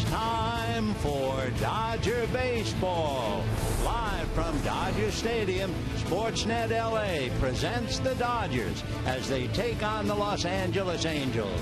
time for Dodger baseball. Live from Dodger Stadium, Sportsnet LA presents the Dodgers as they take on the Los Angeles Angels.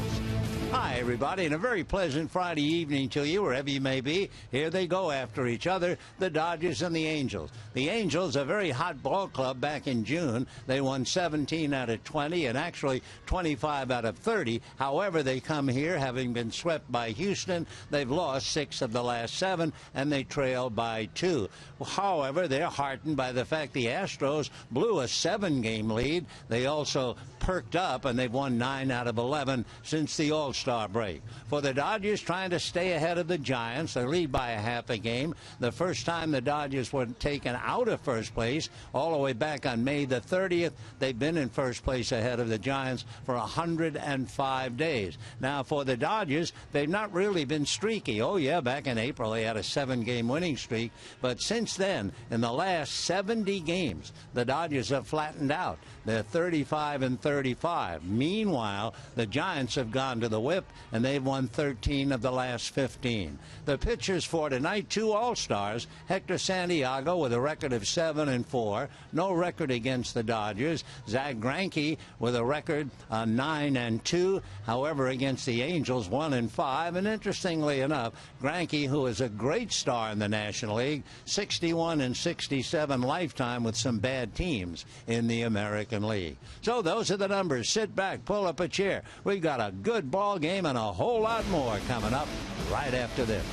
Hi, everybody, and a very pleasant Friday evening to you, wherever you may be. Here they go after each other, the Dodgers and the Angels. The Angels, a very hot ball club back in June. They won 17 out of 20 and actually 25 out of 30. However, they come here having been swept by Houston. They've lost 6 of the last 7, and they trail by 2. However, they're heartened by the fact the Astros blew a 7-game lead. They also perked up, and they've won 9 out of 11 since the All-Star break. For the Dodgers, trying to stay ahead of the Giants, they lead by a half a game. The first time the Dodgers were taken out of first place, all the way back on May the 30th, they've been in first place ahead of the Giants for 105 days. Now, for the Dodgers, they've not really been streaky. Oh, yeah, back in April, they had a 7-game winning streak. But since then, in the last 70 games, the Dodgers have flattened out. They're 35 and 35. Meanwhile, the Giants have gone to the whip, and they've won 13 of the last 15. The pitchers for tonight, 2 All-Stars. Hector Santiago with a record of 7-4. No record against the Dodgers. Zach Greinke with a record 9-2. However, against the Angels, 1-5. And interestingly enough, Greinke, who is a great star in the National League, 61 and 67 lifetime with some bad teams in the American League. So those are the numbers. Sit back, pull up a chair. We've got a good ball game and a whole lot more coming up right after this.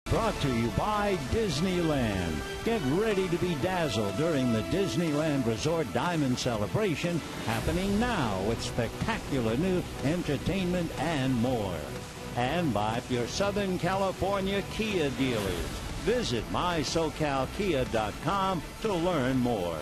Brought to you by Disneyland. Get ready to be dazzled during the Disneyland Resort Diamond Celebration, happening now with spectacular new entertainment and more. And by your Southern California Kia dealers. Visit mysocalkia.com to learn more.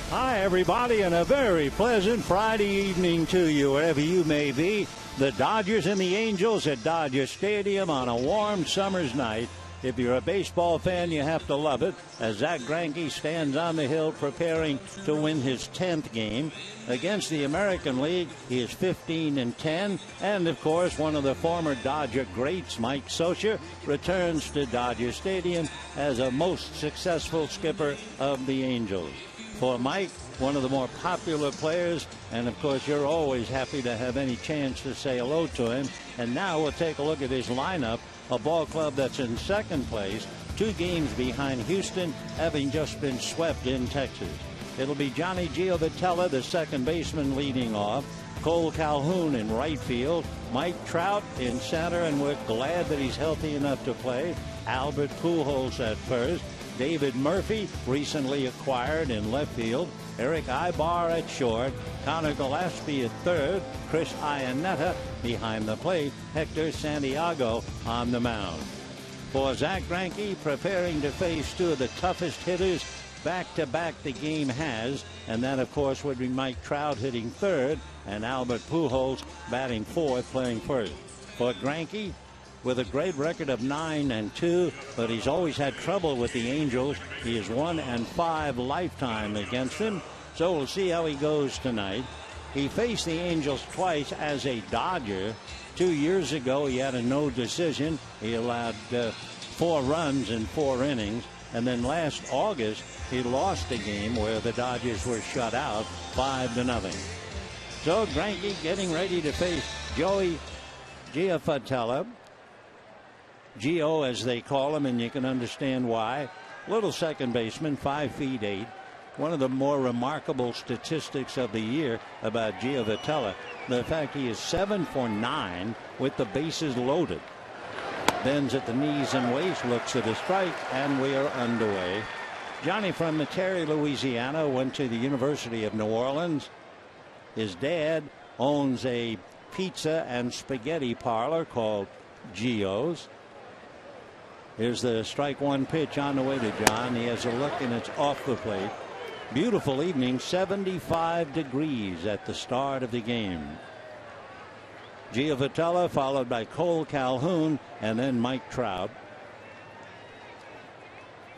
Hi, everybody, and a very pleasant Friday evening to you, wherever you may be. The Dodgers and the Angels at Dodger Stadium on a warm summer's night. If you're a baseball fan, you have to love it, as Zach Greinke stands on the hill preparing to win his 10th game. Against the American League, he is 15-10. And, of course, one of the former Dodger greats, Mike Scioscia, returns to Dodger Stadium as a most successful skipper of the Angels. For Mike, one of the more popular players, and of course you're always happy to have any chance to say hello to him. And now we'll take a look at his lineup, a ball club that's in second place, 2 games behind Houston, having just been swept in Texas. It'll be Johnny Giovatella, the second baseman, leading off, Cole Calhoun in right field, Mike Trout in center, and we're glad that he's healthy enough to play, Albert Pujols at first, David Murphy, recently acquired, in left field, Eric Ibar at short, Connor Gillespie at third, Chris Iannetta behind the plate, Hector Santiago on the mound. For Zach Greinke, preparing to face 2 of the toughest hitters back-to-back the game has, and that, of course, would be Mike Trout hitting third and Albert Pujols batting fourth, playing first. For Greinke, with a great record of 9-2, but he's always had trouble with the Angels. He is 1-5 lifetime against them, so we'll see how he goes tonight. He faced the Angels twice as a Dodger. 2 years ago, he had a no decision. He allowed 4 runs in 4 innings, and then last August, he lost a game where the Dodgers were shut out 5-0. So Greinke getting ready to face Joey Giovatella. Gio, as they call him, and you can understand why. Little second baseman, 5'8". One of the more remarkable statistics of the year about Giovatella, the fact he is 7 for 9 with the bases loaded. Bends at the knees and waist, looks at a strike, and we are underway. Johnny from Metairie, Louisiana, went to the University of New Orleans. His dad owns a pizza and spaghetti parlor called Gio's. Here's the strike one pitch on the way to John. He has a look, and it's off the plate. Beautiful evening, 75 degrees at the start of the game. Giovatella followed by Cole Calhoun and then Mike Trout.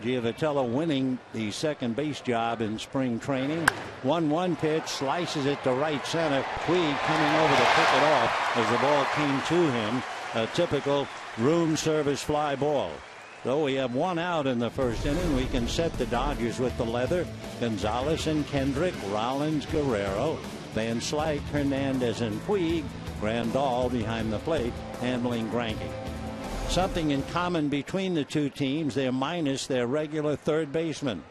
Giovatella winning the second base job in spring training. 1-1 pitch, slices it to right center. Puig coming over to pick it off as the ball came to him. A typical room service fly ball. Though we have 1 out in the first inning, we can set the Dodgers with the leather. Gonzalez and Kendrick, Rollins, Guerrero, Van Slyke, Hernandez, and Puig. Grandal behind the plate, handling Greinke. Something in common between the 2 teams, they're minus their regular third baseman.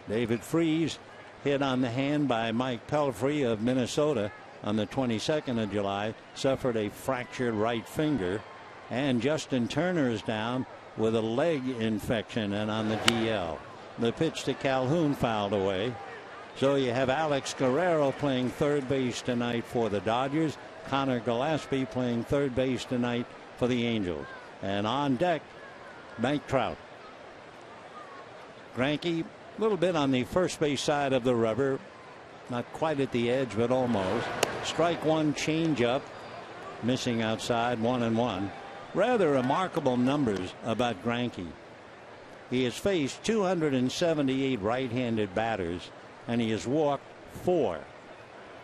David Freese hit on the hand by Mike Pelfrey of Minnesota on the 22nd of July, suffered a fractured right finger. And Justin Turner is down with a leg infection and on the DL. The pitch to Calhoun fouled away. So you have Alex Guerrero playing third base tonight for the Dodgers. Connor Gillespie playing third base tonight for the Angels. And on deck, Mike Trout. Greinke, a little bit on the first base side of the rubber. Not quite at the edge, but almost. Strike one, changeup. Missing outside, 1-1. Rather remarkable numbers about Greinke. He has faced 278 right-handed batters, and he has walked 4.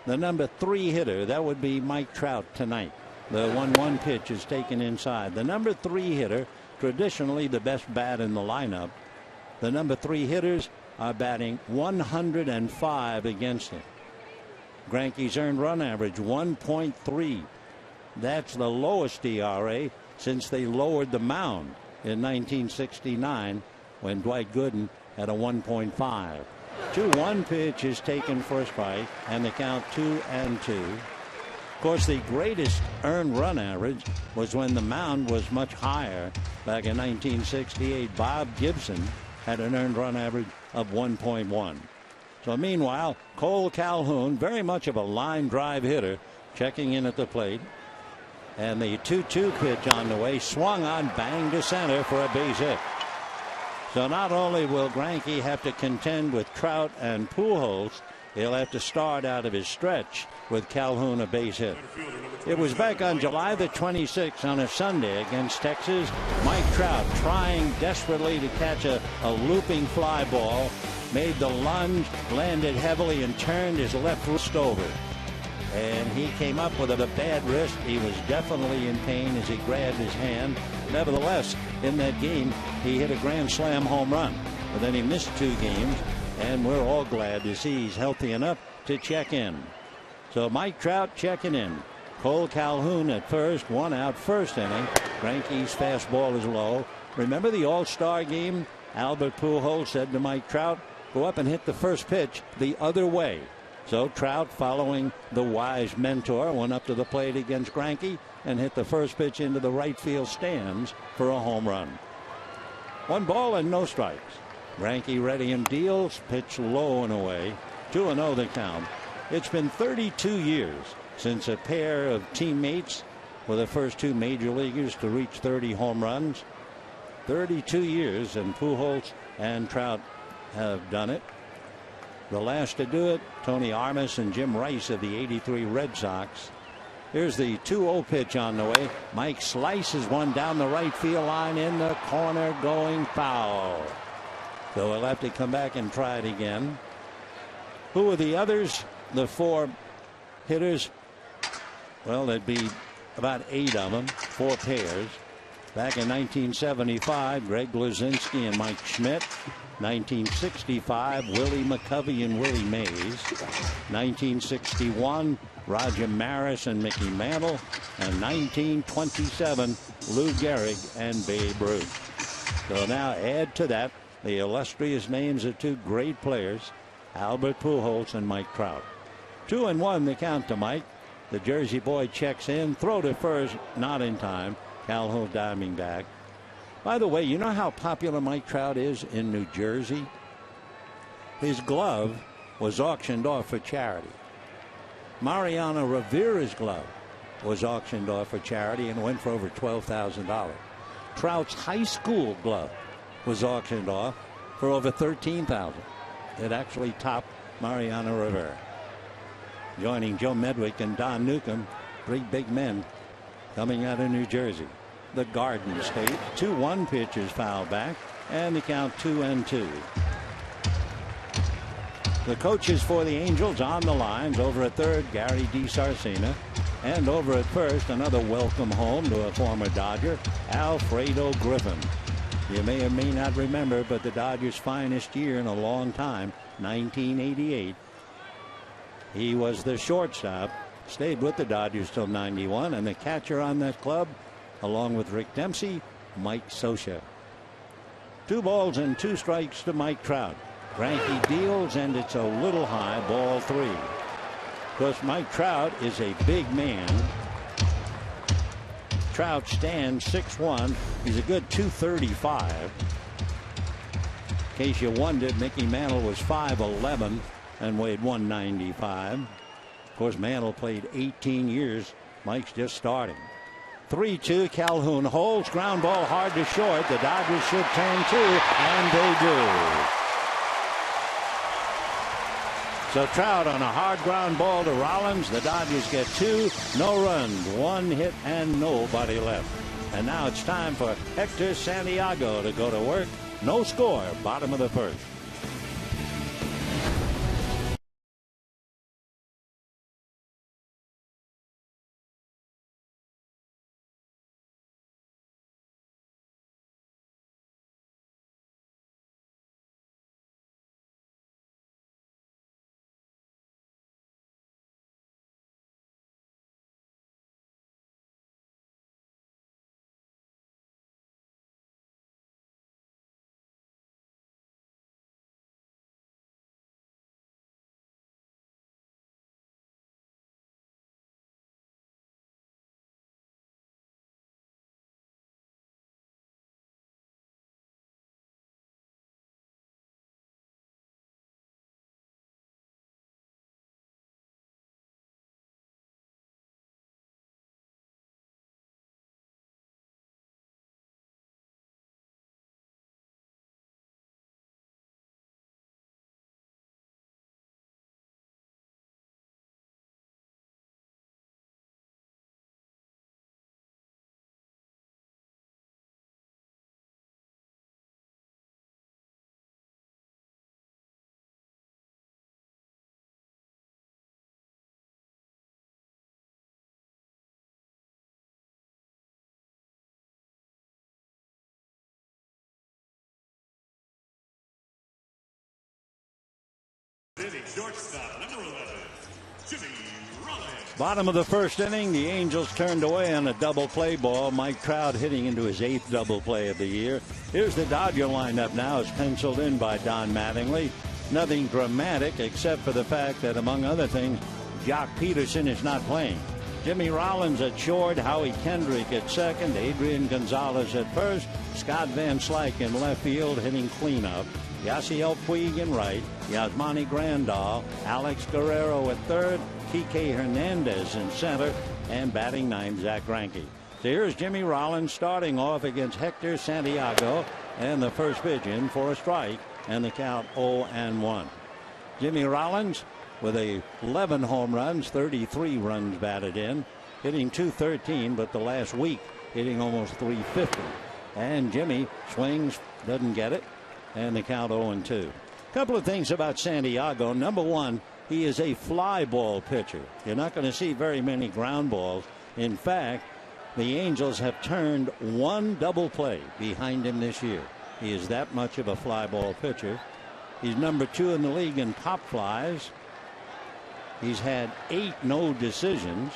The number 3 hitter, that would be Mike Trout tonight. The 1-1 pitch is taken inside. The number 3 hitter, traditionally the best bat in the lineup. The number 3 hitters are batting 105 against him. Greinke's earned run average 1.3. That's the lowest ERA since they lowered the mound in 1969 when Dwight Gooden had a 1.5. 2-1 pitch is taken for a strike, and the count 2-2. Of course, the greatest earned run average was when the mound was much higher back in 1968. Bob Gibson had an earned run average of 1.1. So meanwhile, Cole Calhoun, very much of a line drive hitter, checking in at the plate. And the 2-2 pitch on the way, swung on, bang to center for a base hit. So not only will Greinke have to contend with Trout and Pujols, he'll have to start out of his stretch with Calhoun a base hit. It was back on July the 26th on a Sunday against Texas. Mike Trout trying desperately to catch a looping fly ball, made the lunge, landed heavily, and turned his left wrist over. And he came up with a bad wrist. He was definitely in pain as he grabbed his hand. Nevertheless, in that game, he hit a grand slam home run. But then he missed 2 games, and we're all glad to see he's healthy enough to check in. So Mike Trout checking in. Cole Calhoun at first, 1 out, first inning. Greinke's fastball is low. Remember the All-Star game? Albert Pujols said to Mike Trout, go up and hit the first pitch the other way. So Trout, following the wise mentor, went up to the plate against Greinke and hit the first pitch into the right field stands for a home run. 1 ball and no strikes. Greinke ready and deals, pitch low and away. 2-0 the count. It's been 32 years since a pair of teammates were the first 2 major leaguers to reach 30 home runs. 32 years, and Pujols and Trout have done it. The last to do it, Tony Armas and Jim Rice of the '83 Red Sox. Here's the 2-0 pitch on the way. Mike slices one down the right field line, in the corner, going foul. So he'll have to come back and try it again. Who are the others? The 4 hitters? Well, there'd be about 8 of them, 4 pairs. Back in 1975, Greg Luzinski and Mike Schmidt. 1965, Willie McCovey and Willie Mays. 1961, Roger Maris and Mickey Mantle. And 1927, Lou Gehrig and Babe Ruth. So now add to that the illustrious names of 2 great players, Albert Pujols and Mike Trout. 2-1 the count to Mike. The Jersey boy checks in, throw to first, not in time. Calhoun diving back. By the way, you know how popular Mike Trout is in New Jersey? His glove was auctioned off for charity. Mariano Rivera's glove was auctioned off for charity and went for over $12,000. Trout's high school glove was auctioned off for over $13,000. It actually topped Mariano Rivera. Joining Joe Medwick and Don Newcomb, 3 big men coming out of New Jersey. The Garden State. 2-1 pitch is fouled back, and the count 2-2. The coaches for the Angels on the lines. Over at third, Gary DiSarcina, and over at first, another welcome home to a former Dodger, Alfredo Griffin. You may or may not remember, but the Dodgers' finest year in a long time, 1988. He was the shortstop, stayed with the Dodgers till '91, and the catcher on that club, along with Rick Dempsey, Mike Scioscia. 2 balls and 2 strikes to Mike Trout. Greinke deals, and it's a little high, ball 3. Of course, Mike Trout is a big man. Trout stands 6'1". He's a good 235. In case you wondered, Mickey Mantle was 5'11" and weighed 195. Of course, Mantle played 18 years. Mike's just starting. 3-2. Calhoun holds, ground ball hard to short. The Dodgers should turn 2, and they do. So Trout on a hard ground ball to Rollins. The Dodgers get 2, no runs, 1 hit, and nobody left. And now it's time for Hector Santiago to go to work. No score, bottom of the first. Hitting shortstop, number 11, Jimmy Rollins. Bottom of the first inning, the Angels turned away on a double play ball. Mike Trout hitting into his 8th double play of the year. Here's the Dodger lineup now. It's penciled in by Don Mattingly. Nothing dramatic except for the fact that, among other things, Jock Peterson is not playing. Jimmy Rollins at short, Howie Kendrick at second, Adrian Gonzalez at first, Scott Van Slyke in left field hitting cleanup, Yasiel Puig in right, Yasmani Grandal, Alex Guerrero at third, Kike Hernandez in center, and batting ninth, Zach Greinke. So here's Jimmy Rollins starting off against Hector Santiago, and the first pitch in for a strike, and the count 0-1. Jimmy Rollins with 11 home runs, 33 runs batted in, hitting .213, but the last week hitting almost .350. And Jimmy swings, doesn't get it, and the count 0-2. Couple of things about Santiago. Number one, he is a fly ball pitcher. You're not going to see very many ground balls. In fact, the Angels have turned one double play behind him this year. He is that much of a fly ball pitcher. He's number 2 in the league in pop flies. He's had 8 no decisions.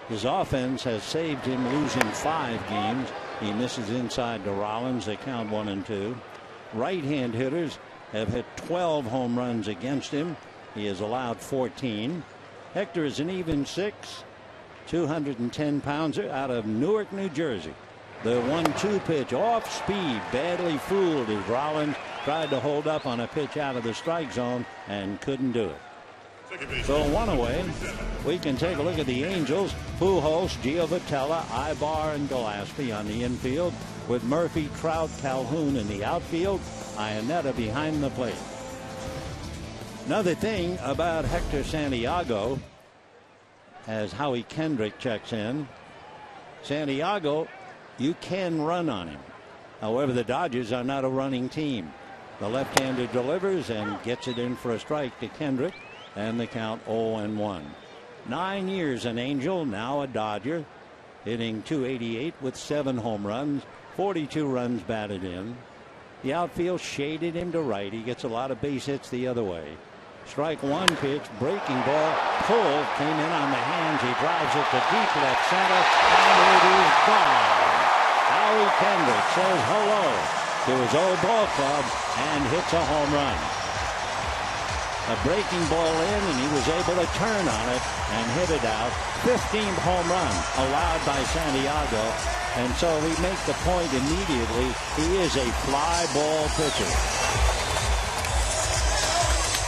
His offense has saved him losing 5 games. He misses inside to Rollins. They count 1-2. Right-hand hitters have hit 12 home runs against him. He has allowed 14. Hector is an even 6. 210 pounder out of Newark, New Jersey. The 1-2 pitch off speed, badly fooled as Rollins tried to hold up on a pitch out of the strike zone and couldn't do it. So one away. We can take a look at the Angels. Pujols, Giovitella, Ibar, and Gillespie on the infield, with Murphy, Trout, Calhoun in the outfield, Iannetta behind the plate. Another thing about Hector Santiago, as Howie Kendrick checks in, Santiago, you can run on him. However, the Dodgers are not a running team. The left-hander delivers and gets it in for a strike to Kendrick, and the count 0-1. 9 years an Angel, now a Dodger, hitting .288 with 7 home runs, 42 runs batted in. The outfield shaded him to right. He gets a lot of base hits the other way. Strike one pitch, breaking ball, pull, came in on the hands. He drives it to deep left center, and it is gone. Howie Kendrick says hello to his old ball club and hits a home run. A breaking ball in, and he was able to turn on it and hit it out. 15th home run allowed by Santiago, and so we make the point immediately. He is a fly ball pitcher.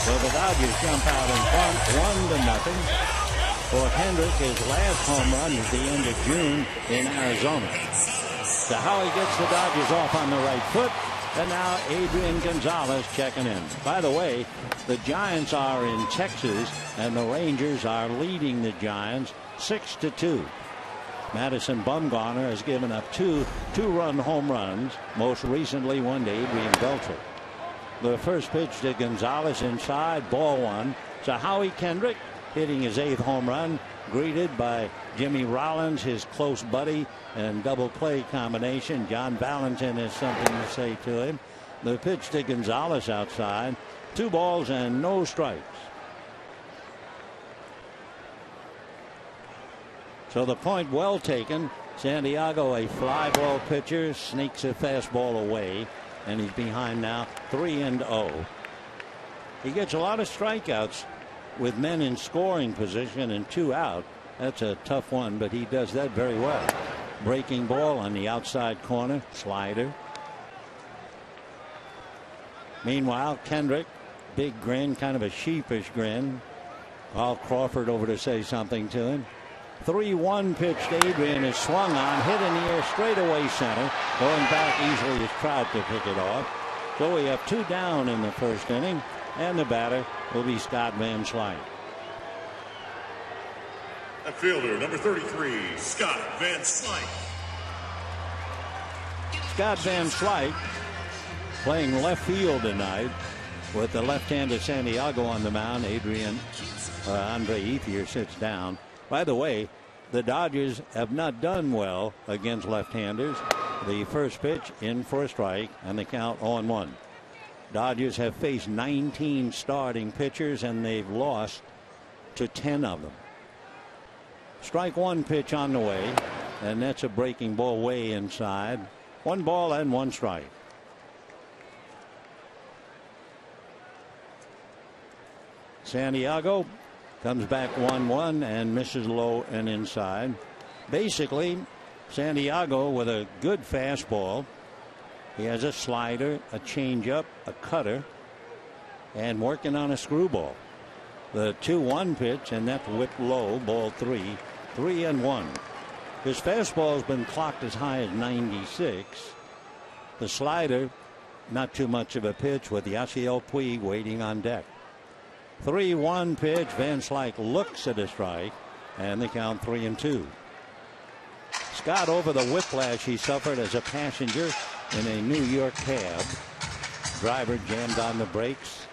So the Dodgers jump out in front, 1-0. For Kendrick, his last home run is the end of June in Arizona. So Howie gets the Dodgers off on the right foot. And now Adrian Gonzalez checking in. By the way, the Giants are in Texas, and the Rangers are leading the Giants 6-2. Madison Bumgarner has given up two-run home runs, most recently one to Adrian Beltre. The first pitch to Gonzalez inside, ball one. So Howie Kendrick hitting his 8th home run, greeted by Jimmy Rollins, his close buddy, and double play combination. John Valentin has something to say to him. The pitch to Gonzalez outside, 2 balls and no strikes. So the point well taken. Santiago, a fly ball pitcher, sneaks a fastball away, and he's behind now 3-0. He gets a lot of strikeouts with men in scoring position and 2 out. That's a tough one, but he does that very well. Breaking ball on the outside corner, slider. Meanwhile, Kendrick, big grin, kind of a sheepish grin. Paul Crawford over to say something to him. 3-1 pitch to Adrian is swung on, hit in the air straight away center. Going back easily is Trout to pick it off. So we have 2 down in the first inning, and the batter will be Scott Van Slyke. At fielder, number 33, Scott Van Slyke. Scott Van Slyke playing left field tonight with the left-hander Santiago on the mound. Andre Ethier sits down. By the way, the Dodgers have not done well against left-handers. The first pitch in for a strike, and the count 0-1. Dodgers have faced 19 starting pitchers and they've lost to 10 of them. Strike one pitch on the way, and that's a breaking ball way inside. 1 ball and 1 strike. Santiago comes back 1-1 and misses low and inside. Basically, Santiago with a good fastball. He has a slider, a changeup, a cutter, and working on a screwball. The 2-1 pitch, and that's whipped low, ball 3. 3-1. His fastball has been clocked as high as 96. The slider, not too much of a pitch, with Yasiel Puig waiting on deck. 3-1 pitch. Van Slyke looks at a strike, and they count 3-2. Scott over the whiplash he suffered as a passenger in a New York cab. Driver jammed on the brakes.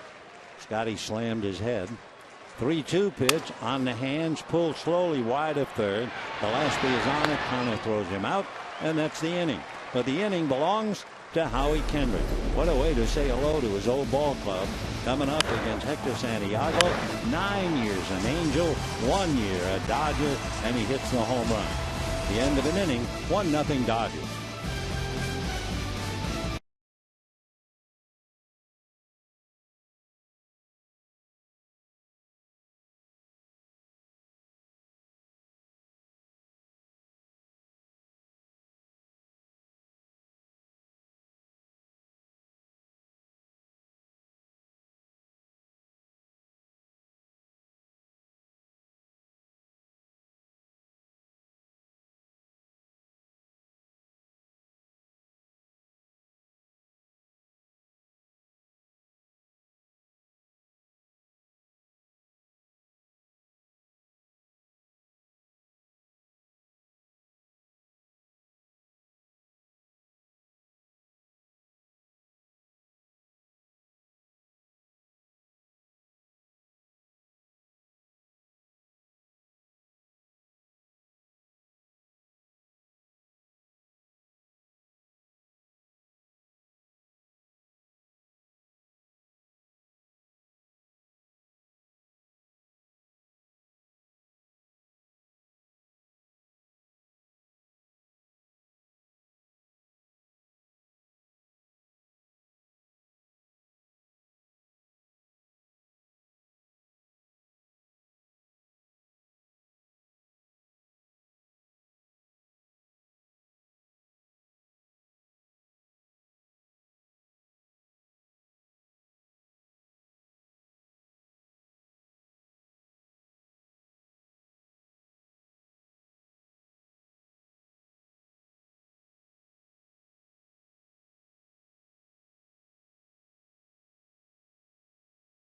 Scotty slammed his head. 3-2 pitch on the hands, pulled slowly wide of third. Gillespie is on it. Connor throws him out, and that's the inning. But the inning belongs to Howie Kendrick. What a way to say hello to his old ball club. Coming up against Hector Santiago. 9 years an Angel, 1 year a Dodger, and he hits the home run. The end of an inning, 1-0 Dodgers.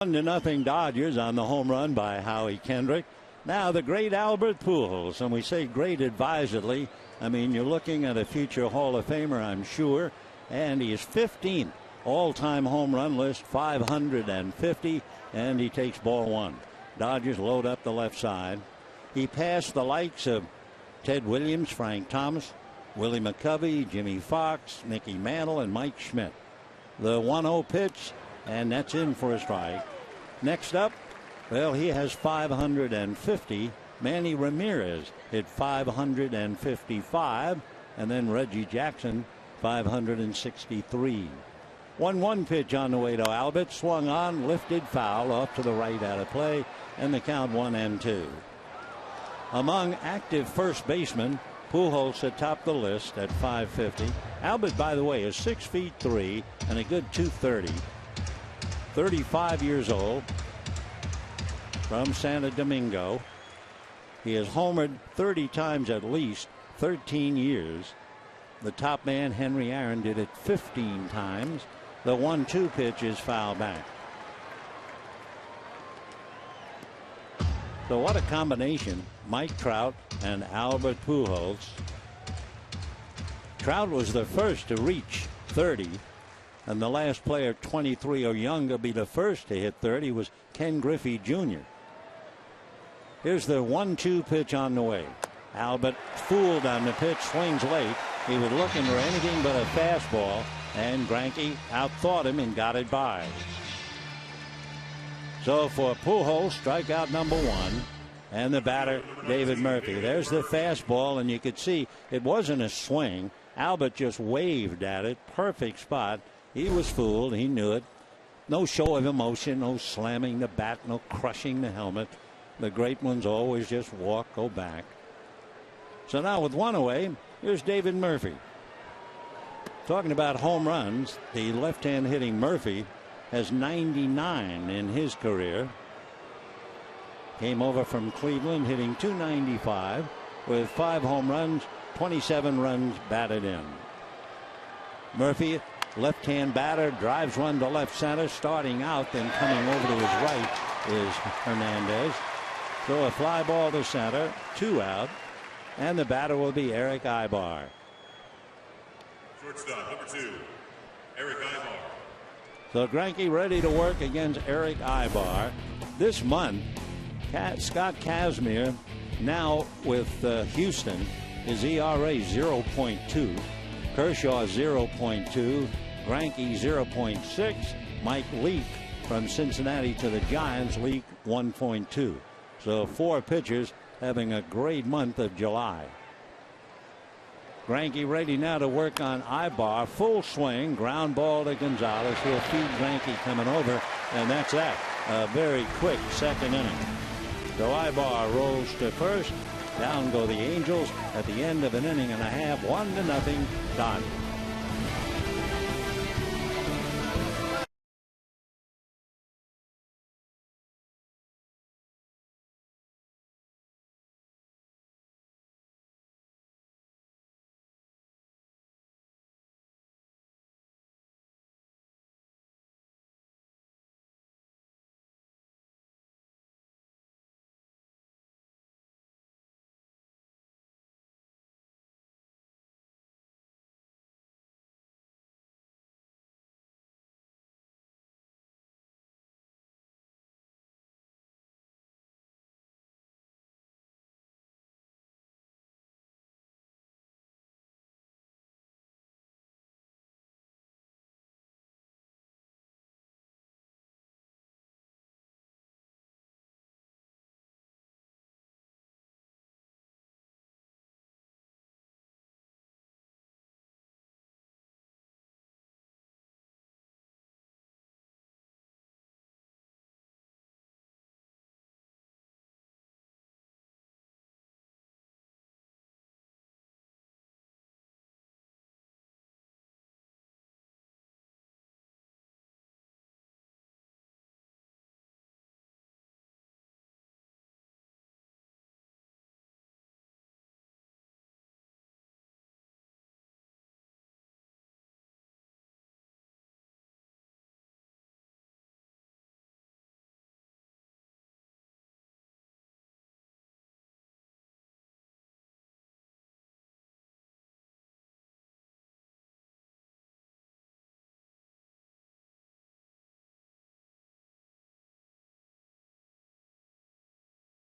To nothing Dodgers on the home run by Howie Kendrick. Now the great Albert Pujols, and we say great advisedly. I mean, you're looking at a future Hall of Famer, I'm sure, and he is 15th all-time home run list, 550, and he takes ball 1. Dodgers load up the left side. He passed the likes of Ted Williams, Frank Thomas, Willie McCovey, Jimmy Fox, Mickey Mantle, and Mike Schmidt. The 1-0 pitch, and that's in for a strike. Next up, well, he has 550. Manny Ramirez hit 555, and then Reggie Jackson 563. 1-1 pitch on the way to Albert, swung on, lifted, foul, off to the right, out of play, and the count 1-2. Among active first basemen, Pujols atop the list at 550. Albert, by the way, is 6'3" and a good 230. 35 years old, from Santo Domingo. He has homered 30 times at least, 13 years. The top man, Henry Aaron, did it 15 times. The 1-2 pitch is foul back. So what a combination, Mike Trout and Albert Pujols. Trout was the first to reach 30. And the last player 23 or younger be the first to hit 30 was Ken Griffey Jr. Here's the 1-2 pitch on the way. Albert fooled on the pitch, swings late, He was looking for anything but a fastball, and Greinke outthought him and got it by. So for Pujols, strikeout number 1. And the batter, David Murphy. There's the fastball, and you could see it wasn't a swing. Albert just waved at it. Perfect spot. He was fooled. He knew it. No show of emotion, no slamming the bat, no crushing the helmet. The great ones always just walk, go back. So now with 1 away, here's David Murphy. Talking about home runs, the left-hand hitting Murphy has 99 in his career. Came over from Cleveland hitting .295 with 5 home runs, 27 runs batted in. Murphy, left-hand batter, drives one to left center. Starting out, then coming over to his right is Hernandez. So a fly ball to center, 2 out, and the batter will be Eric Aybar. Shortstop number 2, Eric Aybar. So Greinke ready to work against Eric Aybar. This month, Scott Kazmir now with Houston, his ERA 0.2, Kershaw 0.2, Greinke 0.6, Mike Leake from Cincinnati to the Giants, Leake 1.2. So 4 pitchers having a great month of July. Greinke ready now to work on Aybar. Full swing, ground ball to Gonzalez. He'll feed Greinke coming over, and that's that. A very quick second inning. So Aybar rolls to first. Down go the Angels at the end of an inning and a half. 1-0 Dodgers.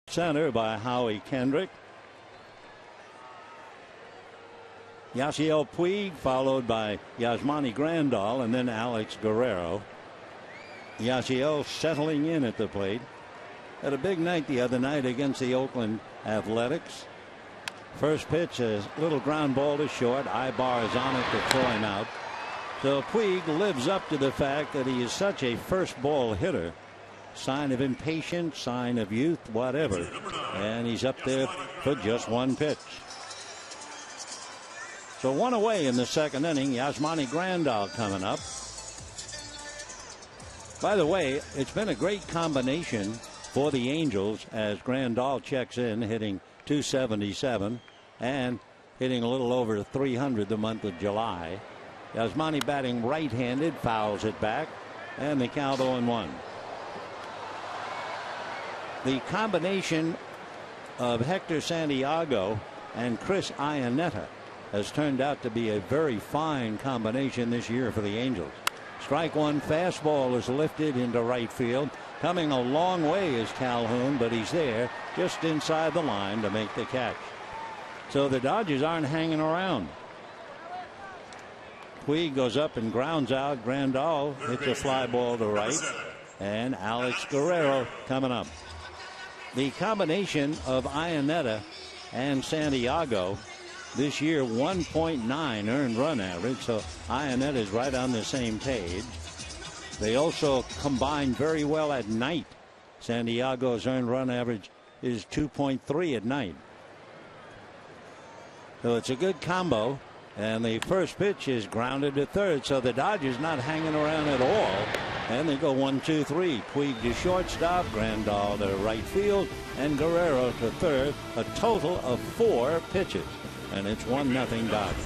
Center by Howie Kendrick. Yasiel Puig followed by Yasmani Grandal and then Alex Guerrero. Yasiel settling in at the plate. Had a big night the other night against the Oakland Athletics. First pitch, a little ground ball to short. Aybar is on it to throw him out. So Puig lives up to the fact that he is such a first ball hitter. Sign of impatience, sign of youth, whatever. And he's up there for just 1 pitch. So 1 away in the second inning. Yasmani Grandal coming up. By the way, it's been a great combination for the Angels as Grandal checks in, hitting .277 and hitting a little over 300 the month of July. Yasmani batting right-handed, fouls it back, and the count 0-1. The combination of Hector Santiago and Chris Iannetta has turned out to be a very fine combination this year for the Angels. Strike one, fastball is lifted into right field. Coming a long way is Calhoun, but he's there just inside the line to make the catch. So the Dodgers aren't hanging around. Puig goes up and grounds out. Grandal hits a fly ball to right. And Alex Guerrero coming up. The combination of Iannetta and Santiago this year, 1.9 earned run average. So Iannetta is right on the same page. They also combine very well at night. Santiago's earned run average is 2.3 at night. So it's a good combo. And the first pitch is grounded to third. So the Dodgers not hanging around at all. And they go 1-2-3. Puig to shortstop, Grandal to right field, and Guerrero to third. A total of 4 pitches. And it's 1-0 Dodgers.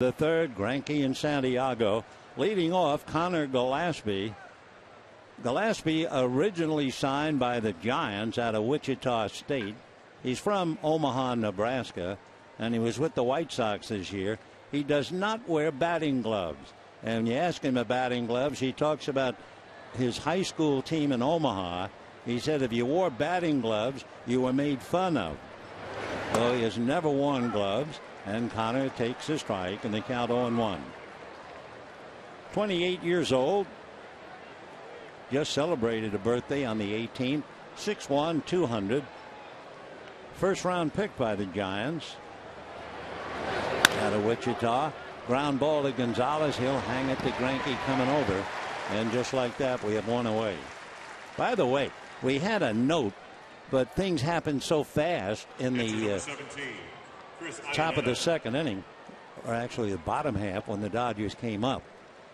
The third, Greinke and Santiago. Leading off, Connor Gillespie. Gillespie originally signed by the Giants out of Wichita State. He's from Omaha, Nebraska, and he was with the White Sox this year. He does not wear batting gloves. And when you ask him about batting gloves, he talks about his high school team in Omaha. He said if you wore batting gloves, you were made fun of. So he has never worn gloves. And Connor takes a strike, and they count 0-1. 28 years old. Just celebrated a birthday on the 18th. 6'1", 200. First round pick by the Giants. Out of Wichita. Ground ball to Gonzalez. He'll hang it to Greinke coming over. And just like that, we have one away. By the way, we had a note, but things happened so fast in the top of the second inning, or actually the bottom half, when the Dodgers came up.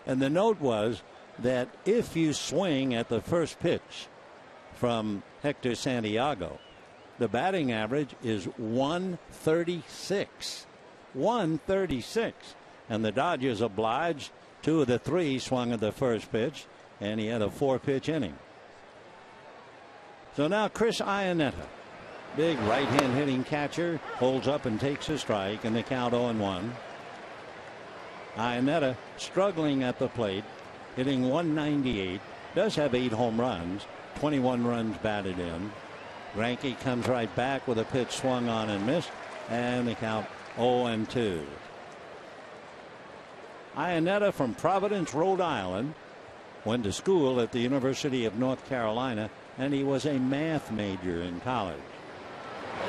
And the note was that if you swing at the first pitch from Hector Santiago, the batting average is 136. 136. And the Dodgers obliged. 2 of the 3 swung at the first pitch, and he had a 4-pitch inning. So now Chris Iannetta. Big right-hand hitting catcher, holds up and takes a strike, and they count 0-1. Iannetta struggling at the plate, hitting 198, does have 8 home runs, 21 runs batted in. Greinke comes right back with a pitch swung on and missed, and they count 0-2. Iannetta from Providence, Rhode Island, went to school at the University of North Carolina, and he was a math major in college.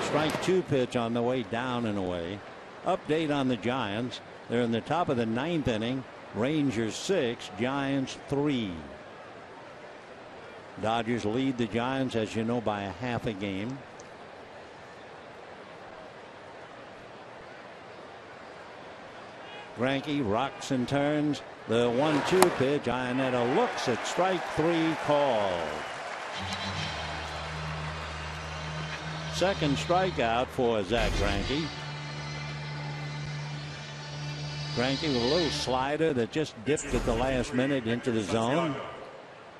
Strike 2 pitch on the way down and away. Update on the Giants. They're in the top of the 9th inning. Rangers 6, Giants 3. Dodgers lead the Giants, as you know, by a half a game. Greinke rocks and turns. The 1-2 pitch. Iannetta looks at strike 3 called. second strikeout for Zach Greinke. Greinke with a little slider that just dipped at the last minute into the zone.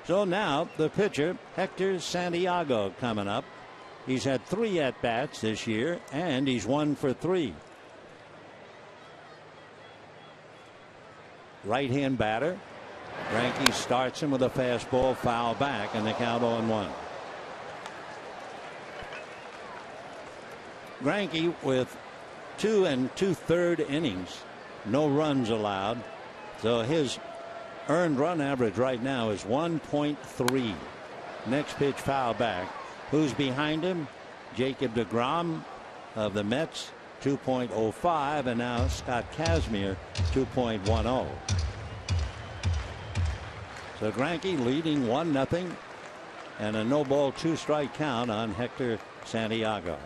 So now the pitcher, Hector Santiago, coming up. He's had 3 at-bats this year, and he's 1 for 3. Right-hand batter. Greinke starts him with a fastball, foul back, and the count 0-1. Greinke with 2 2/3 innings, no runs allowed. So his earned run average right now is 1.3. Next pitch, foul back. Who's behind him? Jacob deGrom of the Mets, 2.05, and now Scott Kazmir, 2.10. So Greinke leading 1-0, and a no-ball 2-strike count on Hector Santiago.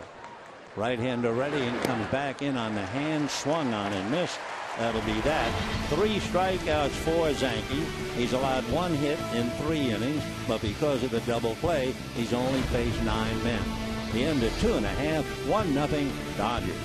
Right-hander ready and comes back in on the hand, swung on and missed. That'll be that. 3 strikeouts for Zanke. He's allowed 1 hit in 3 innings, but because of the double play, he's only faced 9 men. The end at 2.5, 1-0 Dodgers.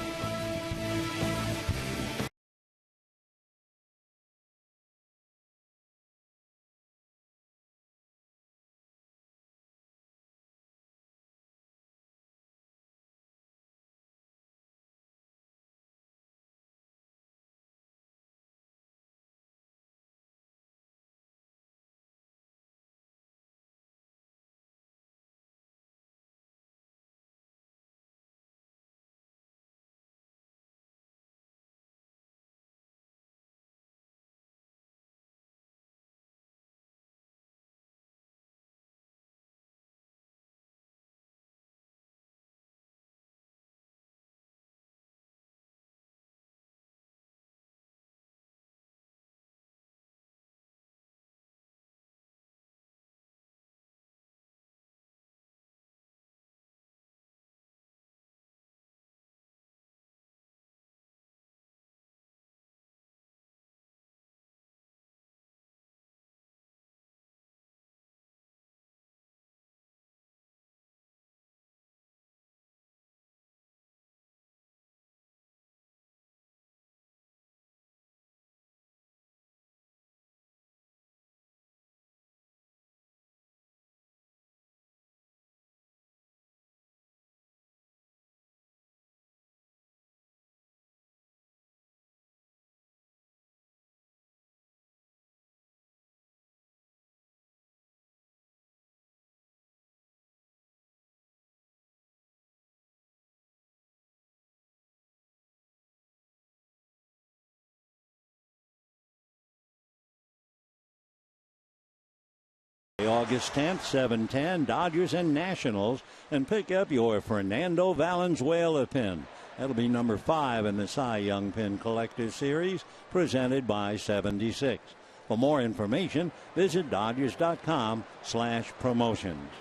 August 10th, 7:10, Dodgers and Nationals, and pick up your Fernando Valenzuela pin. That'll be number 5 in the Cy Young Pin Collector's Series, presented by 76. For more information, visit Dodgers.com/promotions.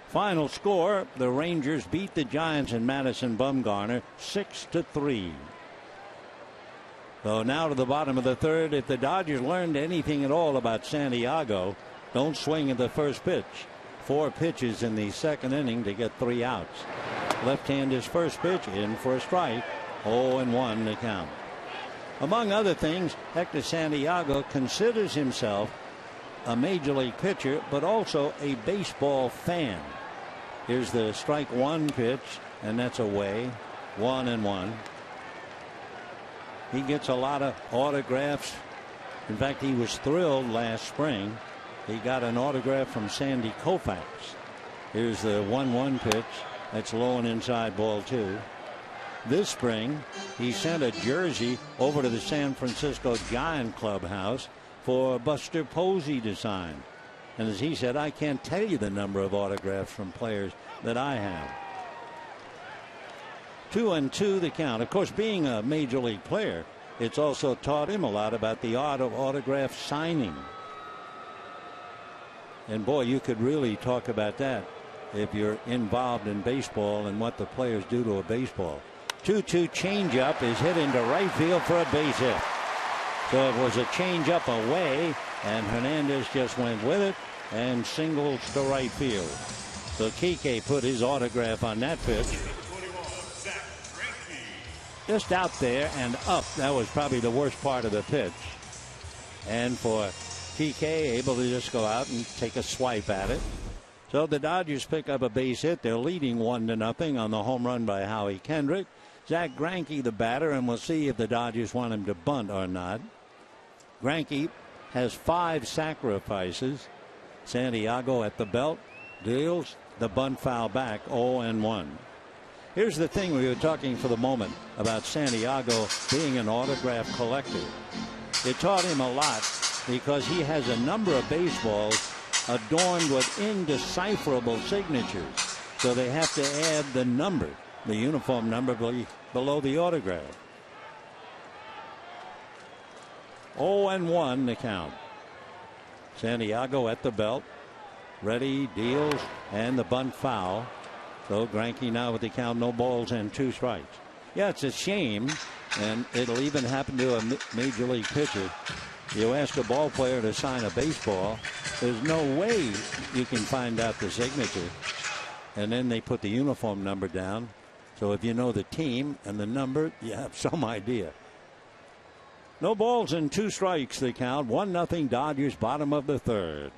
Final score: the Rangers beat the Giants in Madison Bumgarner 6-3. So now to the bottom of the third. If the Dodgers learned anything at all about Santiago, don't swing at the first pitch. 4 pitches in the second inning to get 3 outs. Left hand his first pitch, in for a strike. 0-1 to count. Among other things, Hector Santiago considers himself a major league pitcher, but also a baseball fan. Here's the strike 1 pitch, and that's away. 1-1. He gets a lot of autographs. In fact, he was thrilled last spring. He got an autograph from Sandy Koufax. Here's the 1-1 pitch. That's low and inside, ball 2. This spring, he sent a jersey over to the San Francisco Giant clubhouse for Buster Posey to sign. And as he said, I can't tell you the number of autographs from players that I have. 2-2 the count. Of course, being a major league player, it's also taught him a lot about the art of autograph signing. And boy, you could really talk about that if you're involved in baseball and what the players do to a baseball. 2-2 changeup is hit into right field for a base hit. So it was a changeup away, and Hernandez just went with it and singles to right field. So Kike put his autograph on that pitch. Just out there and up. That was probably the worst part of the pitch. And for Kike, able to just go out and take a swipe at it. So the Dodgers pick up a base hit. They're leading 1-0 on the home run by Howie Kendrick. Zach Greinke, the batter, and we'll see if the Dodgers want him to bunt or not. Greinke has 5 sacrifices. Santiago at the belt deals the bunt foul back, 0-1. Here's the thing, we were talking for the moment about Santiago being an autograph collector. It taught him a lot because he has a number of baseballs adorned with indecipherable signatures. So they have to add the number, the uniform number below the autograph. 0-1 the count. Santiago at the belt. Ready, deals, and the bunt foul. So Greinke now with the count, no balls and 2 strikes. Yeah, it's a shame, and it'll even happen to a major league pitcher. You ask a ball player to sign a baseball, there's no way you can find out the signature. And then they put the uniform number down. So if you know the team and the number, you have some idea. No balls and 2 strikes the count. 1-0 Dodgers, bottom of the 3rd.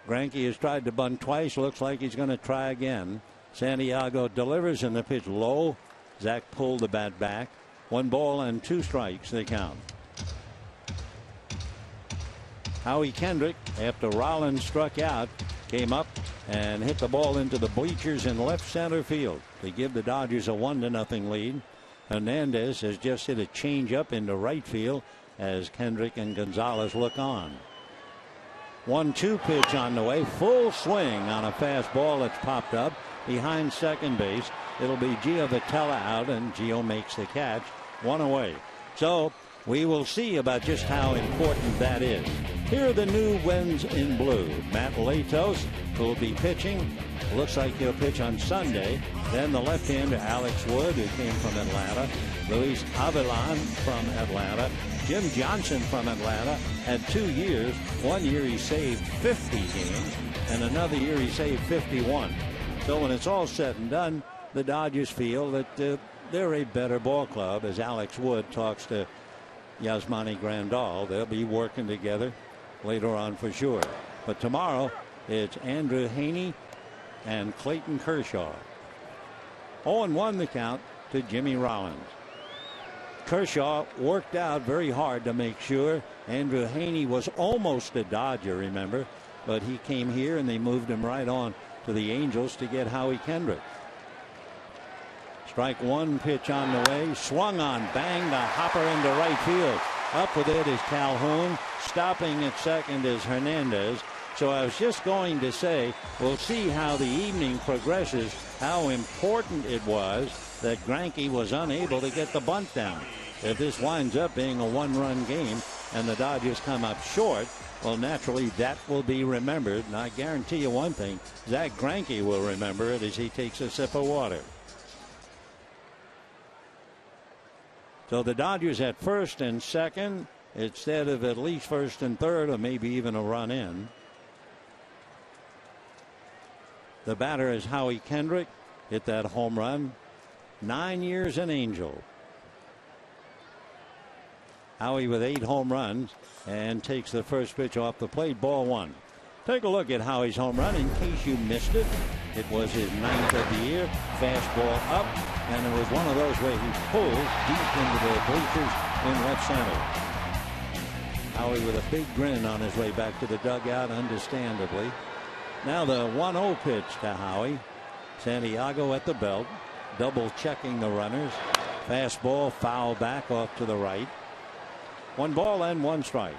Greinke has tried to bunt twice. Looks like he's going to try again. Santiago delivers and the pitch low. Zach pulled the bat back. 1 ball and 2 strikes the count. Howie Kendrick, after Rollins struck out, came up and hit the ball into the bleachers in left center field to give the Dodgers a 1-0 lead. Hernandez has just hit a changeup into right field as Kendrick and Gonzalez look on. 1-2 pitch on the way. Full swing on a fastball that's popped up behind second base. It'll be Gio Vitella out, and Gio makes the catch. 1 away. So we will see about just how important that is. Here are the new Wins in Blue. Matt Latos, who will be pitching. Looks like he'll pitch on Sunday. Then the left-hander Alex Wood, who came from Atlanta. Luis Avilan from Atlanta. Jim Johnson from Atlanta had 2 years. 1 year he saved 50 games, and another year he saved 51. So when it's all said and done, the Dodgers feel that they're a better ball club. As Alex Wood talks to Yasmani Grandal, they'll be working together later on for sure. But tomorrow it's Andrew Heaney and Clayton Kershaw. 0-1 the count to Jimmy Rollins. Kershaw worked out very hard to make sure. Andrew Heaney was almost a Dodger, remember, but he came here and they moved him right on to the Angels to get Howie Kendrick. Strike 1 pitch on the way. Swung on, banged a hopper into right field. Up with it is Calhoun. Stopping at second is Hernandez. So I was just going to say, we'll see how the evening progresses, how important it was that Greinke was unable to get the bunt down. If this winds up being a 1-run game and the Dodgers come up short, well, naturally that will be remembered. And I guarantee you one thing, Zach Greinke will remember it as he takes a sip of water. So the Dodgers at first and second instead of at least first and third, or maybe even a run in. The batter is Howie Kendrick. Hit that home run. 9 years an Angel. Howie with 8 home runs and takes the first pitch off the plate. Ball 1. Take a look at Howie's home run in case you missed it. It was his 9th of the year. Fastball up, and it was one of those where he pulled deep into the bleachers in left center. Howie with a big grin on his way back to the dugout, understandably. Now the 1-0 pitch to Howie. Santiago at the belt, double checking the runners. Fastball foul back off to the right. 1 ball and 1 strike.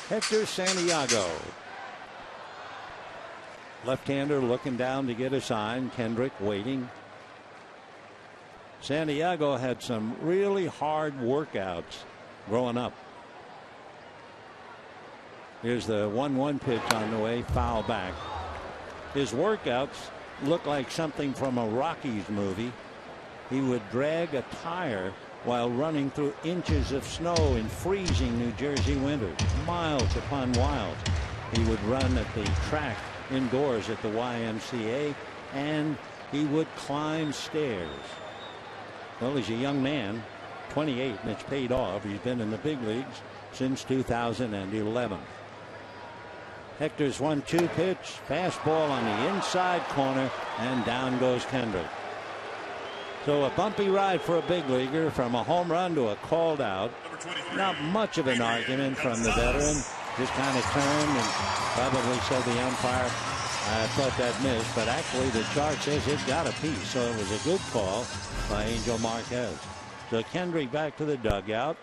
Hector Santiago. Left-hander looking down to get a sign. Kendrick waiting. Santiago had some really hard workouts growing up. Here's the 1-1 pitch on the way, foul back. His workouts look like something from a Rockies movie. He would drag a tire while running through inches of snow in freezing New Jersey winters, miles upon miles. He would run at the track indoors at the YMCA, and he would climb stairs. Well, he's a young man, 28, and it's paid off. He's been in the big leagues since 2011. Hector's 1-2 pitch, fastball on the inside corner, and down goes Kendrick. So a bumpy ride for a big leaguer, from a home run to a called out. Not much of an argument from the veteran. Just kind of turned and probably said the umpire, I thought that missed, but actually the chart says it got a piece, so it was a good call by Angel Marquez. So Kendrick back to the dugout.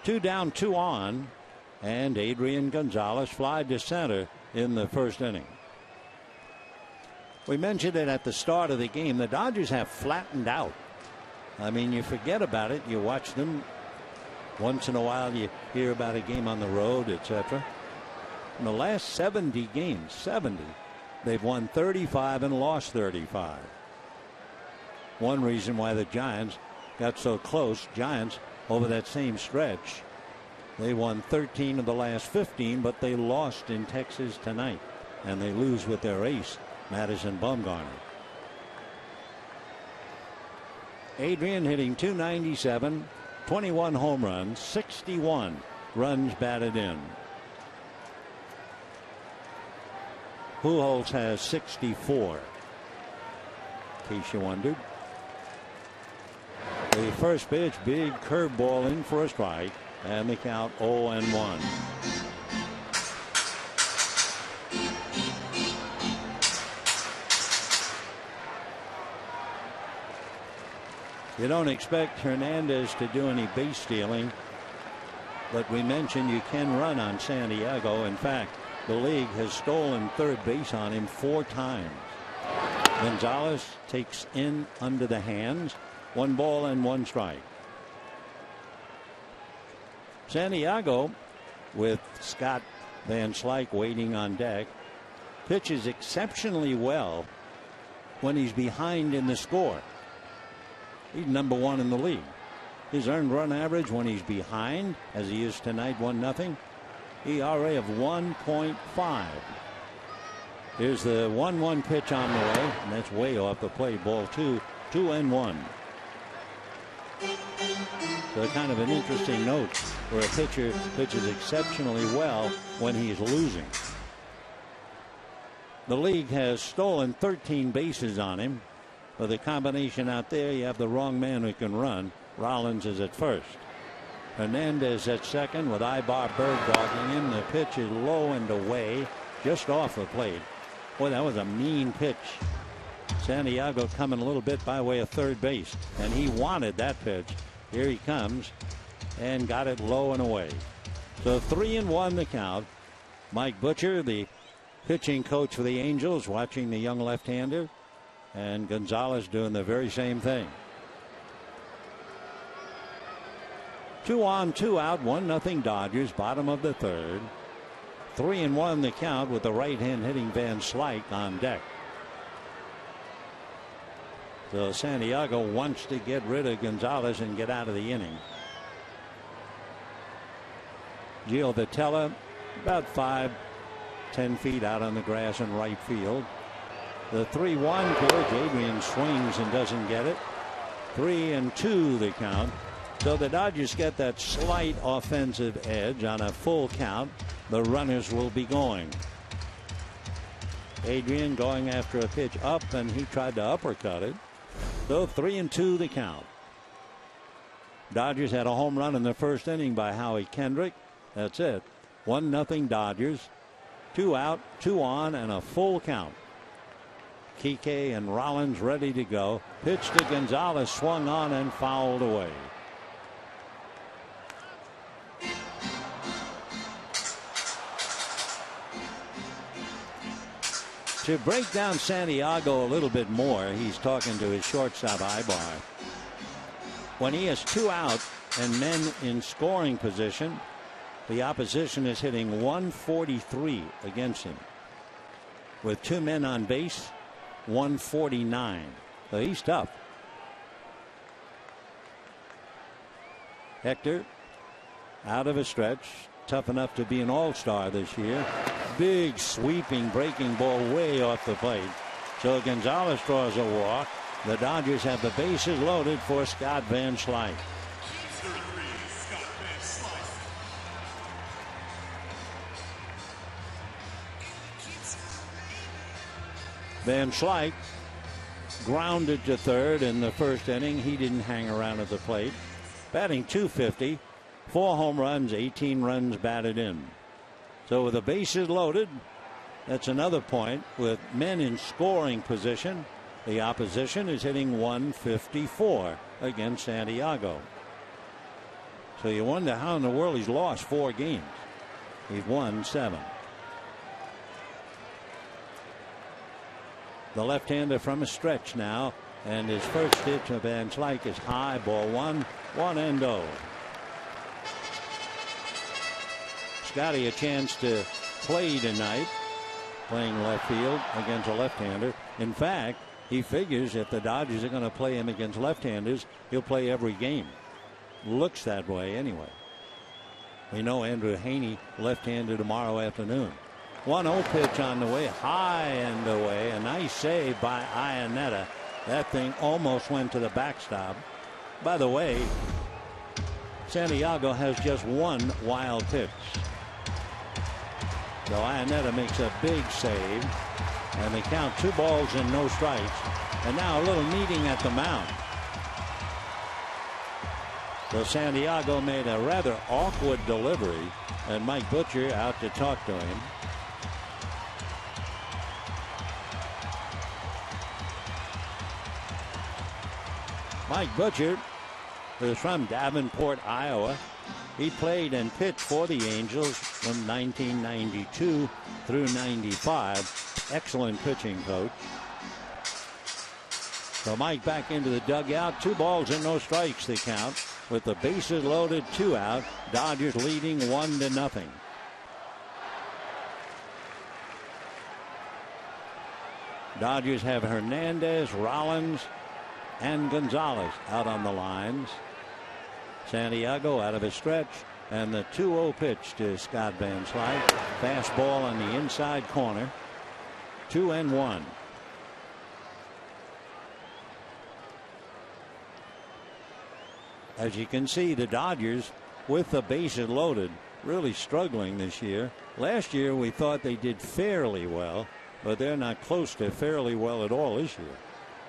2 down, 2 on, and Adrian Gonzalez flied to center in the first inning. We mentioned it at the start of the game. The Dodgers have flattened out. I mean, you forget about it. You watch them. Once in a while you hear about a game on the road, etc. In the last 70 games, they've won 35 and lost 35. One reason why the Giants got so close, Giants over that same stretch, they won 13 of the last 15, but they lost in Texas tonight, and they lose with their ace, Madison Bumgarner. Adrian hitting .297, 21 home runs, 61 runs batted in. Pujols has 64, in case you wondered. The first pitch, big curveball in for a strike, and the count 0-1. You don't expect Hernandez to do any base stealing, but we mentioned you can run on Santiago. In fact, the league has stolen third base on him 4 times. Gonzalez takes in under the hands. 1 ball and 1 strike. Santiago, with Scott Van Slyke waiting on deck, pitches exceptionally well when he's behind in the score. He's number 1 in the league. His earned run average when he's behind, as he is tonight, 1-0, ERA of 1.5. Here's the 1-1 pitch on the way, and that's way off the plate. Ball 2, 2-1. So kind of an interesting note where a pitcher pitches exceptionally well when he's losing. The league has stolen 13 bases on him. But the combination out there, you have the wrong man who can run. Rollins is at first. Hernandez at second with Ibar bird dogging him. The pitch is low and away, just off the plate. Boy, that was a mean pitch. Santiago coming a little bit by way of third base, and he wanted that pitch. Here he comes, and got it low and away. So 3-1 the count. Mike Butcher, the pitching coach for the Angels, watching the young left-hander, and Gonzalez doing the very same thing. 2 on, 2 out, 1-0 Dodgers, bottom of the third. 3-1 the count with the right hand hitting Van Slyke on deck. So Santiago wants to get rid of Gonzalez and get out of the inning. Gio Vitella about 5-10 feet out on the grass in right field. The 3-1 pitch, Adrian swings and doesn't get it. 3-2 the count. So the Dodgers get that slight offensive edge. On a full count, the runners will be going. Adrian going after a pitch up, and he tried to uppercut it. So 3-2 the count. Dodgers had a home run in the first inning by Howie Kendrick. That's it. 1-0 Dodgers. 2 out, 2 on, and a full count. Kike and Rollins ready to go. Pitch to Gonzalez, swung on and fouled away. To break down Santiago a little bit more, he's talking to his shortstop Ibar. When he has 2 out and men in scoring position, the opposition is hitting 143 against him. With 2 men on base, 149. So he's tough. Hector out of a stretch. Tough enough to be an all-star this year. Big sweeping breaking ball way off the plate. So Gonzalez draws a walk. The Dodgers have the bases loaded for Scott Van Slyke. Van Slyke grounded to third in the first inning. He didn't hang around at the plate. Batting .250, 4 home runs, 18 runs batted in. So with the bases loaded, that's another point. With men in scoring position, the opposition is hitting .154 against Santiago. So you wonder how in the world he's lost 4 games. He's won 7. The left-hander from a stretch now, and his first hit to Van Slyke is high, ball 1, 1-0. Scotty a chance to play tonight, playing left field against a left-hander. In fact, he figures if the Dodgers are going to play him against left-handers, he'll play every game. Looks that way anyway. We know Andrew Haney left-handed tomorrow afternoon. 1-0 pitch on the way, high and away. A nice save by Iannetta. That thing almost went to the backstop. By the way, Santiago has just 1 wild pitch. So Iannetta makes a big save, and they count 2 balls and no strikes. And now a little meeting at the mound. So Santiago made a rather awkward delivery, and Mike Butcher out to talk to him. Mike Butcher, who's from Davenport, Iowa. He played and pitched for the Angels from 1992 through 95. Excellent pitching coach. So Mike back into the dugout. 2 balls and no strikes the count. With the bases loaded, 2 out. Dodgers leading 1-0. Dodgers have Hernandez, Rollins, and Gonzalez out on the lines. Santiago out of his stretch, and the 2-0 pitch to Scott Van Slyke. Fastball on the inside corner. 2-1. As you can see, the Dodgers, with the bases loaded, really struggling this year. Last year we thought they did fairly well, but they're not close to fairly well at all this year.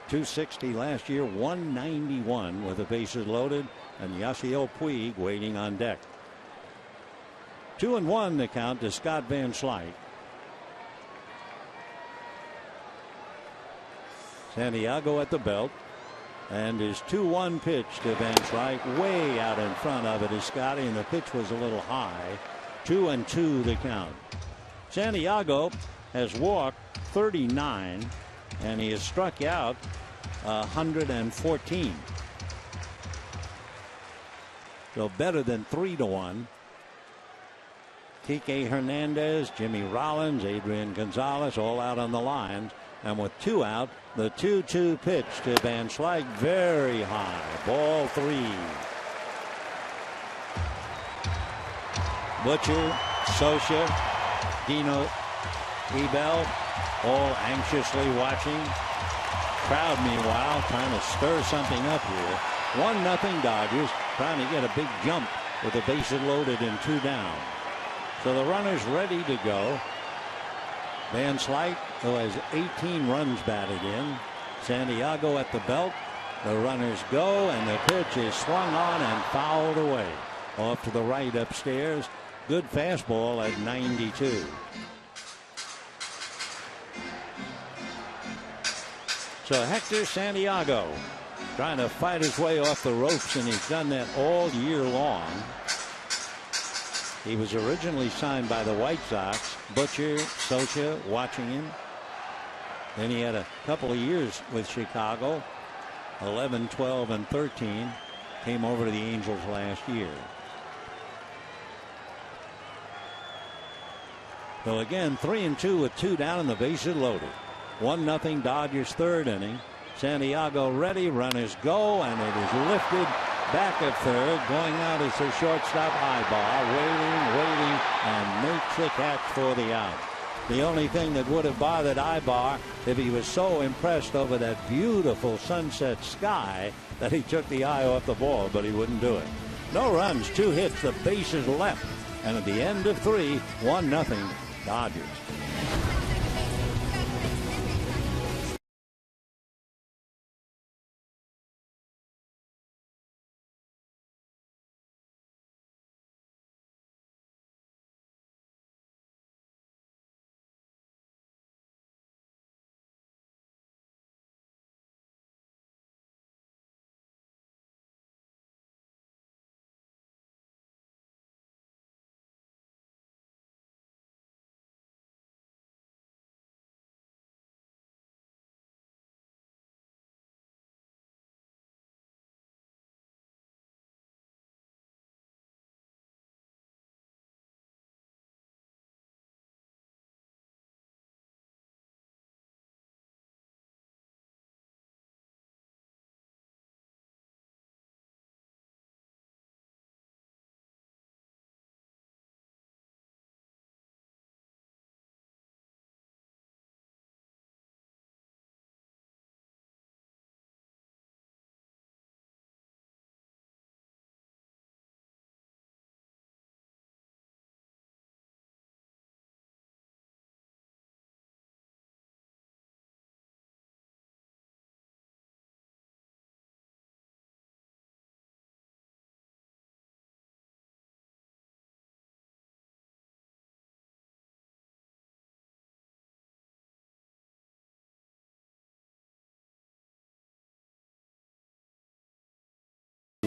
260 last year, 191 with the bases loaded, and Yasiel Puig waiting on deck. 2-1 the count to Scott Van Slyke. Santiago at the belt, and his 2-1 pitch to Van Slyke, way out in front of it is Scotty, and the pitch was a little high. 2-2 the count. Santiago has walked 39, and he has struck out 114. So better than 3-1. Kike Hernandez, Jimmy Rollins, Adrian Gonzalez all out on the lines. And with 2 out, the 2-2 pitch to Van Slyke, very high. Ball 3. Butcher, Socia, Dino Ebel all anxiously watching. Crowd meanwhile trying to stir something up here. 1-0 Dodgers, trying to get a big jump with the bases loaded and 2 down. So the runner's ready to go. Van Slyke, who has 18 runs batted in. Santiago at the belt. The runners go, and the pitch is swung on and fouled away. Off to the right upstairs. Good fastball at 92. So Hector Santiago trying to fight his way off the ropes, and he's done that all year long. He was originally signed by the White Sox. Butcher, Socia watching him. Then he had a couple of years with Chicago, 11, 12, and 13. Came over to the Angels last year. So again, 3-2 with 2 down and the bases loaded. 1-0 Dodgers 3rd inning. Santiago ready, runners go, and it is lifted back at third. Going out is the shortstop Ibar. Waiting, and makes the catch for the out. The only thing that would have bothered Ibar if he was so impressed over that beautiful sunset sky that he took the eye off the ball, but he wouldn't do it. No runs, 2 hits, the bases left, and at the end of 3, 1-0 Dodgers.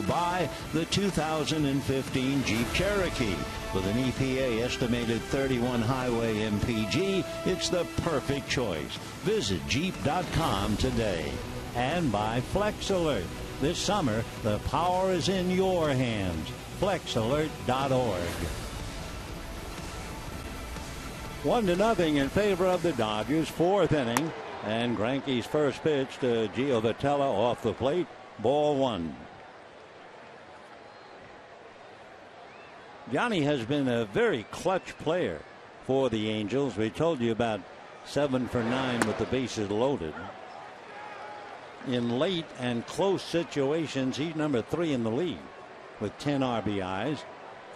Buy the 2015 Jeep Cherokee. With an EPA estimated 31 highway MPG, it's the perfect choice. Visit Jeep.com today. And by Flex Alert. This summer, the power is in your hands. FlexAlert.org. 1-0 in favor of the Dodgers, 4th inning. And Greinke's first pitch to Gio Votella off the plate. Ball 1. Johnny has been a very clutch player for the Angels. We told you about 7 for 9 with the bases loaded. In late and close situations, he's number 3 in the league with 10 RBIs.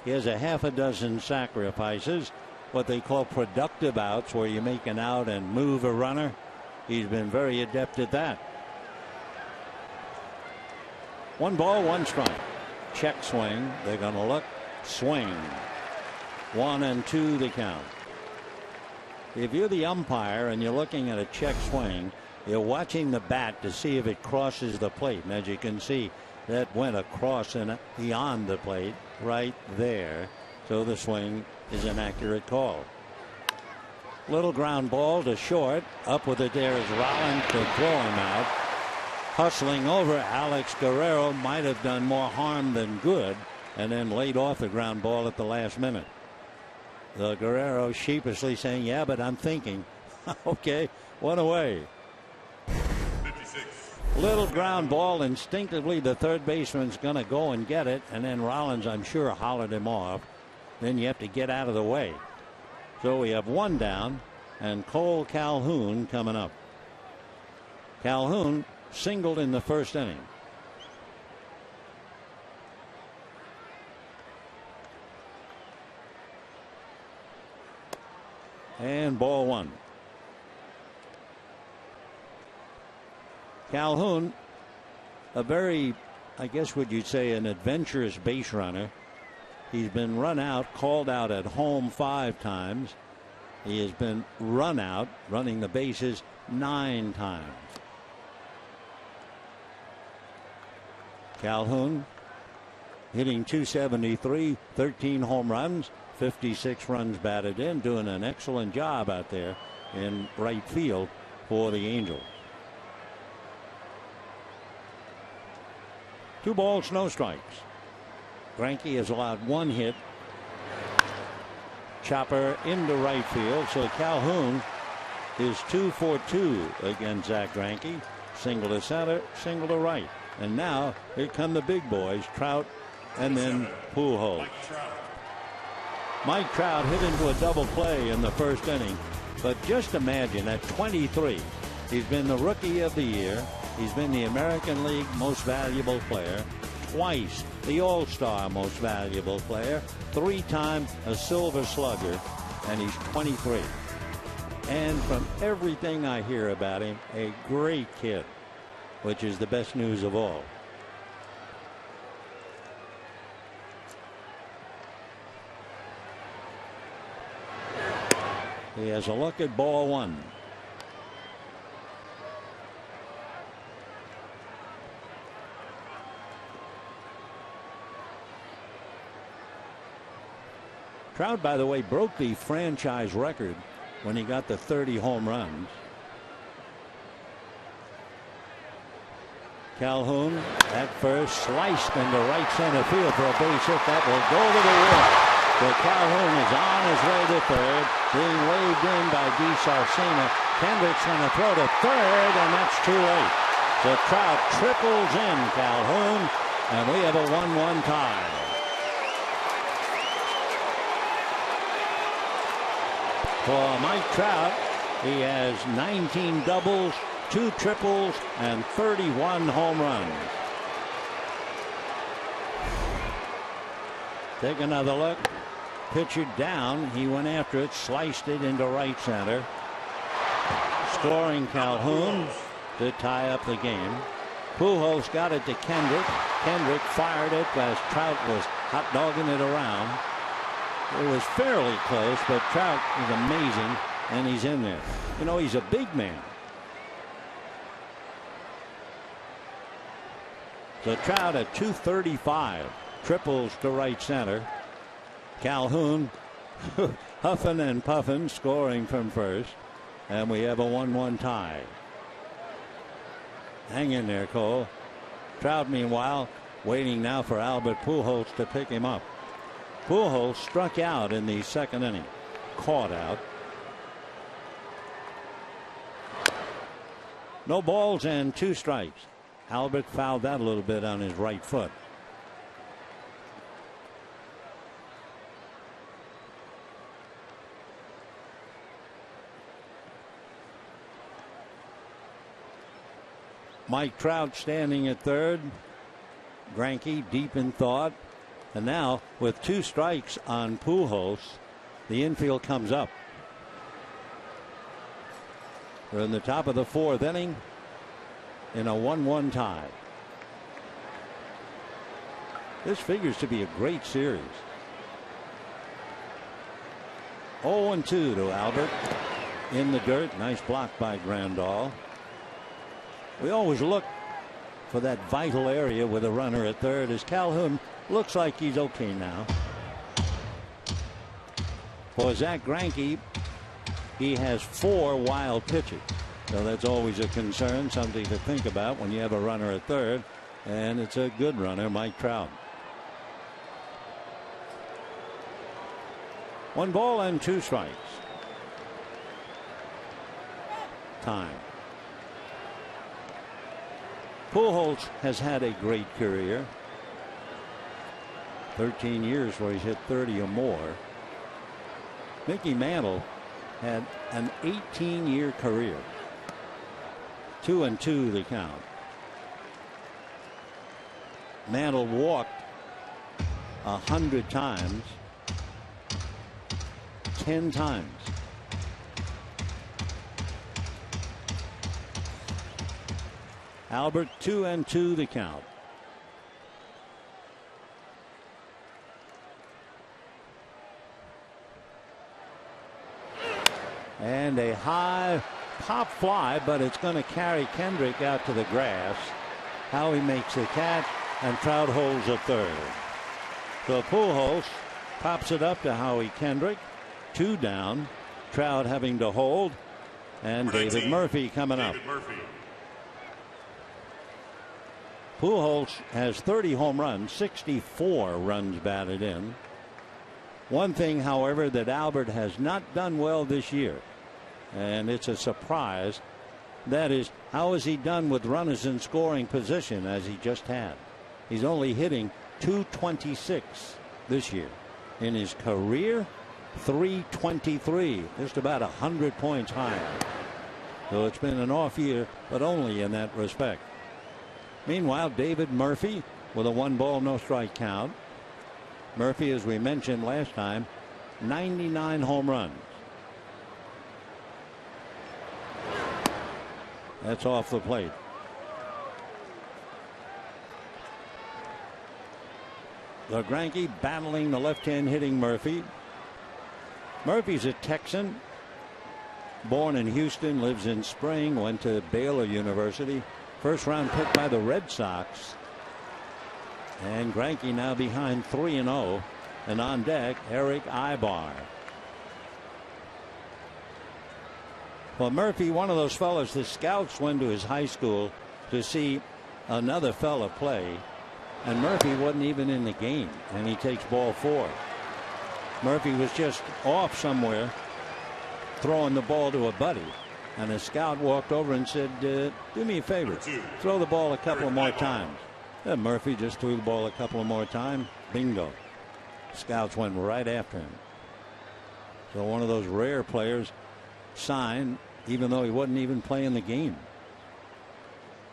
He has a half a dozen sacrifices, what they call productive outs, where you make an out and move a runner. He's been very adept at that. 1 ball, 1 strike. Check swing. They're going to look. Swing. 1-2 the count. If you're the umpire and you're looking at a check swing, you're watching the bat to see if it crosses the plate. And as you can see, that went across and beyond the plate right there. So the swing is an accurate call. Little ground ball to short. Up with it there is Rollins to throw him out. Hustling over Alex Guerrero might have done more harm than good, and then laid off the ground ball at the last minute. The Guerrero sheepishly saying, yeah, but I'm thinking. Okay, 1 away. 56. Little ground ball. Instinctively, the third baseman's going to go and get it, and then Rollins, I'm sure, hollered him off. Then you have to get out of the way. So we have 1 down, and Cole Calhoun coming up. Calhoun singled in the first inning. And ball 1. Calhoun, a very, I guess would you say, an adventurous base runner. He's been run out, called out at home 5 times. He has been run out, running the bases 9 times. Calhoun hitting .273, 13 home runs, 56 runs batted in, doing an excellent job out there in right field for the Angels. 2 balls, no strikes. Greinke has allowed 1 hit. Chopper into right field, so Calhoun is 2 for 2 against Zach Greinke. Single to center, single to right. And now here come the big boys, Trout and then Pujols. Mike Trout hit into a double play in the first inning. But just imagine, at 23, he's been the Rookie of the Year. He's been the American League Most Valuable Player. Twice the All-Star Most Valuable Player. 3-time a Silver Slugger. And he's 23. And from everything I hear about him, a great kid, which is the best news of all. He has a look at ball one. Trout, by the way, broke the franchise record when he got the 30 home runs. Calhoun at first, sliced into right center field for a base hit that will go to the wall. But Calhoun is on his way to third, being waved in by DeSalcina. Kendrick's going to throw to third, and that's too late. So Trout triples in Calhoun, and we have a 1-1 tie. For Mike Trout, he has 19 doubles, 2 triples, and 31 home runs. Take another look. Pitcher down. He went after it, sliced it into right center. Scoring Calhoun to tie up the game. Pujols got it to Kendrick. Kendrick fired it as Trout was hot dogging it around. It was fairly close, but Trout is amazing, and he's in there. You know, he's a big man. So Trout at 235, triples to right center. Calhoun huffing and puffing, scoring from first, and we have a 1-1 tie. Hang in there, Cole. Trout, meanwhile, waiting now for Albert Pujols to pick him up. Pujols struck out in the second inning, caught out. No balls and 2 strikes. Albert fouled that a little bit on his right foot. Mike Trout standing at third. Greinke deep in thought. And now with 2 strikes on Pujols, the infield comes up. We're in the top of the 4th inning in a 1-1 tie. This figures to be a great series. 0-2 to Albert in the dirt. Nice block by Grandal. We always look for that vital area with a runner at third, as Calhoun looks like he's okay now. For Zach Greinke, he has 4 wild pitches. So that's always a concern, something to think about when you have a runner at third. And it's a good runner, Mike Trout. 1 ball and 2 strikes. Time. Pujols has had a great career. 13 years where he's hit 30 or more. Mickey Mantle had an 18-year career. 2-2 the count. Mantle walked 100 times. 10 times. Albert 2-2 the count. And a high pop fly, but it's going to carry Kendrick out to the grass. Howie makes the catch, and Trout holds a third. So Pujols pops it up to Howie Kendrick. 2 down. Trout having to hold, and David Murphy coming up. Pujols has 30 home runs, 64 runs batted in. One thing, however, that Albert has not done well this year, and it's a surprise, That is, how is he done with runners in scoring position as he just had? He's only hitting .226 this year. In his career, .323, just about 100 points higher. So it's been an off year, but only in that respect. Meanwhile, David Murphy with a 1-ball, no strike count. Murphy, as we mentioned last time, 99 home runs. That's off the plate. The Greinke battling the left-hand hitting Murphy. Murphy's a Texan. Born in Houston, lives in Spring, went to Baylor University. First round pick by the Red Sox. And Greinke now behind 3-0. And on deck, Eric Ibar. Well, Murphy, one of those fellas the scouts went to his high school to see another fella play. And Murphy wasn't even in the game. And he takes ball 4. Murphy was just off somewhere throwing the ball to a buddy. And a scout walked over and said, do me a favor, throw the ball a couple more times. And Murphy just threw the ball a couple more times. Bingo. Scouts went right after him. So one of those rare players signed even though he wasn't even playing the game.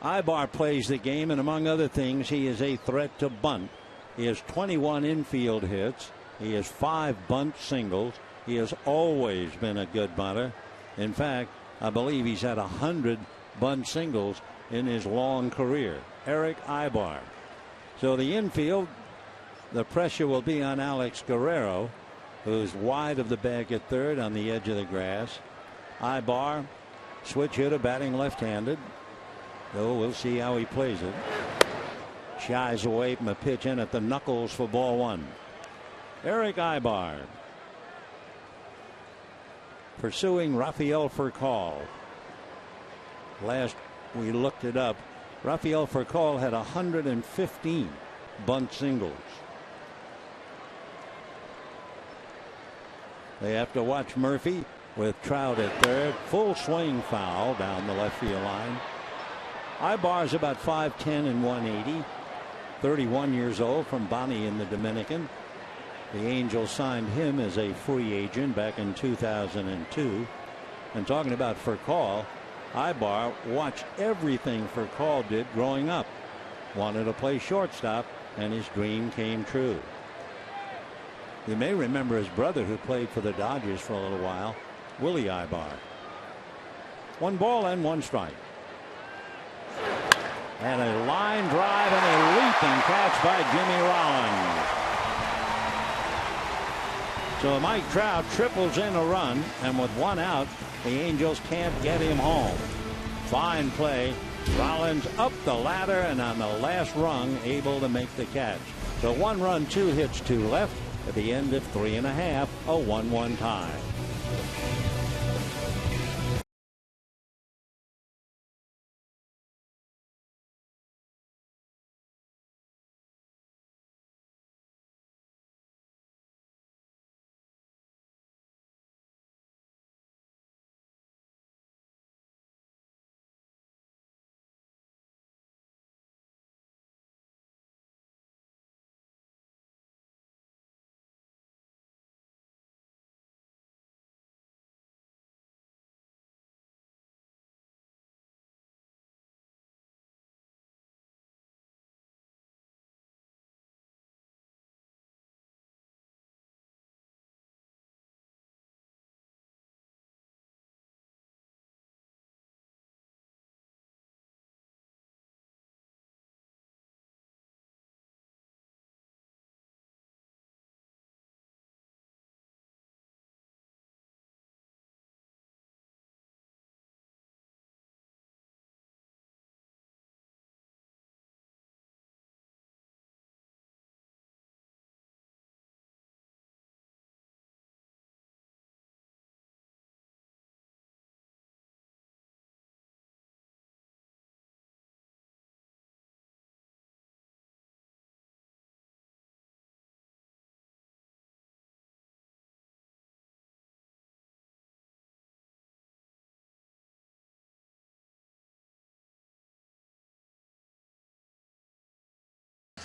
Ibar plays the game, and among other things, he is a threat to bunt. He has 21 infield hits. He has 5 bunt singles. He has always been a good bunter. In fact, I believe he's had 100 bunt singles in his long career. Eric Ibar. So the infield, the pressure will be on Alex Guerrero, who's wide of the bag at third on the edge of the grass. Ibar, switch hitter, batting left-handed. So we'll see how he plays it. Shies away from a pitch in at the knuckles for ball 1. Eric Ibar pursuing Rafael Furcal. Last we looked it up, Rafael Furcal had 115 bunt singles. They have to watch Murphy with Trout at third. Full swing foul down the left field line. Ibar's about 5'10" and 180. 31 years old, from Bani in the Dominican. The Angels signed him as a free agent back in 2002. And talking about Furcal, Ibar watched everything Furcal did growing up. Wanted to play shortstop, and his dream came true. You may remember his brother, who played for the Dodgers for a little while, Willie Ibar. 1 ball and 1 strike. And a line drive and a leaping catch by Jimmy Rollins. So Mike Trout triples in a run, and with 1 out, the Angels can't get him home. Fine play. Rollins up the ladder, and on the last rung able to make the catch. So 1 run, 2 hits, 2 left at the end of 3.5, a 1-1 tie.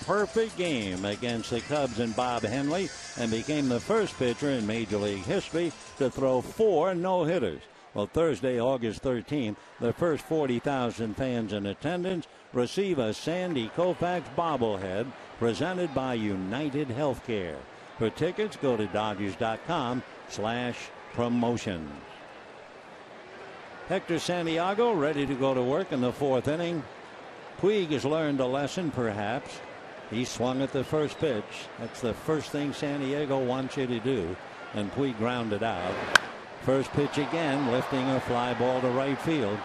perfect game against the Cubs and Bob Henley and became the first pitcher in Major League history to throw 4 no-hitters. Well, Thursday, August 13th, the first 40,000 fans in attendance receive a Sandy Koufax bobblehead presented by United Healthcare. For tickets, go to Dodgers.com/promotions. Hector Santiago ready to go to work in the 4th inning. Puig has learned a lesson, perhaps. He swung at the first pitch. That's the first thing Santiago wants you to do. And Puig grounded out. First pitch again, lifting a fly ball to right field.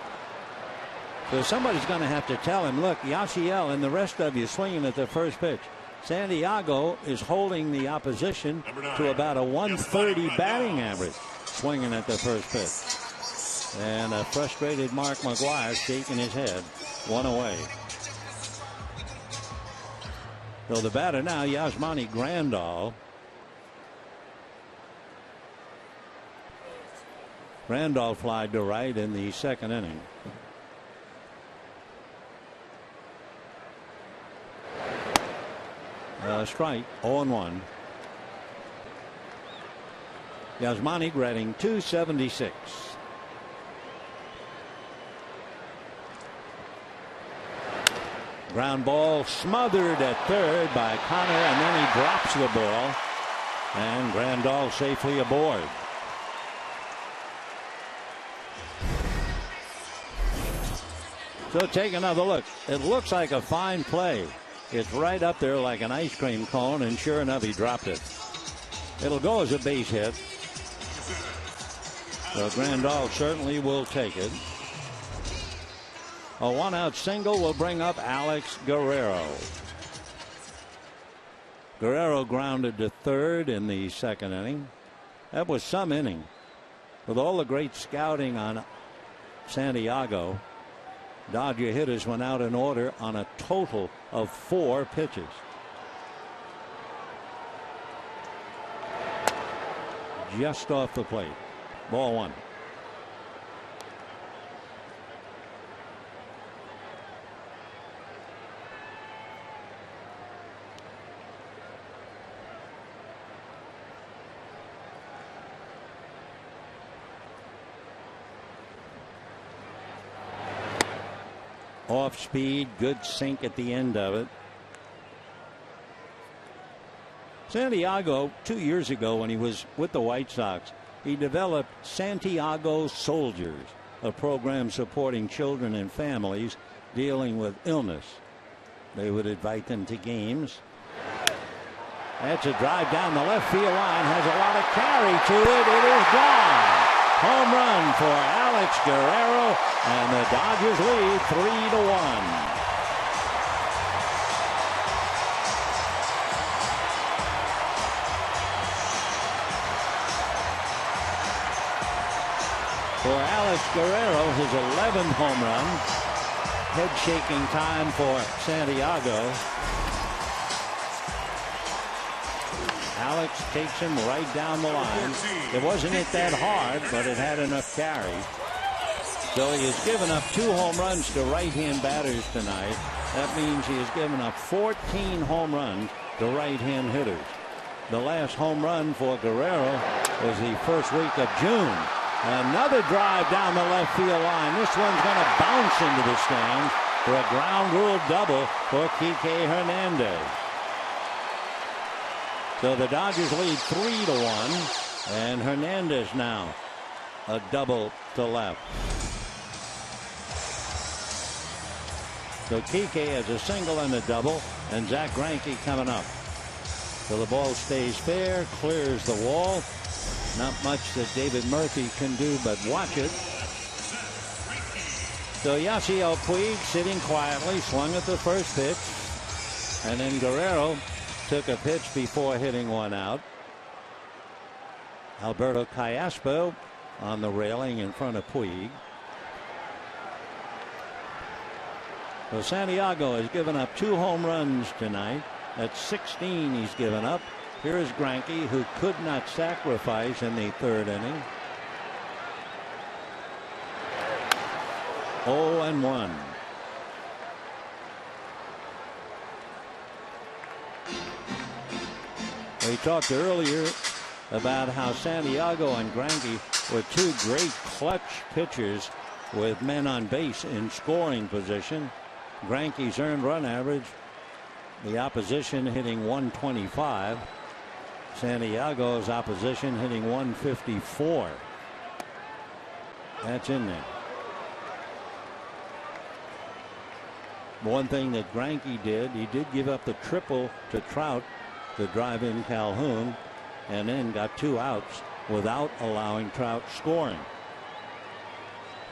So somebody's going to have to tell him, look, Yasiel and the rest of you swinging at the first pitch. Santiago is holding the opposition to about a 130 batting average, swinging at the first pitch. And a frustrated Mark McGwire shaking his head. 1 away. So the batter now, Yasmani Grandal. Grandal flied to right in the 2nd inning. Strike, 0-1. Yasmani grading .276. Ground ball smothered at third by Connor, and then he drops the ball. And Grandal safely aboard. So take another look. It looks like a fine play. It's right up there like an ice cream cone, and sure enough, he dropped it. It'll go as a base hit. So Grandal certainly will take it. A 1-out single will bring up Alex Guerrero. Guerrero grounded to third in the 2nd inning. That was some inning. With all the great scouting on Santiago, Dodger hitters went out in order on a total of 4 pitches. Just off the plate. Ball 1. Off speed, good sink at the end of it. Santiago, 2 years ago when he was with the White Sox, he developed Santiago Soldiers, a program supporting children and families dealing with illness. They would invite them to games. That's a drive down the left field line, has a lot of carry to it. It is gone. Home run for Alex Guerrero, and the Dodgers lead 3-1. For Alex Guerrero, his 11th home run. Head-shaking time for Santiago. Alex takes him right down the line. It wasn't hit that hard, but it had enough carry. So he has given up 2 home runs to right-hand batters tonight. That means he has given up 14 home runs to right-hand hitters. The last home run for Guerrero was the first week of June. Another drive down the left field line. This one's going to bounce into the stands for a ground rule double for Kike Hernandez. So the Dodgers lead 3-1, and Hernandez now a double to left. So Kike has a single and a double, and Zach Greinke coming up. So the ball stays fair, clears the wall. Not much that David Murphy can do but watch it. So Yasiel Puig sitting quietly, swung at the first pitch, and then Guerrero took a pitch before hitting one out. Alberto Callaspo on the railing in front of Puig. So Santiago has given up 2 home runs tonight. That's 16 he's given up. Here is Greinke, who could not sacrifice in the 3rd inning. 0-1. We talked earlier about how Santiago and Greinke were two great clutch pitchers with men on base in scoring position. Greinke's earned run average, the opposition hitting 125. Santiago's opposition hitting 154. That's in there. One thing that Greinke did, he did give up the triple to Trout to drive in Calhoun, and then got 2 outs without allowing Trout scoring.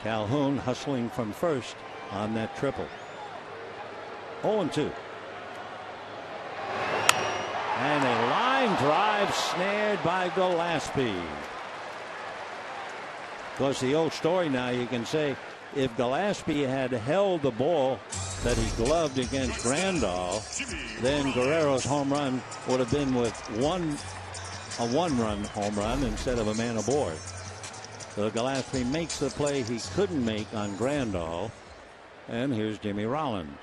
Calhoun hustling from first on that triple. 0-2. And a line drive snared by Gillespie. Of course, the old story now, you can say, if Gillespie had held the ball that he gloved against Grandal, then Guerrero's home run would have been with a one-run home run instead of a man aboard. So Gillespie makes the play he couldn't make on Grandal, and here's Jimmy Rollins.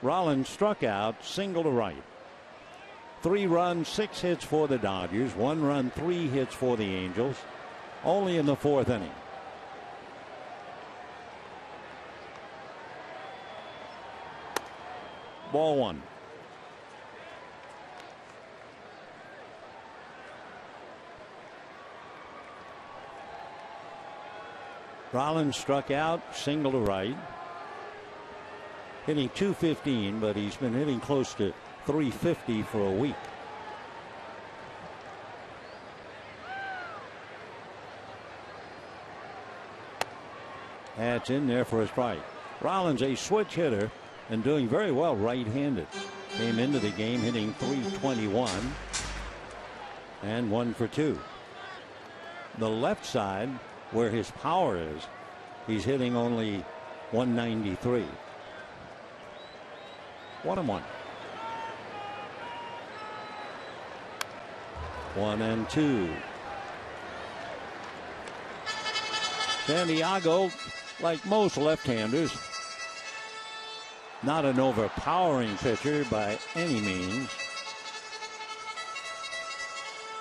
Rollins struck out, single to right. 3 runs, 6 hits for the Dodgers. 1 run, 3 hits for the Angels. Only in the 4th inning. Ball 1. Rollins struck out, single to right. Hitting .215, but he's been hitting close to .350 for a week. That's in there for a strike. Rollins, a switch hitter and doing very well right-handed. Came into the game hitting .321 and 1 for 2. The left side, where his power is, he's hitting only .193. 1-1. 1-2. Santiago, like most left-handers, not an overpowering pitcher by any means.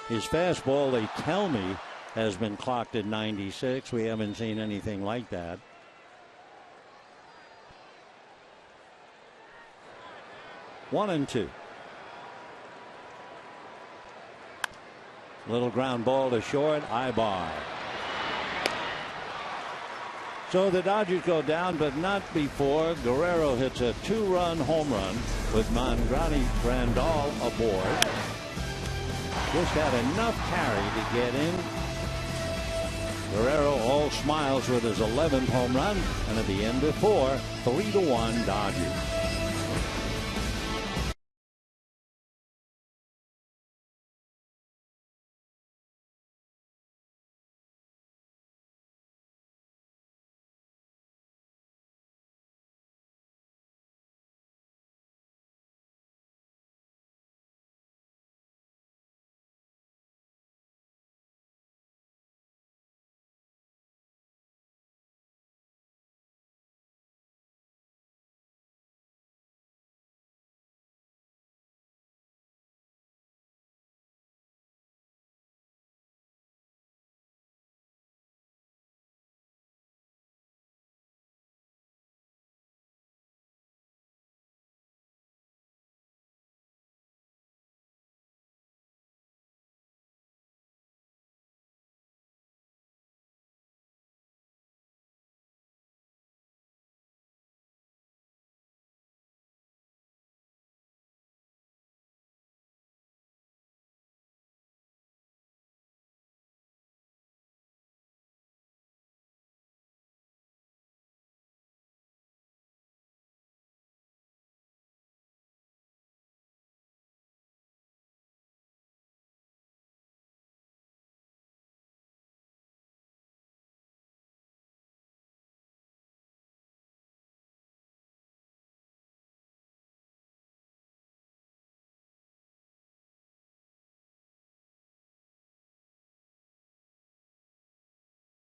His fastball, they tell me, has been clocked at 96. We haven't seen anything like that. One and two. Little ground ball to short. Ibar. So the Dodgers go down, but not before Guerrero hits a 2-run home run with Mongrani Grandal aboard. Just had enough carry to get in. Guerrero all smiles with his 11th home run, and at the end of 4, 3-1 Dodgers.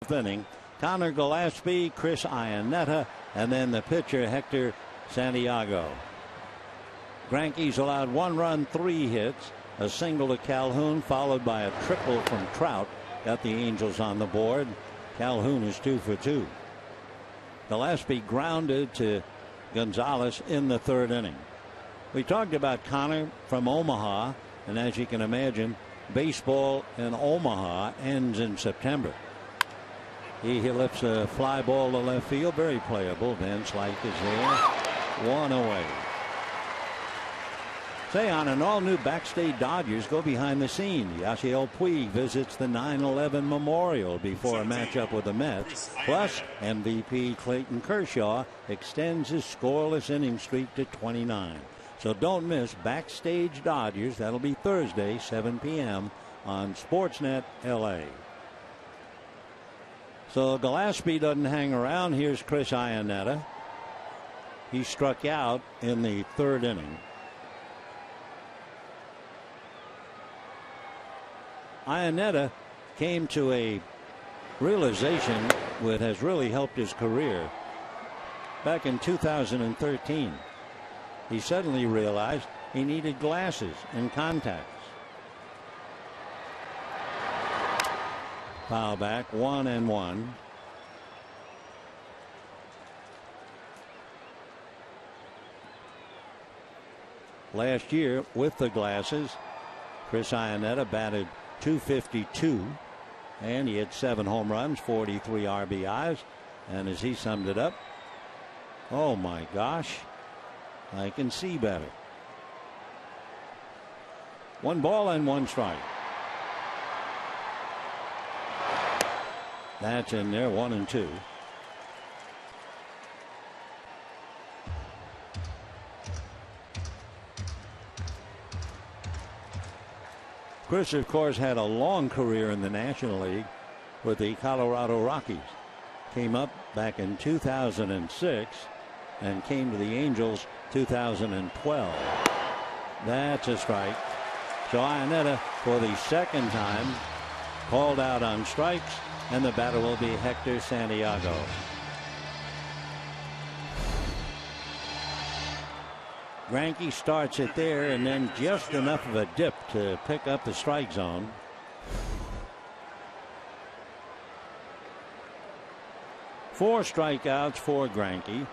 Inning. Connor Gillespie, Chris Iannetta, and then the pitcher Hector Santiago. Greinke's allowed 1 run, 3 hits, a single to Calhoun, followed by a triple from Trout. Got the Angels on the board. Calhoun is 2 for 2. Gillespie grounded to Gonzalez in the 3rd inning. We talked about Connor from Omaha, and as you can imagine, baseball in Omaha ends in September. He lifts a fly ball to left field, very playable. Van Slyke is there, 1 away. Say, on an all-new Backstage Dodgers, go behind the scenes. Yasiel Puig visits the 9/11 Memorial before a matchup with the Mets. Plus, MVP Clayton Kershaw extends his scoreless inning streak to 29. So don't miss Backstage Dodgers. That'll be Thursday, 7 p.m. on Sportsnet LA. So Gillespie doesn't hang around. Here's Chris Iannetta. He struck out in the 3rd inning. Iannetta came to a realization that has really helped his career. Back in 2013, he suddenly realized he needed glasses and contacts. Foul back, 1-1. Last year, with the glasses, Chris Iannetta batted .252, and he had 7 home runs, 43 RBIs, and as he summed it up, oh my gosh, I can see better. 1 ball and 1 strike. That's in there, 1-2. Chris, of course, had a long career in the National League with the Colorado Rockies. Came up back in 2006 and came to the Angels 2012. That's a strike. So Iannetta, for the 2nd time, called out on strikes, and the batter will be Hector Santiago. Greinke starts it there, and then just enough of a dip to pick up the strike zone. Four strikeouts for Greinke.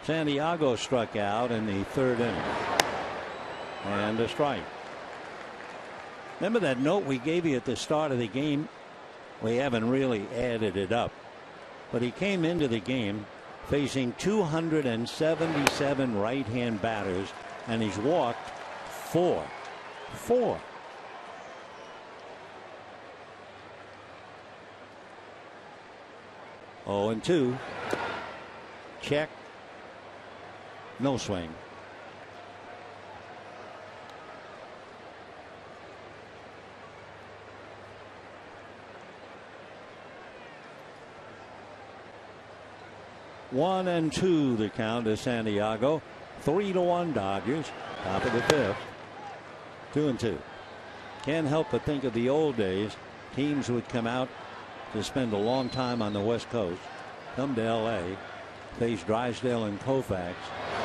Santiago struck out in the 3rd inning. And a strike. Remember that note we gave you at the start of the game? We haven't really added it up. But he came into the game facing 277 right-hand batters, and he's walked 4. 0-2. Check. No swing. One and two the count to Santiago. 3-1 Dodgers. Top of the 5th. 2-2. Can't help but think of the old days. Teams would come out to spend a long time on the West Coast, come to LA, face Drysdale and Koufax,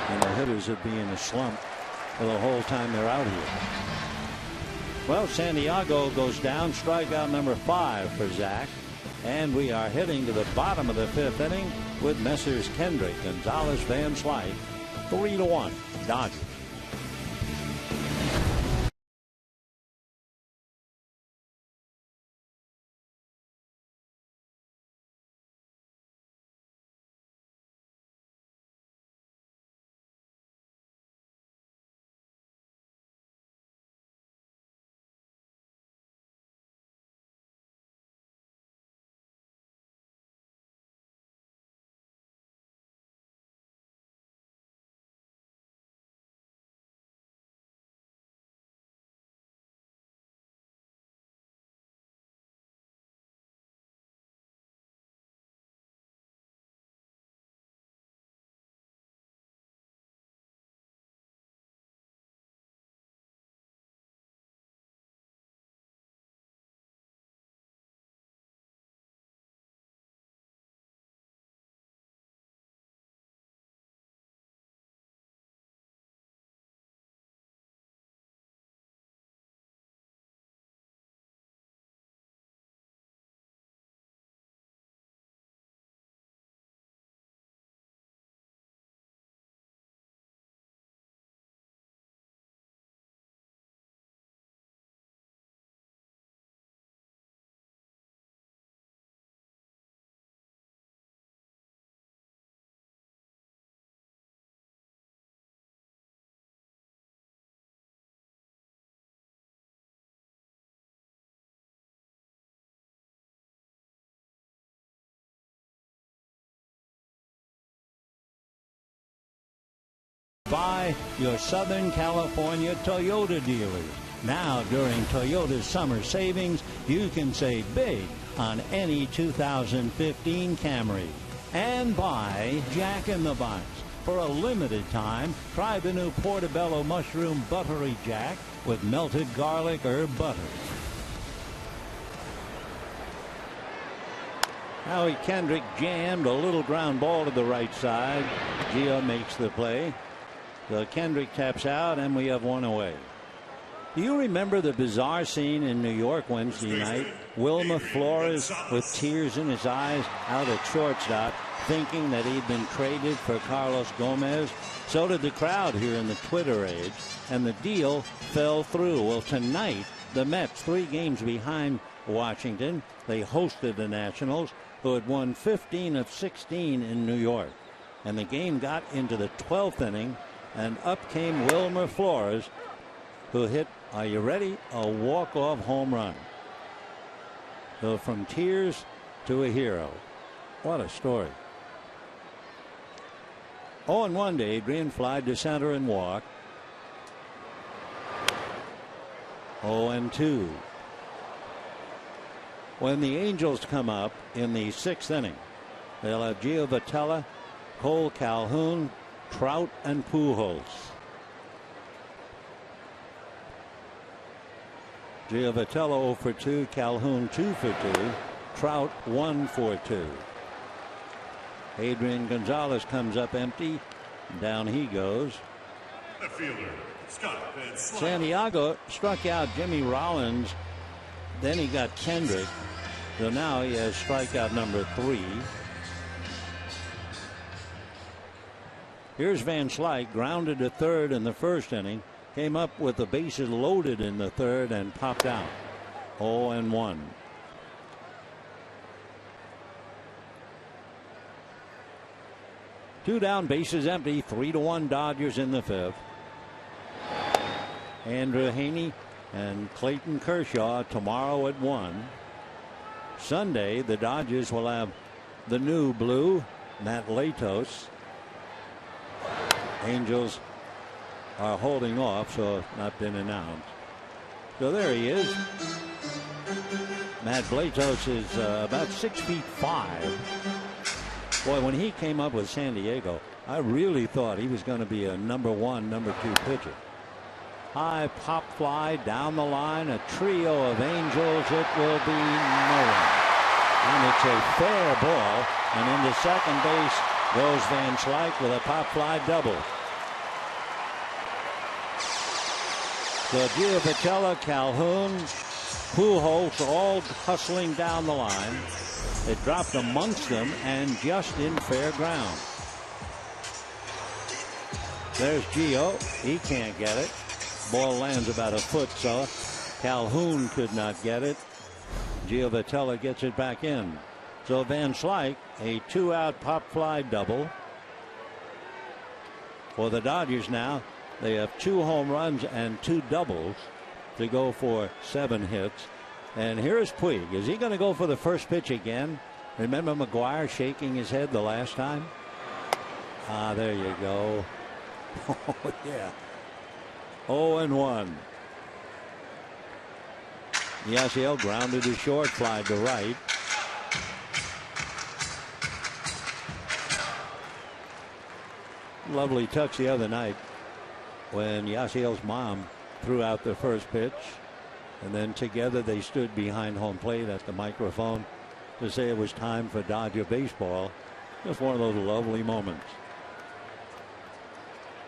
and the hitters would be in a slump for the whole time they're out here. Well, Santiago goes down, strikeout number 5 for Zach. And we are heading to the bottom of the 5th inning with Messrs. Kendrick, Gonzalez, Van Slyke. 3-1 Dodgers. By your Southern California Toyota dealers. Now, during Toyota's summer savings, you can save big on any 2015 Camry. And buy Jack in the Box. For a limited time, try the new Portobello Mushroom Buttery Jack with melted garlic herb butter. Howie Kendrick jammed a little ground ball to the right side. Gio makes the play. So Kendrick taps out, and we have one away. Do you remember the bizarre scene in New York Wednesday night? Wilmer Flores with tears in his eyes out at shortstop, thinking that he'd been traded for Carlos Gomez. So did the crowd here in the Twitter age, and the deal fell through. Well, tonight, the Mets, 3 games behind Washington. They hosted the Nationals, who had won 15 of 16 in New York. And the game got into the 12th inning, and up came Wilmer Flores, who hit, are you ready, a walk-off home run. So from tears to a hero. What a story. 0-1 to Adrian, fly to center and walk. 0-2. When the Angels come up in the 6th inning, they'll have Gio Votella, Cole Calhoun, Trout, and Pujols. Gio Votella 0 for 2, Calhoun 2 for 2, Trout 1 for 2. Adrian Gonzalez comes up empty. Down he goes. The fielder, Scott Van Slyke. Santiago struck out Jimmy Rollins. Then he got Kendrick. So now he has strikeout number 3. Here's Van Slyke, grounded to third in the 1st inning. Came up with the bases loaded in the 3rd and popped out. 0-1. Two down, bases empty. 3-1 Dodgers in the 5th. Andrew Heaney and Clayton Kershaw tomorrow at 1. Sunday, the Dodgers will have the new blue, Matt Latos. Angels are holding off, so not been announced. So there he is. Matt Latos is about 6'5". Boy, when he came up with San Diego, I really thought he was going to be a number 1, number 2 pitcher. High pop fly down the line, a trio of Angels. It will be no one. And it's a fair ball. And into second base goes Van Slyke with a pop fly double. So Gio Votella, Calhoun, Pujols all hustling down the line. It dropped amongst them and just in fair ground. There's Gio. He can't get it. Ball lands about a foot, so Calhoun could not get it. Gio Votella gets it back in. So Van Slyke, a 2-out pop fly double. For the Dodgers now, they have 2 home runs and 2 doubles to go for 7 hits. And here's Puig. Is he going to go for the first pitch again? Remember McGuire shaking his head the last time? There you go. Oh, yeah. 0-1. Yasiel grounded to short, fly to right. Lovely touch the other night when Yasiel's mom threw out the first pitch, and then together they stood behind home plate at the microphone to say it was time for Dodger baseball. Just one of those lovely moments.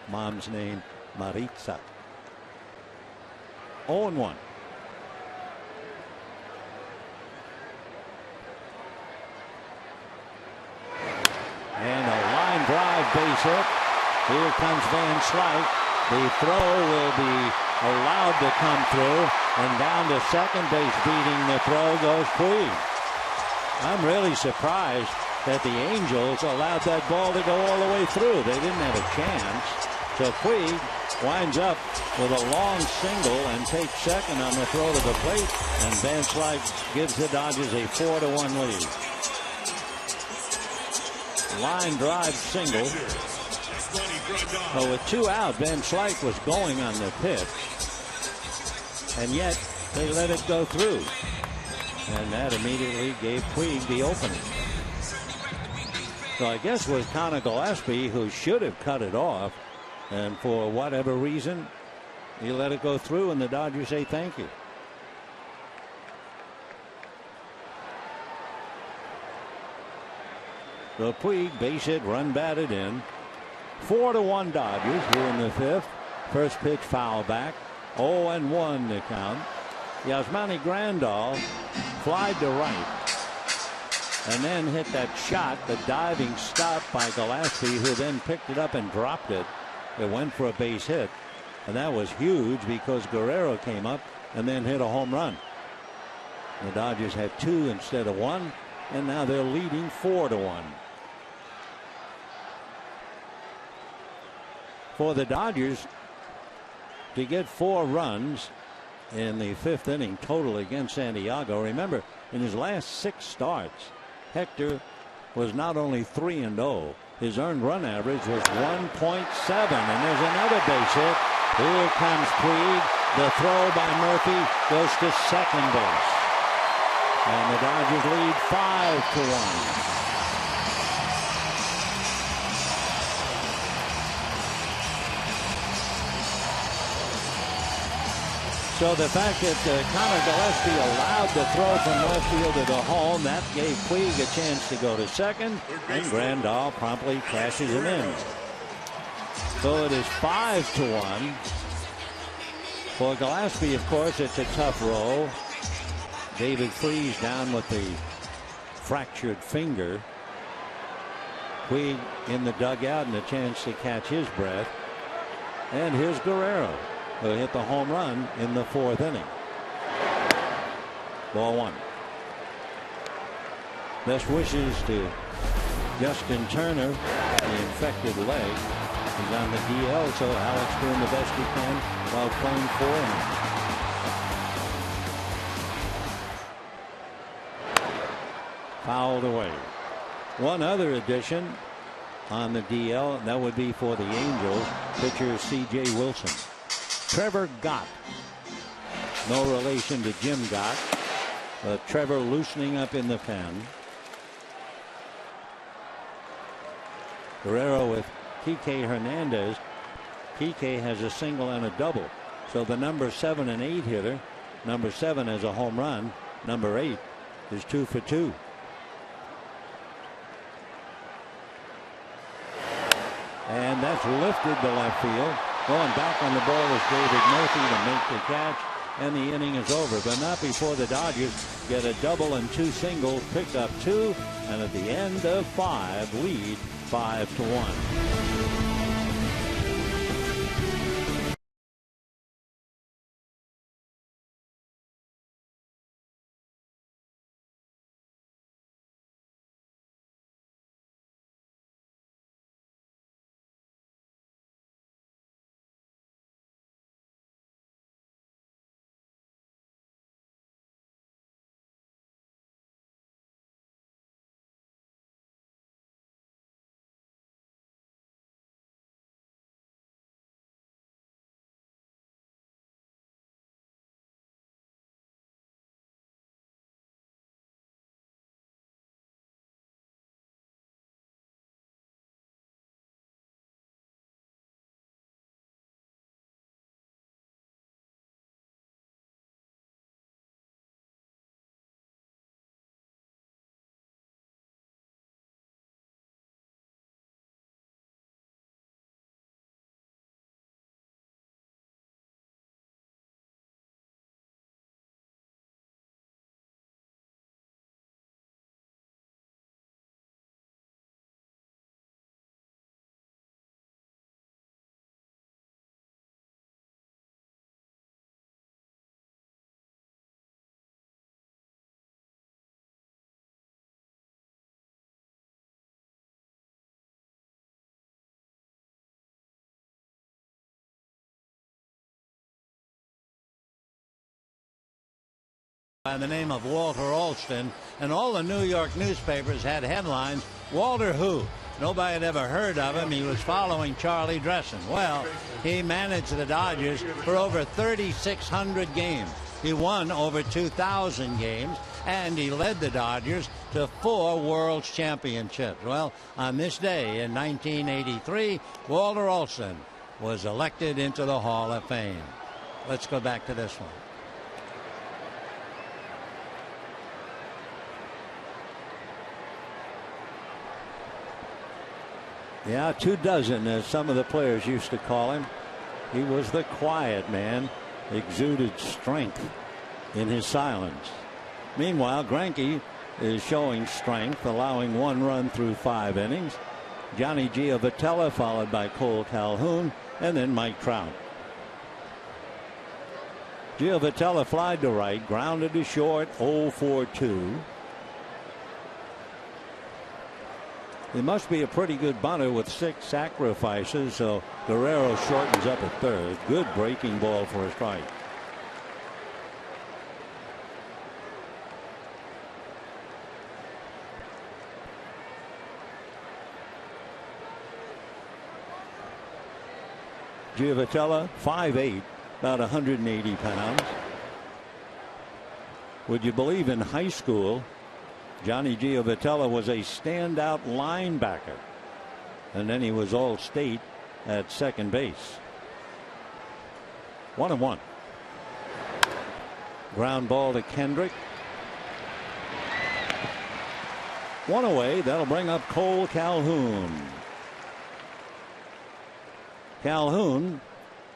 Mom's name, Maritza. 0-1. And a line drive base hit. Here comes Van Slyke. The throw will be allowed to come through, and down to second base beating the throw goes Puig. I'm really surprised that the Angels allowed that ball to go all the way through. They didn't have a chance. So Puig winds up with a long single and takes second on the throw to the plate, and Van Slyke gives the Dodgers a 4-1 lead. Line drive single. So with 2 out, Van Slyke was going on the pitch, and yet they let it go through. And that immediately gave Puig the opening. So I guess it was Connor Gillespie who should have cut it off, and for whatever reason, he let it go through, and the Dodgers say thank you. So Puig, base hit, run batted in. 4-1 Dodgers here in the 5th. First pitch foul back. 0-1 the count. Yasmani Grandal flied to right, and then hit that shot, the diving stop by Gillespie, who then picked it up and dropped it. It went for a base hit, and that was huge because Guerrero came up and then hit a home run. The Dodgers have 2 instead of 1, and now they're leading 4-1. For the Dodgers to get 4 runs in the 5th inning total against Santiago. Remember, in his last 6 starts, Hector was not only 3-0, his earned run average was 1.7. And there's another base hit. Here comes Puig. The throw by Murphy goes to second base, and the Dodgers lead 5-1. So the fact that Connor Gillespie allowed the throw from left field to the home, that gave Puig a chance to go to second, and Grandal promptly cashes him in. So it is 5-1. For Gillespie, of course, it's a tough roll. David Freese down with the fractured finger. Puig in the dugout and a chance to catch his breath. And here's Guerrero, who hit the home run in the 4th inning. Ball 1. Best wishes to Justin Turner, the infected leg. He's on the DL, so Alex doing the best he can while playing for him. Fouled away. One other addition on the DL, and that would be for the Angels, pitcher C.J. Wilson. Trevor Gott, no relation to Jim Gott, but Trevor loosening up in the pen. Guerrero with Kike Hernandez. Kike has a single and a double, so the number 7 and 8 hitter, number 7 has a home run, number 8 is 2 for 2. And that's lifted to left field. Going back on the ball is David Murphy to make the catch, and the inning is over, but not before the Dodgers get a double and 2 singles, pick up 2, and at the end of 5 lead 5-1. By the name of Walter Alston, and all the New York newspapers had headlines, Walter who? Nobody had ever heard of him. He was following Charlie Dressen. Well, he managed the Dodgers for over 3,600 games. He won over 2,000 games, and he led the Dodgers to 4 World Championships. Well, on this day in 1983, Walter Olson was elected into the Hall of Fame. Let's go back to this one. Yeah, 24, as some of the players used to call him. He was the quiet man, exuded strength in his silence. Meanwhile, Greinke is showing strength, allowing 1 run through 5 innings. Johnny Giovatella followed by Cole Calhoun, and then Mike Trout. Giovatella flied to right, grounded to short, 0-for-2. He must be a pretty good bunter with 6 sacrifices, so Guerrero shortens up at third. Good breaking ball for a strike. Giovatella, 5'8", about 180 pounds. Would you believe in high school, Johnny Giovatella was a standout linebacker, and then he was all-state at second base. 1-1. Ground ball to Kendrick. 1 away. That'll bring up Cole Calhoun. Calhoun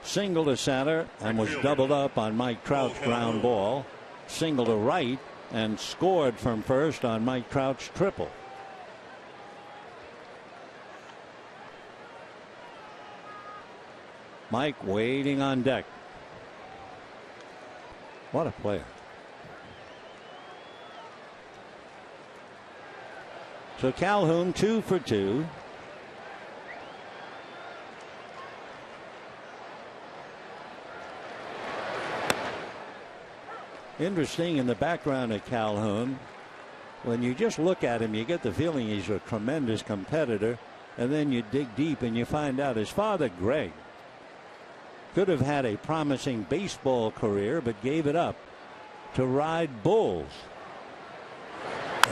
singled to center and was doubled up on Mike Trout's ground ball. Single to right and scored from first on Mike Trout's triple. Mike waiting on deck. What a player. So Calhoun 2 for 2. Interesting in the background of Calhoun, when you just look at him, you get the feeling he's a tremendous competitor, and then you dig deep and you find out his father, Greg, could have had a promising baseball career but gave it up to ride bulls.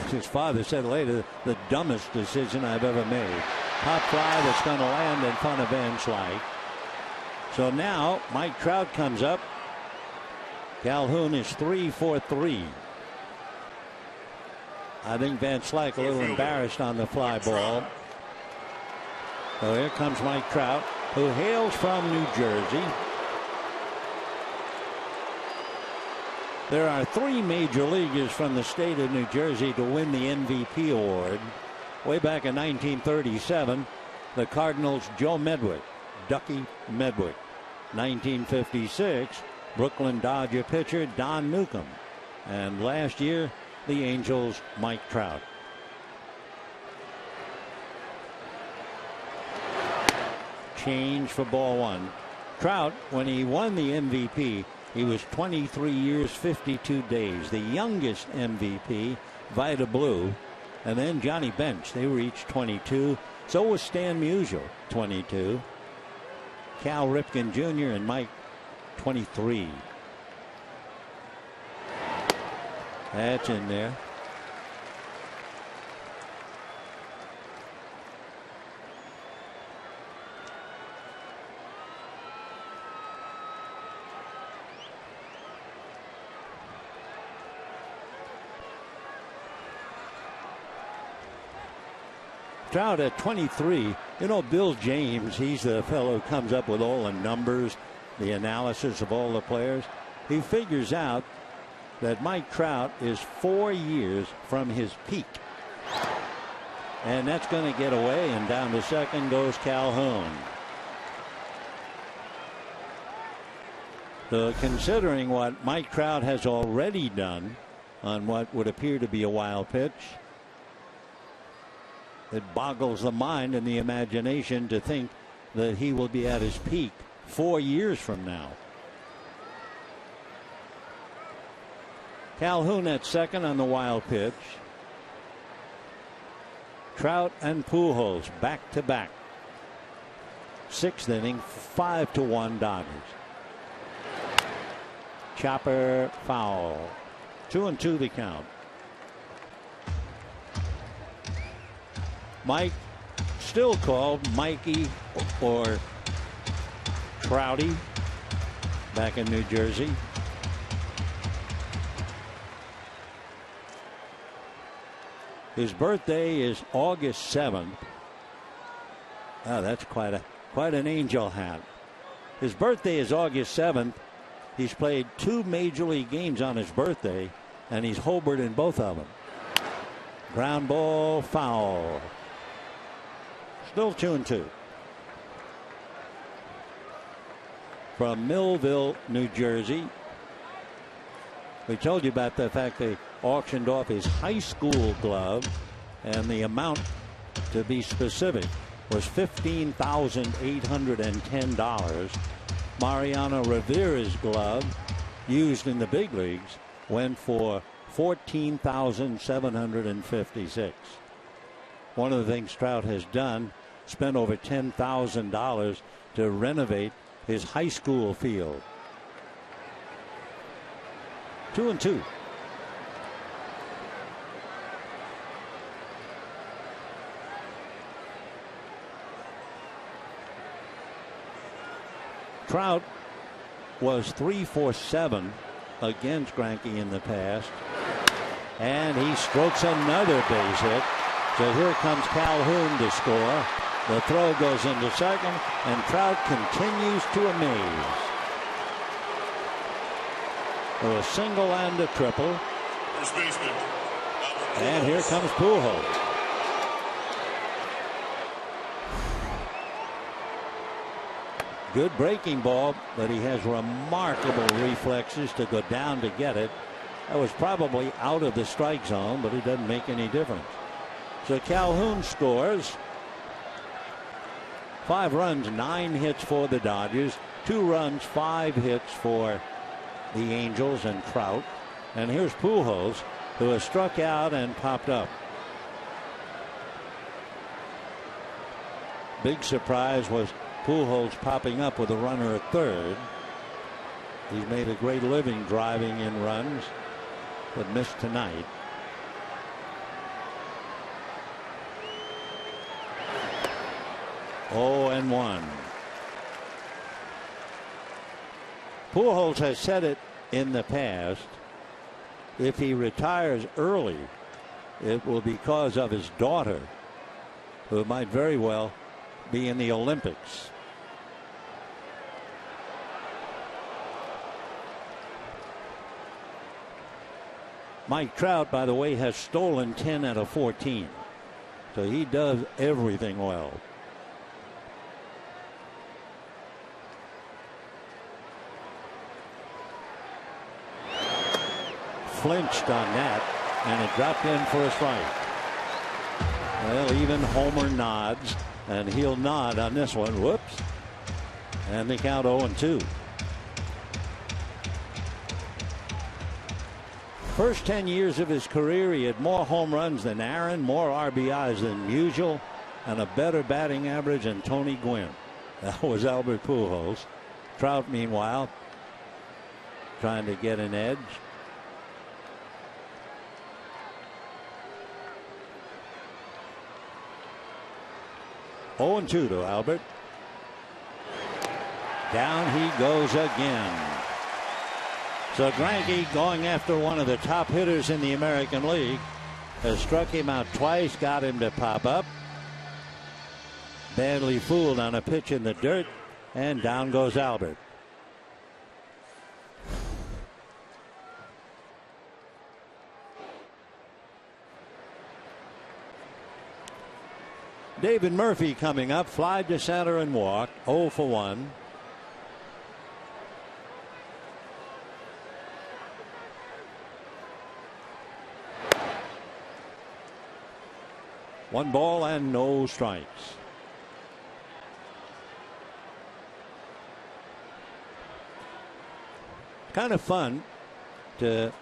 As his father said later, the dumbest decision I've ever made. Pop fly that's going to land in front of Van Slyke. So now Mike Trout comes up. Calhoun is 3 for 3. I think Van Slyke a little embarrassed on the fly ball. So here comes Mike Trout, who hails from New Jersey. There are 3 major leaguers from the state of New Jersey to win the MVP award. Way back in 1937, the Cardinals' Joe Medwick, Ducky Medwick. 1956, Brooklyn Dodger pitcher Don Newcomb. And last year, the Angels' Mike Trout. Change for ball 1. Trout, when he won the MVP, he was 23 years, 52 days. The youngest MVP, Vida Blue. And then Johnny Bench, they were each 22. So was Stan Musial, 22. Cal Ripken Jr. and Mike, 23. That's in there. Trout at 23. You know, Bill James, he's the fellow who comes up with all the numbers, the analysis of all the players. He figures out that Mike Trout is 4 years from his peak. And that's going to get away, and down to second goes Calhoun. So considering what Mike Trout has already done on what would appear to be a wild pitch, it boggles the mind and the imagination to think that he will be at his peak 4 years from now. Calhoun at second on the wild pitch. Trout and Pujols back to back. 6th inning, 5-1 Dodgers. Chopper foul. 2-2 the count. Mike, still called Mikey or Trouty back in New Jersey. His birthday is August 7th. Oh, that's quite an angel hat. His birthday is August 7th. He's played 2 major league games on his birthday, and he's homered in both of them. Ground ball foul. Still 2-2. From Millville, New Jersey. We told you about the fact they auctioned off his high school glove, and the amount, to be specific, was $15,810. Mariano Rivera's glove, used in the big leagues, went for $14,756. One of the things Trout has done, spent over $10,000 to renovate his high school field. 2-2. Trout was 3-for-7 against Greinke in the past, and he strokes another base hit. So here comes Calhoun to score. The throw goes into second, and Trout continues to amaze. With a single and a triple. First baseman. And here comes Pujols. Good breaking ball, but he has remarkable reflexes to go down to get it. That was probably out of the strike zone, but it doesn't make any difference. So Calhoun scores. 5 runs, 9 hits for the Dodgers. 2 runs, 5 hits for the Angels and Trout. And here's Pujols, who has struck out and popped up. Big surprise was Pujols popping up with a runner at third. He's made a great living driving in runs, but missed tonight. Oh, and 1. Pujols has said it in the past. If he retires early, it will be because of his daughter, who might very well be in the Olympics. Mike Trout, by the way, has stolen 10 out of 14. So he does everything well. Flinched on that, and it dropped in for a strike. Well, even Homer nods, and he'll nod on this one. Whoops. And they count 0-2. First 10 years of his career, he had more home runs than Aaron, more RBIs than Musial, and a better batting average than Tony Gwynn. That was Albert Pujols. Trout, meanwhile, trying to get an edge. Oh, 2 to Albert. Down he goes again. So Greinke, going after one of the top hitters in the American League, has struck him out twice, got him to pop up. Badly fooled on a pitch in the dirt, and down goes Albert. David Murphy coming up, fly to center and walk, 0 for 1. One ball and no strikes. Kind of fun to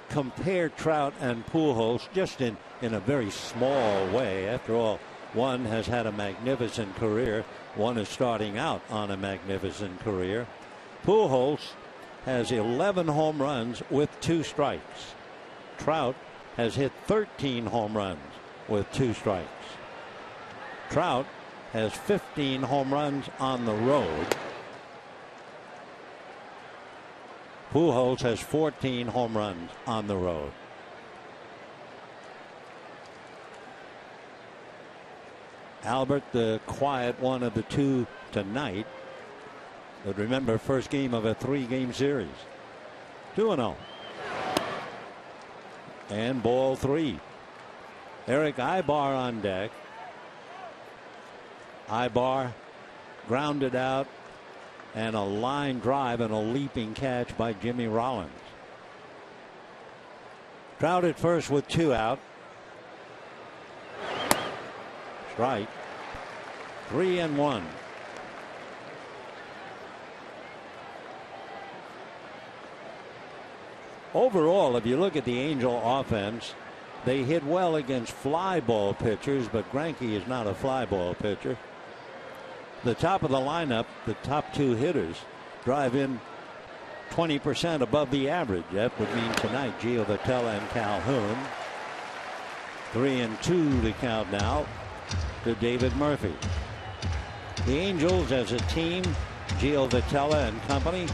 compare Trout and Pujols just in in a very small way. After all, one has had a magnificent career. One is starting out on a magnificent career. Pujols has 11 home runs with 2 strikes. Trout has hit 13 home runs with 2 strikes. Trout has 15 home runs on the road. Pujols has 14 home runs on the road. Albert, the quiet one of the 2 tonight. But remember, first game of a 3-game series. 2-0. And ball 3. Eric Ibar on deck. Ibar grounded out, and a line drive and a leaping catch by Jimmy Rollins. Trout at first with 2 out. Strike. 3-1. Overall, if you look at the Angel offense, they hit well against fly ball pitchers, but Greinke is not a fly ball pitcher. The top of the lineup, the top 2 hitters, drive in 20% above the average. That would mean tonight Gio Vitella and Calhoun. 3-2 to count now to David Murphy. The Angels as a team, Gio Vitella and company,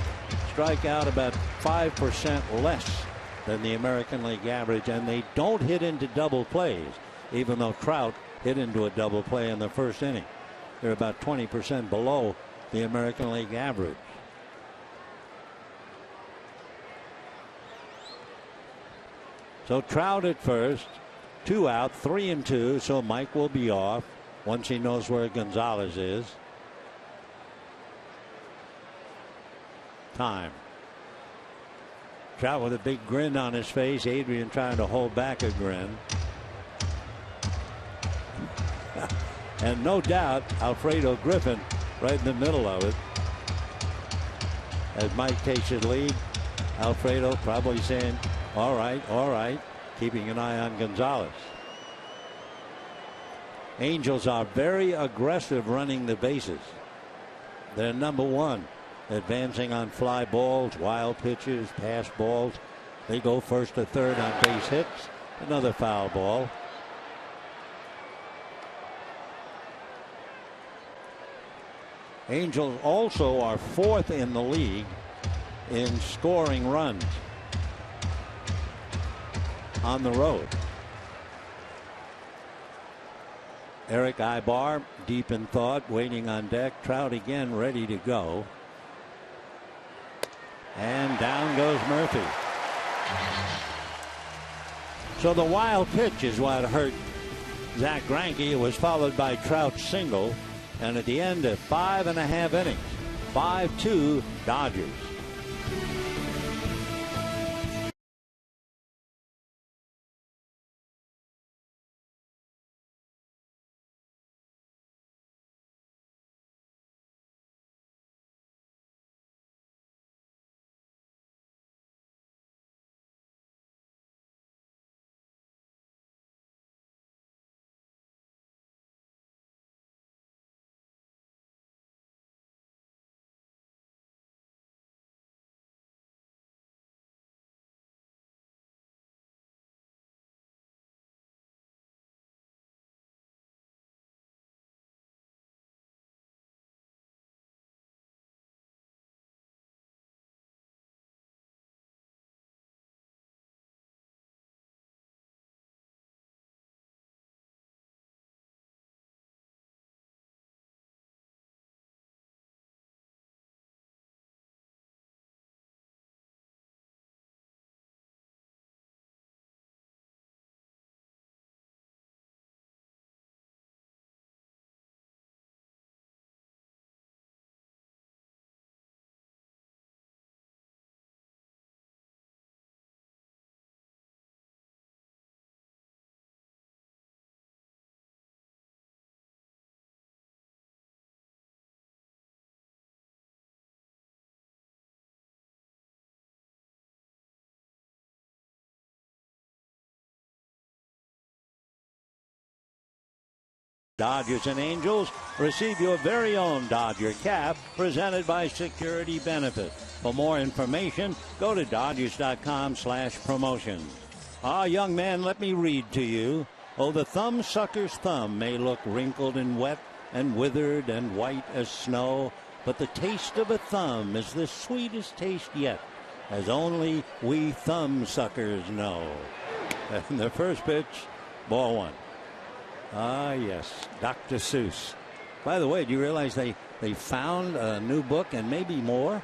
strike out about 5% less than the American League average, and they don't hit into double plays, even though Trout hit into a double play in the first inning. They're about 20% below the American League average. So Trout at first, 2 out, 3-2, so Mike will be off once he knows where Gonzalez is. Time. Trout with a big grin on his face. Adrian trying to hold back a grin. And no doubt Alfredo Griffin right in the middle of it. As Mike takes his lead, Alfredo probably saying, all right, keeping an eye on Gonzalez. Angels are very aggressive running the bases. They're number 1. Advancing on fly balls, wild pitches, pass balls. They go first to third on base hits. Another foul ball. Angels also are 4th in the league in scoring runs on the road. Eric Ibar deep in thought, waiting on deck. Trout again ready to go. And down goes Murphy. So the wild pitch is what hurt Zach Greinke. It was followed by Trout's single. And at the end of 5.5 innings, 5-2 Dodgers. Dodgers and Angels. Receive your very own Dodger cap presented by Security Benefit. For more information, go to Dodgers.com/promotions. Young man, let me read to you. Oh, the thumbsucker's thumb may look wrinkled and wet and withered and white as snow, but the taste of a thumb is the sweetest taste yet, as only we thumbsuckers know. And the first pitch, ball one. Yes, Dr. Seuss. By the way, do you realize they found a new book and maybe more?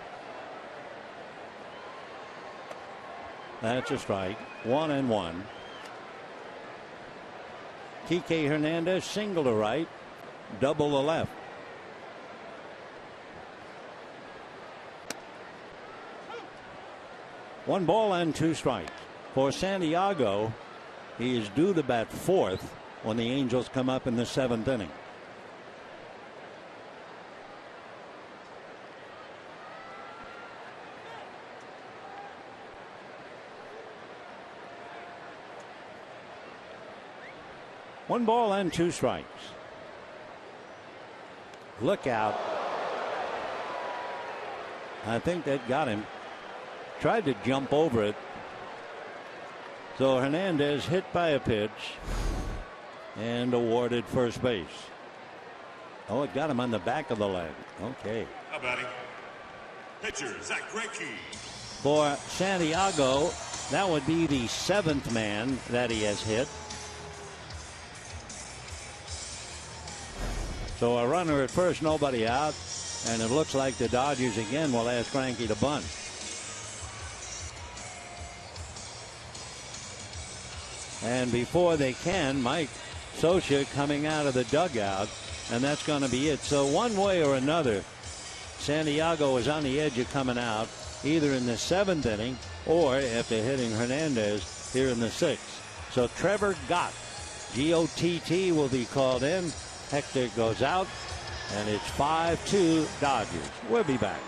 That's a strike. 1-1. Kike Hernandez single to right, double to left. One ball and two strikes. For Santiago, he is due to bat fourth when the Angels come up in the seventh inning. One ball and two strikes. Look out. I think that got him. Tried to jump over it. So Hernandez hit by a pitch and awarded first base. Oh, it got him on the back of the leg. Okay. How about him? Pitcher, Zach Greinke. For Santiago, that would be the seventh man that he has hit. So a runner at first, nobody out, and it looks like the Dodgers again will ask Greinke to bunt. And before they can, Mike Scioscia coming out of the dugout, and that's going to be it. So one way or another, Santiago is on the edge of coming out, either in the seventh inning or after hitting Hernandez here in the sixth. So Trevor Gott, G-O-T-T, will be called in. Hector goes out, and it's 5-2 Dodgers. We'll be back.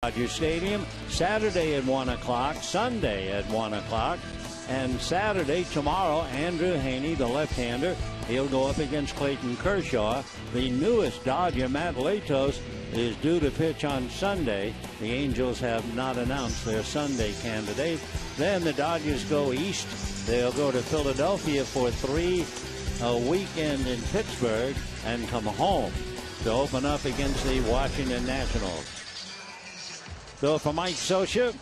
Dodger Stadium, Saturday at 1 o'clock, Sunday at 1 o'clock, and Saturday, tomorrow, Andrew Haney, the left-hander, he'll go up against Clayton Kershaw. The newest Dodger, Matt Latos, is due to pitch on Sunday. The Angels have not announced their Sunday candidate. Then the Dodgers go east. They'll go to Philadelphia for a weekend in Pittsburgh and come home to open up against the Washington Nationals. So for Mike Scioscia,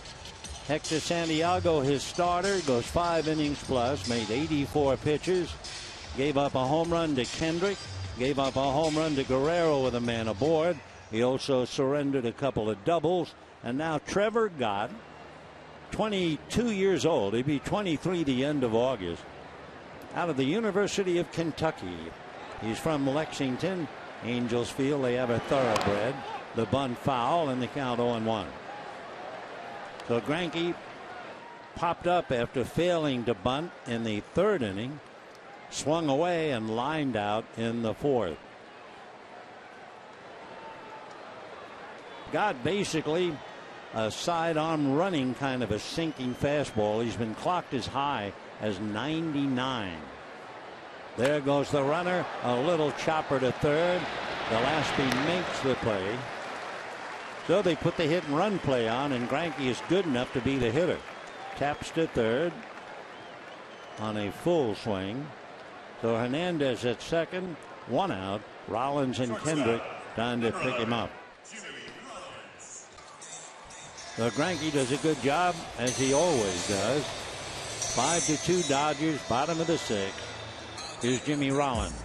Hector Santiago, his starter, goes 5 innings plus, made 84 pitches, gave up a home run to Kendrick, gave up a home run to Guerrero with a man aboard. He also surrendered a couple of doubles. And now Trevor Gott, 22 years old, he'd be 23 the end of August, out of the University of Kentucky. He's from Lexington. Angels feel they have a thoroughbred. The bunt foul and the count 0-1. So Greinke popped up after failing to bunt in the 3rd inning, swung away and lined out in the 4th. Got basically a sidearm running kind of a sinking fastball. He's been clocked as high as 99. There goes the runner, a little chopper to 3rd. Gillespie makes the play. So they put the hit and run play on, and Greinke is good enough to be the hitter. Taps to 3rd on a full swing. So Hernandez at 2nd, 1 out. Rollins and Kendrick trying to pick him up. So Greinke does a good job, as he always does. 5-2 Dodgers, bottom of the 6th. Here's Jimmy Rollins.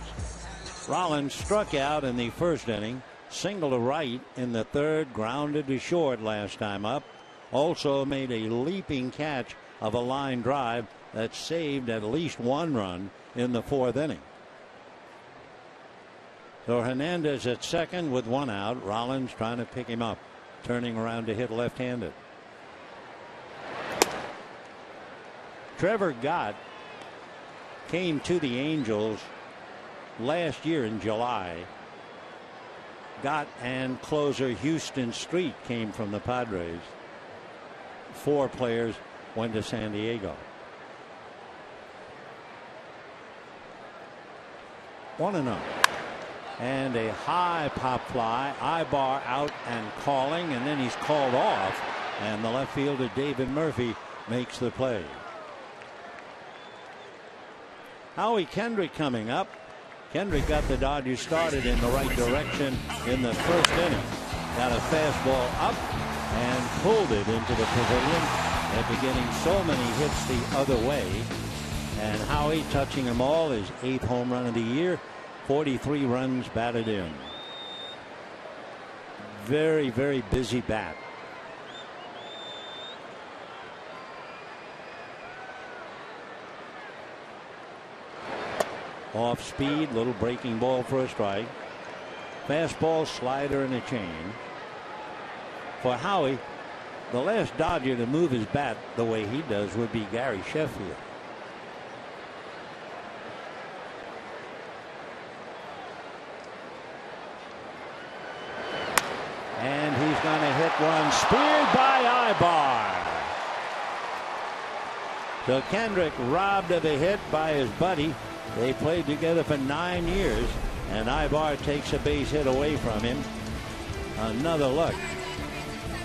Rollins struck out in the 1st inning, single to right in the 3rd, grounded to short last time up. Also made a leaping catch of a line drive that saved at least 1 run in the 4th inning. So Hernandez at 2nd with 1 out. Rollins trying to pick him up, turning around to hit left-handed. Trevor Gott came to the Angels last year in July. Gott and closer Houston Street came from the Padres. 4 players went to San Diego. 1-0. And a high pop fly. Ibar out and calling, and then he's called off, and the left fielder David Murphy makes the play. Howie Kendrick coming up. Kendrick got the Dodgers started in the right direction in the 1st inning. Got a fastball up and pulled it into the pavilion after getting so many hits the other way. And Howie touching them all, his 8th home run of the year. 43 runs batted in. Very, very busy bat. Off speed, little breaking ball for a strike. Fastball, slider, and a change. For Howie, the last Dodger to move his bat the way he does would be Gary Sheffield. And he's going to hit one, speared by Ibar. So Kendrick robbed of a hit by his buddy. They played together for 9 years, and Ibar takes a base hit away from him. Another look.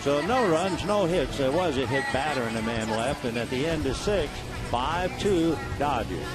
So no runs, no hits. There was a hit batter and a man left, and at the end of 6, 5-2 Dodgers.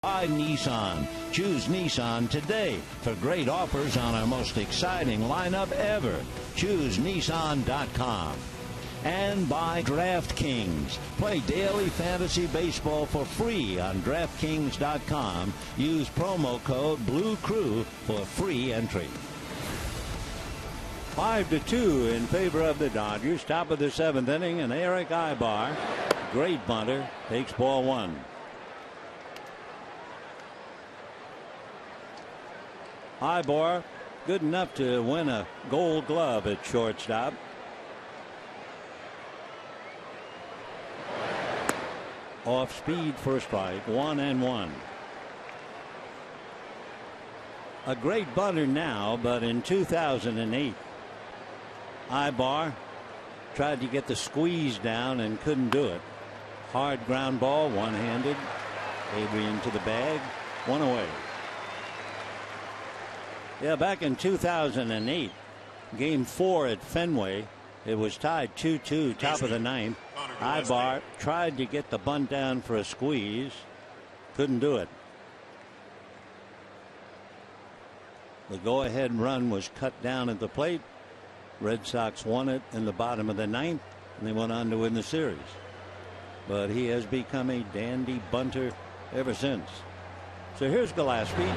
By Nissan. Choose Nissan today for great offers on our most exciting lineup ever. Choose Nissan.com. and by DraftKings. Play daily fantasy baseball for free on DraftKings.com. Use promo code BlueCrew for free entry. 5-2 in favor of the Dodgers. Top of the 7th inning, and Eric Ibar, great bunter, takes ball 1. Ibar, good enough to win a Gold Glove at shortstop. Off speed for a strike, 1-1. A great bunter now, but in 2008, Ibar tried to get the squeeze down and couldn't do it. Hard ground ball, one-handed. Adrian to the bag, 1 away. Yeah, back in 2008, Game 4 at Fenway, it was tied 2-2, top of the 9th. Ibar tried to get the bunt down for a squeeze, couldn't do it. The go-ahead run was cut down at the plate. Red Sox won it in the bottom of the 9th, and they went on to win the series. But he has become a dandy bunter ever since. So here's Gillespie,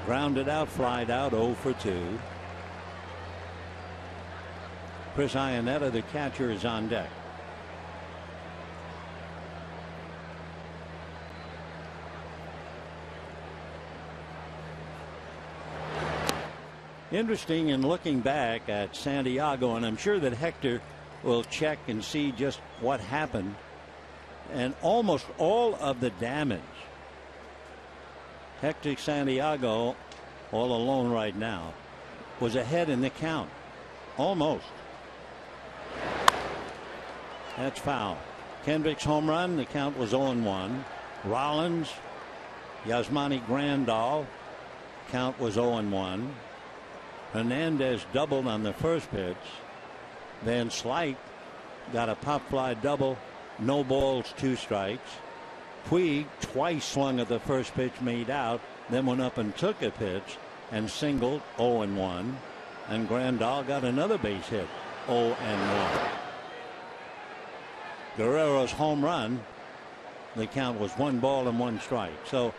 grounded out, flied out, 0 for 2. Chris Iannetta, the catcher, is on deck. Interesting in looking back at Santiago, and I'm sure that Hector will check and see just what happened. And almost all of the damage, Hector Santiago, all alone right now, was ahead in the count. Almost. That's foul. Kendrick's home run, the count was 0-1. Rollins, Yasmani Grandal, count was 0-1. Hernandez doubled on the first pitch. Van Slyke got a pop fly double, no balls, 2 strikes. Puig twice swung at the first pitch, made out, then went up and took a pitch and singled, 0-1. And Grandal got another base hit, 0-1. Guerrero's home run, the count was 1 ball and 1 strike. So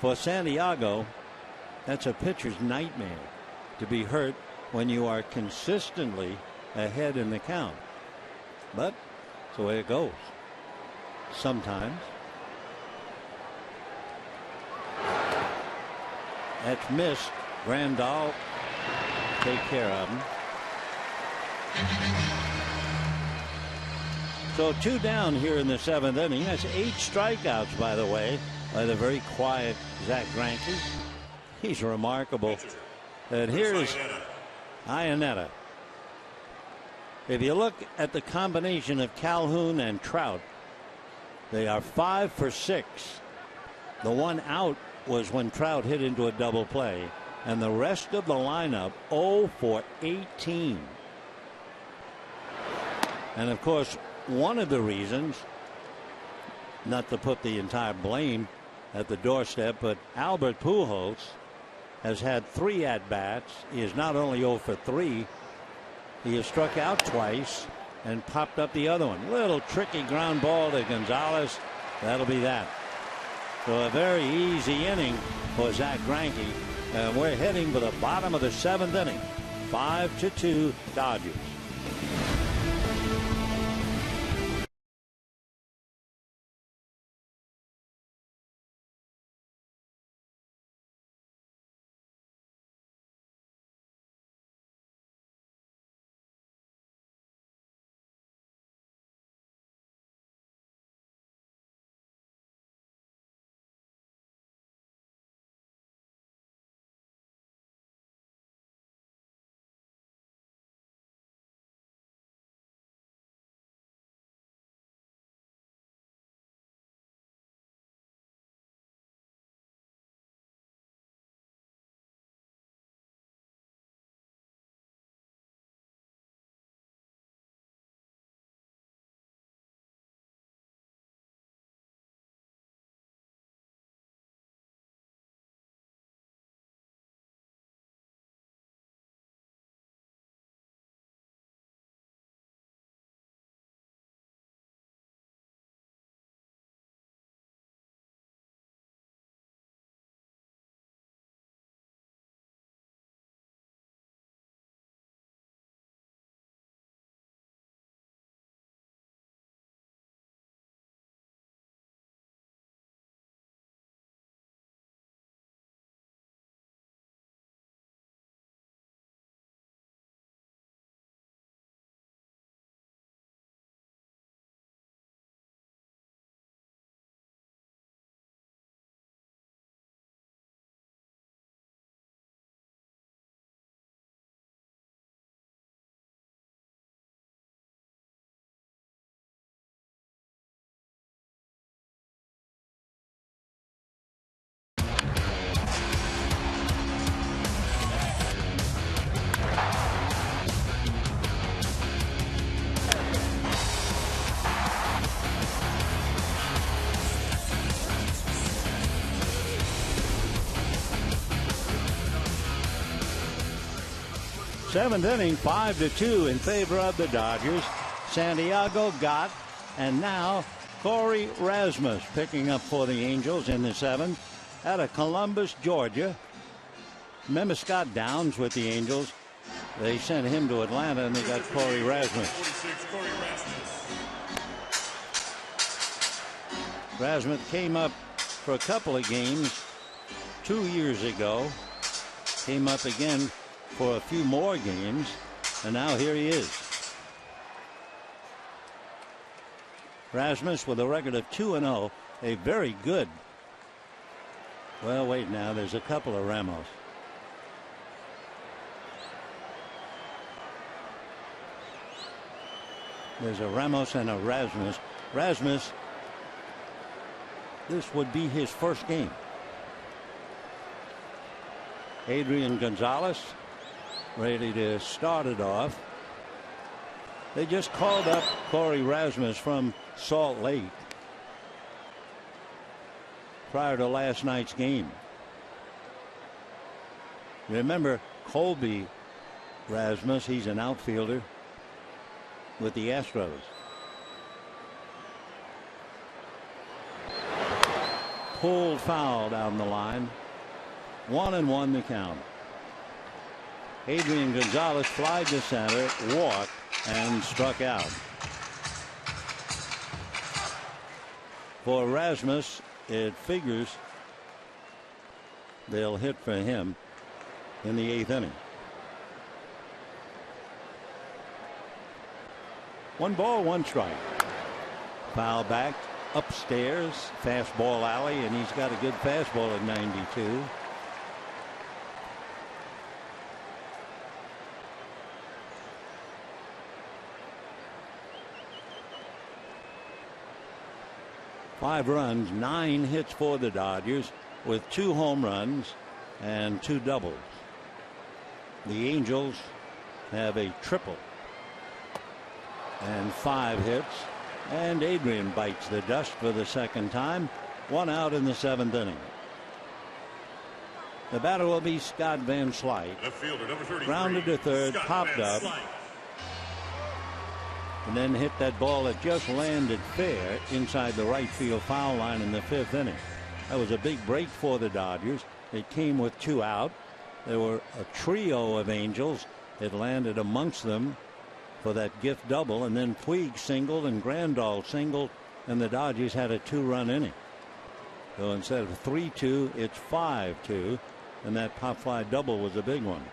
for Santiago, that's a pitcher's nightmare, to be hurt when you are consistently ahead in the count. But it's the way it goes sometimes. That's missed. Grandal take care of him. So 2 down here in the 7th inning. That's 8 strikeouts, by the way, by the very quiet Zach Greinke. He's remarkable. And here's Iannetta. If you look at the combination of Calhoun and Trout, they are 5 for 6. The one out was when Trout hit into a double play, and the rest of the lineup 0 for 18. And of course, one of the reasons, not to put the entire blame at the doorstep, but Albert Pujols has had 3 at-bats. He is not only 0 for 3, he has struck out twice and popped up the other one. Little tricky ground ball to Gonzalez. That'll be that. So a very easy inning for Zach Greinke. And we're heading for the bottom of the 7th inning. 5-2 Dodgers. Seventh inning, 5-2 in favor of the Dodgers. Santiago got, and now Corey Rasmus picking up for the Angels in the seventh out of Columbus, Georgia. Remember Scott Downs with the Angels? They sent him to Atlanta, and they got Corey Rasmus. Rasmus came up for a couple of games 2 years ago. Came up again for a few more games, and now here he is. Rasmus with a record of 2-0, a very good. Well, wait now, there's a couple of Ramos. There's a Ramos and a Rasmus. Rasmus, this would be his first game. Adrian Gonzalez ready to start it off. They just called up Corey Rasmus from Salt Lake prior to last night's game. Remember Colby Rasmus, he's an outfielder with the Astros. Pulled foul down the line. 1-1 the count. Adrian Gonzalez flied to center, walked, and struck out. For Rasmus, it figures they'll hit for him in the eighth inning. 1 ball, 1 strike. Foul back upstairs, fastball alley, and he's got a good fastball at 92. Five runs, 9 hits for the Dodgers with 2 home runs and 2 doubles. The Angels have a triple and 5 hits, and Adrian bites the dust for the second time. 1 out in the 7th inning. The batter will be Scott Van Slyke. Grounded to third, popped up, and then hit that ball that just landed fair inside the right field foul line in the 5th inning. That was a big break for the Dodgers. It came with 2 out. There were a trio of Angels. It landed amongst them for that gift double, and then Puig singled and Grandal singled, and the Dodgers had a 2-run inning. So instead of 3-2, it's 5-2, and that pop fly double was a big one.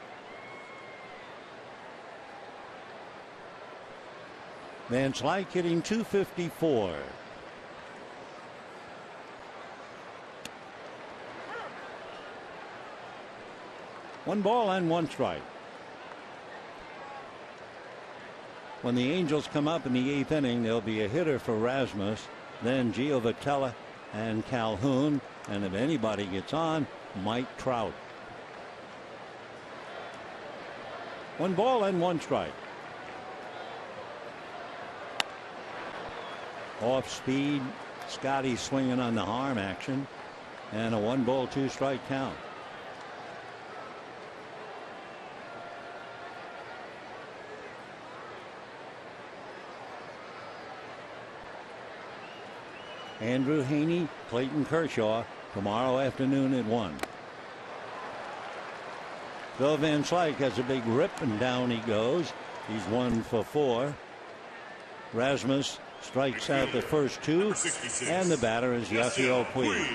Van Slyke hitting .254. One ball and 1 strike. When the Angels come up in the 8th inning, there'll be a hitter for Rasmus, then Gio Vitella and Calhoun, and if anybody gets on, Mike Trout. 1 ball and 1 strike. Off speed, Scotty swinging on the arm action, and a 1 ball 2 strike count. Andrew Heaney, Clayton Kershaw tomorrow afternoon at 1. So Van Slyke has a big rip, and down he goes. He's 1 for 4. Rasmus strikes out the first 2, and the batter is Yasiel Puig.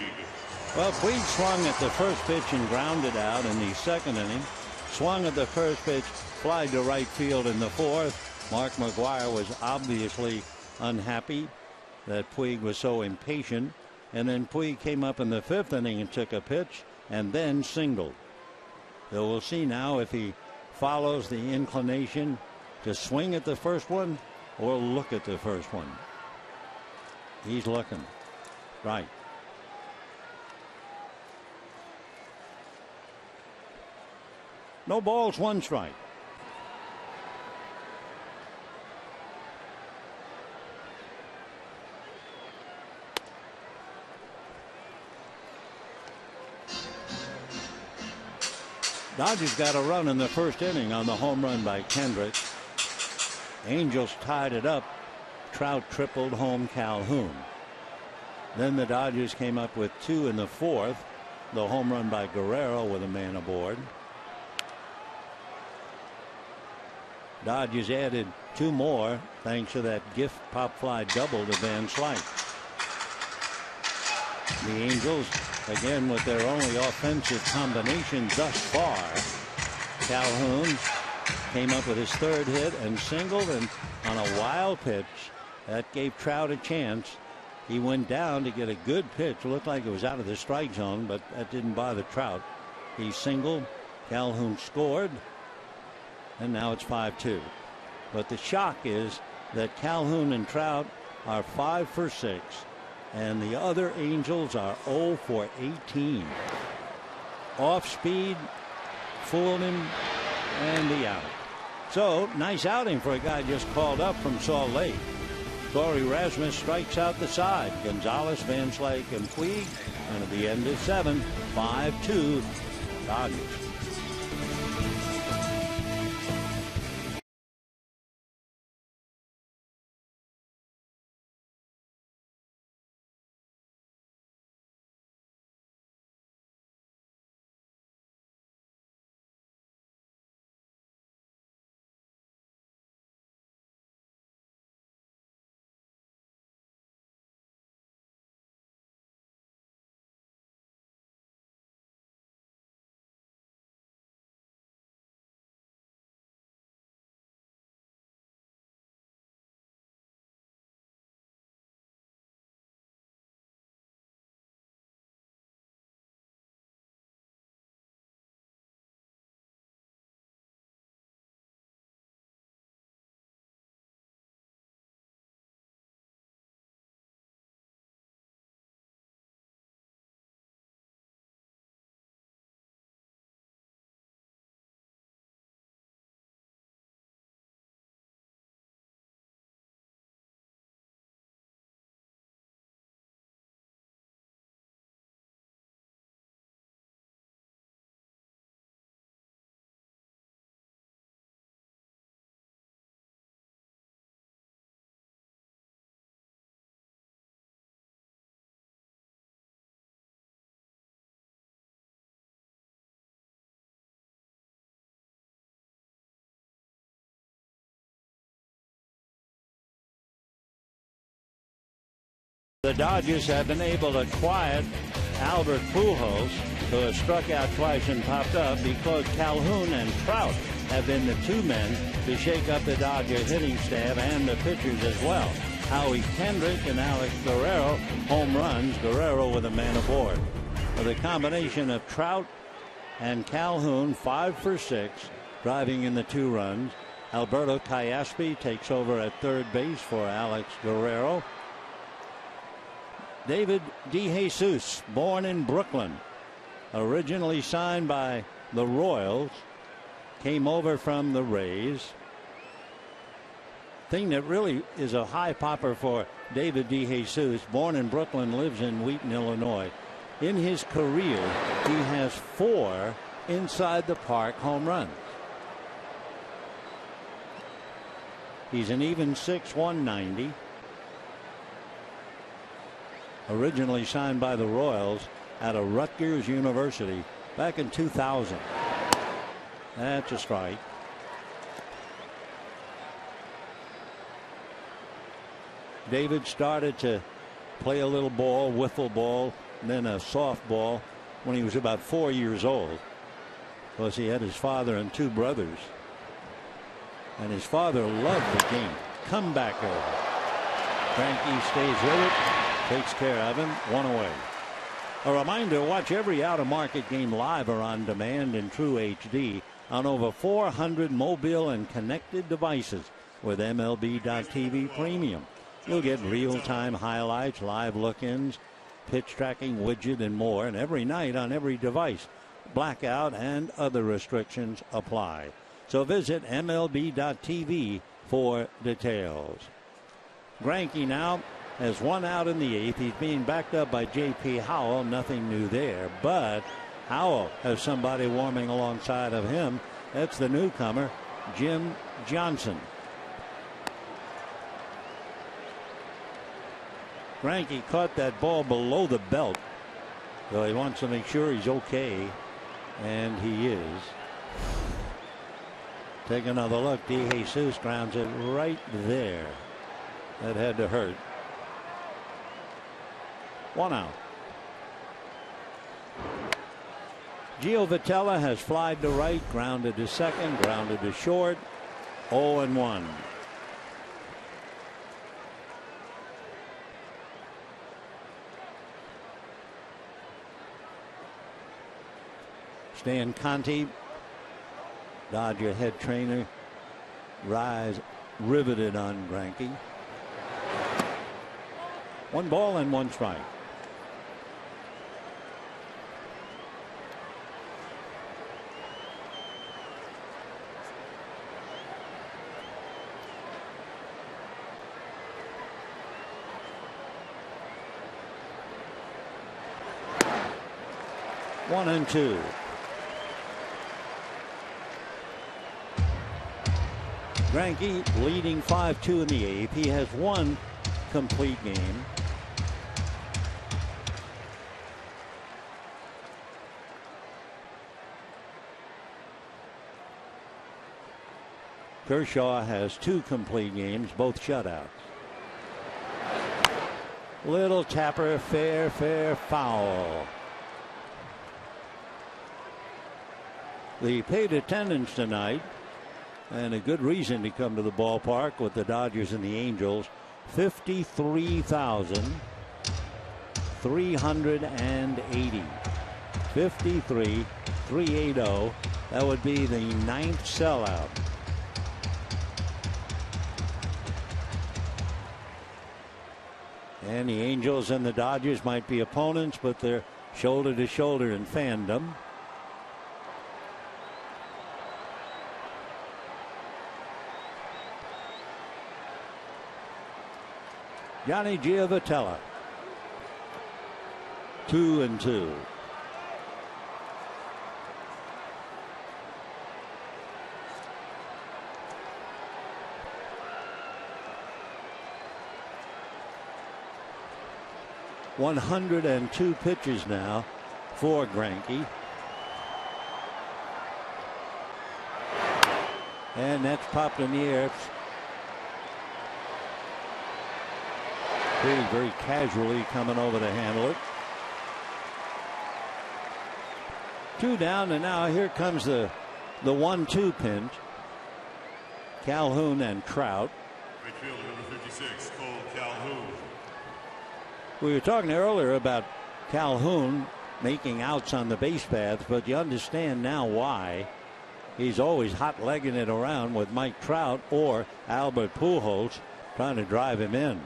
Well, Puig swung at the first pitch and grounded out in the 2nd inning. Swung at the first pitch, flied to right field in the 4th. Mark McGwire was obviously unhappy that Puig was so impatient, and then Puig came up in the 5th inning and took a pitch and then singled. So we'll see now if he follows the inclination to swing at the first one or look at the first one. He's looking. Right. No balls, 1 strike. Dodgers got a run in the first inning on the home run by Kendrick. Angels tied it up. Trout tripled home Calhoun. Then the Dodgers came up with 2 in the fourth. The home run by Guerrero with a man aboard. Dodgers added 2 more thanks to that gift pop fly double to Van Slyke. The Angels, again with their only offensive combination thus far. Calhoun came up with his 3rd hit and singled, and on a wild pitch that gave Trout a chance. He went down to get a good pitch. It looked like it was out of the strike zone, but that didn't bother Trout. He singled. Calhoun scored. And now it's 5-2. But the shock is that Calhoun and Trout are 5 for 6. And the other Angels are 0 for 18. Off speed. Fooled him. And the out. So nice outing for a guy just called up from Salt Lake. Corey Rasmus strikes out the side. Gonzalez, Van Slyke, and Puig. And at the end of 7, 5-2 Dodgers. The Dodgers have been able to quiet Albert Pujols, who has struck out twice and popped up, because Calhoun and Trout have been the 2 men to shake up the Dodger hitting staff and the pitchers as well. Howie Kendrick and Alex Guerrero home runs. Guerrero with a man aboard. The combination of Trout and Calhoun 5 for 6, driving in the 2 runs. Alberto Callaspi takes over at 3rd base for Alex Guerrero. David DeJesus, born in Brooklyn, originally signed by the Royals, came over from the Rays. Thing that really is a high popper for David DeJesus, born in Brooklyn, lives in Wheaton, Illinois. In his career, he has 4 inside the park home runs. He's an even 6'1", originally signed by the Royals out of Rutgers University back in 2000. That's a strike. David started to play a little ball, wiffle ball, and then a softball when he was about 4 years old. Plus he had his father and 2 brothers. And his father loved the game. Comebacker. Frankie stays with it. Takes care of him. 1 away. A reminder, watch every out-of-market game live or on demand in true HD on over 400 mobile and connected devices with MLB.TV Premium. You'll get real-time highlights, live look-ins, pitch tracking widget, and more, and every night on every device. Blackout and other restrictions apply. So visit MLB.TV for details. Greinke now has 1 out in the 8th. He's being backed up by J.P. Howell. Nothing new there, but Howell has somebody warming alongside of him. That's the newcomer, Jim Johnson. Greinke caught that ball below the belt, so he wants to make sure he's okay, and he is. Take another look. DeJesus grounds it right there. That had to hurt. 1 out. Gio Vitella has flied to right, grounded to second, grounded to short. 0-1. Stan Conti, Dodger head trainer, rise riveted on Greinke. 1 ball and 1 strike. One and 2. Greinke leading 5-2 in the 8th. He has 1 complete game. Kershaw has 2 complete games, both shutouts. Little tapper, fair, foul. The paid attendance tonight, and a good reason to come to the ballpark with the Dodgers and the Angels. 53,380. 53,380. That would be the 9th sellout. And the Angels and the Dodgers might be opponents, but they're shoulder to shoulder in fandom. Johnny Giovitella, 2-2. ...102 pitches now for Greinke. And that's popped in the air. Very casually coming over to handle it. 2 down, and now here comes the 1-2 pinch. Calhoun and Trout. Right fielder, number 56, Cole Calhoun. We were talking earlier about Calhoun making outs on the base paths, but you understand now why. He's always hot-legging it around with Mike Trout or Albert Pujols trying to drive him in.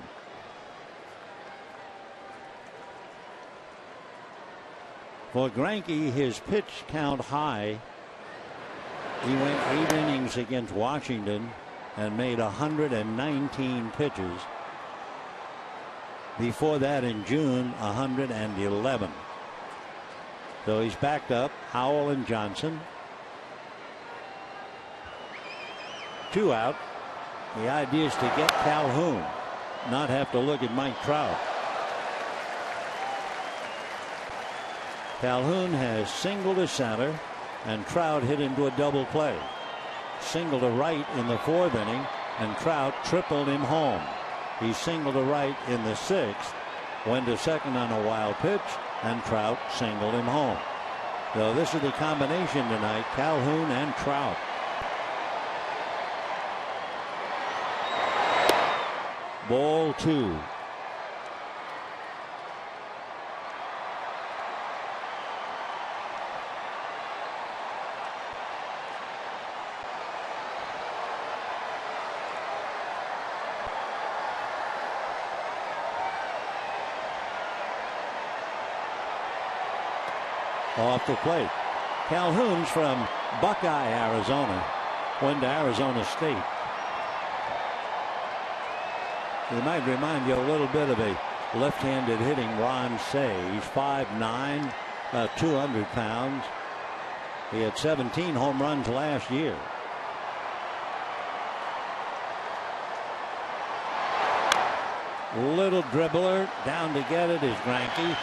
For Greinke, his pitch count high. He went 8 innings against Washington and made 119 pitches. Before that in June, 111. So he's backed up Howell and Johnson. 2 out. The idea is to get Calhoun, not have to look at Mike Trout. Calhoun has single to center, and Trout hit into a double play. Single to right in the 4th inning, and Trout tripled him home. He singled to right in the 6th, went to second on a wild pitch, and Trout singled him home. So this is the combination tonight, Calhoun and Trout. Ball 2. Off the plate. Calhoun's from Buckeye, Arizona. Went to Arizona State. He might remind you a little bit of a left-handed hitting Ron Say. He's 5'9", about 200 pounds. He had 17 home runs last year. Little dribbler down to get it is Greinke.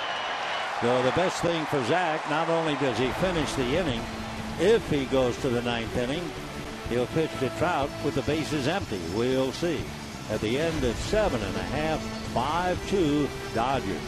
So the best thing for Zach, not only does he finish the inning, if he goes to the 9th inning, he'll pitch to Trout with the bases empty. We'll see. At the end of 7.5, 5-2 Dodgers.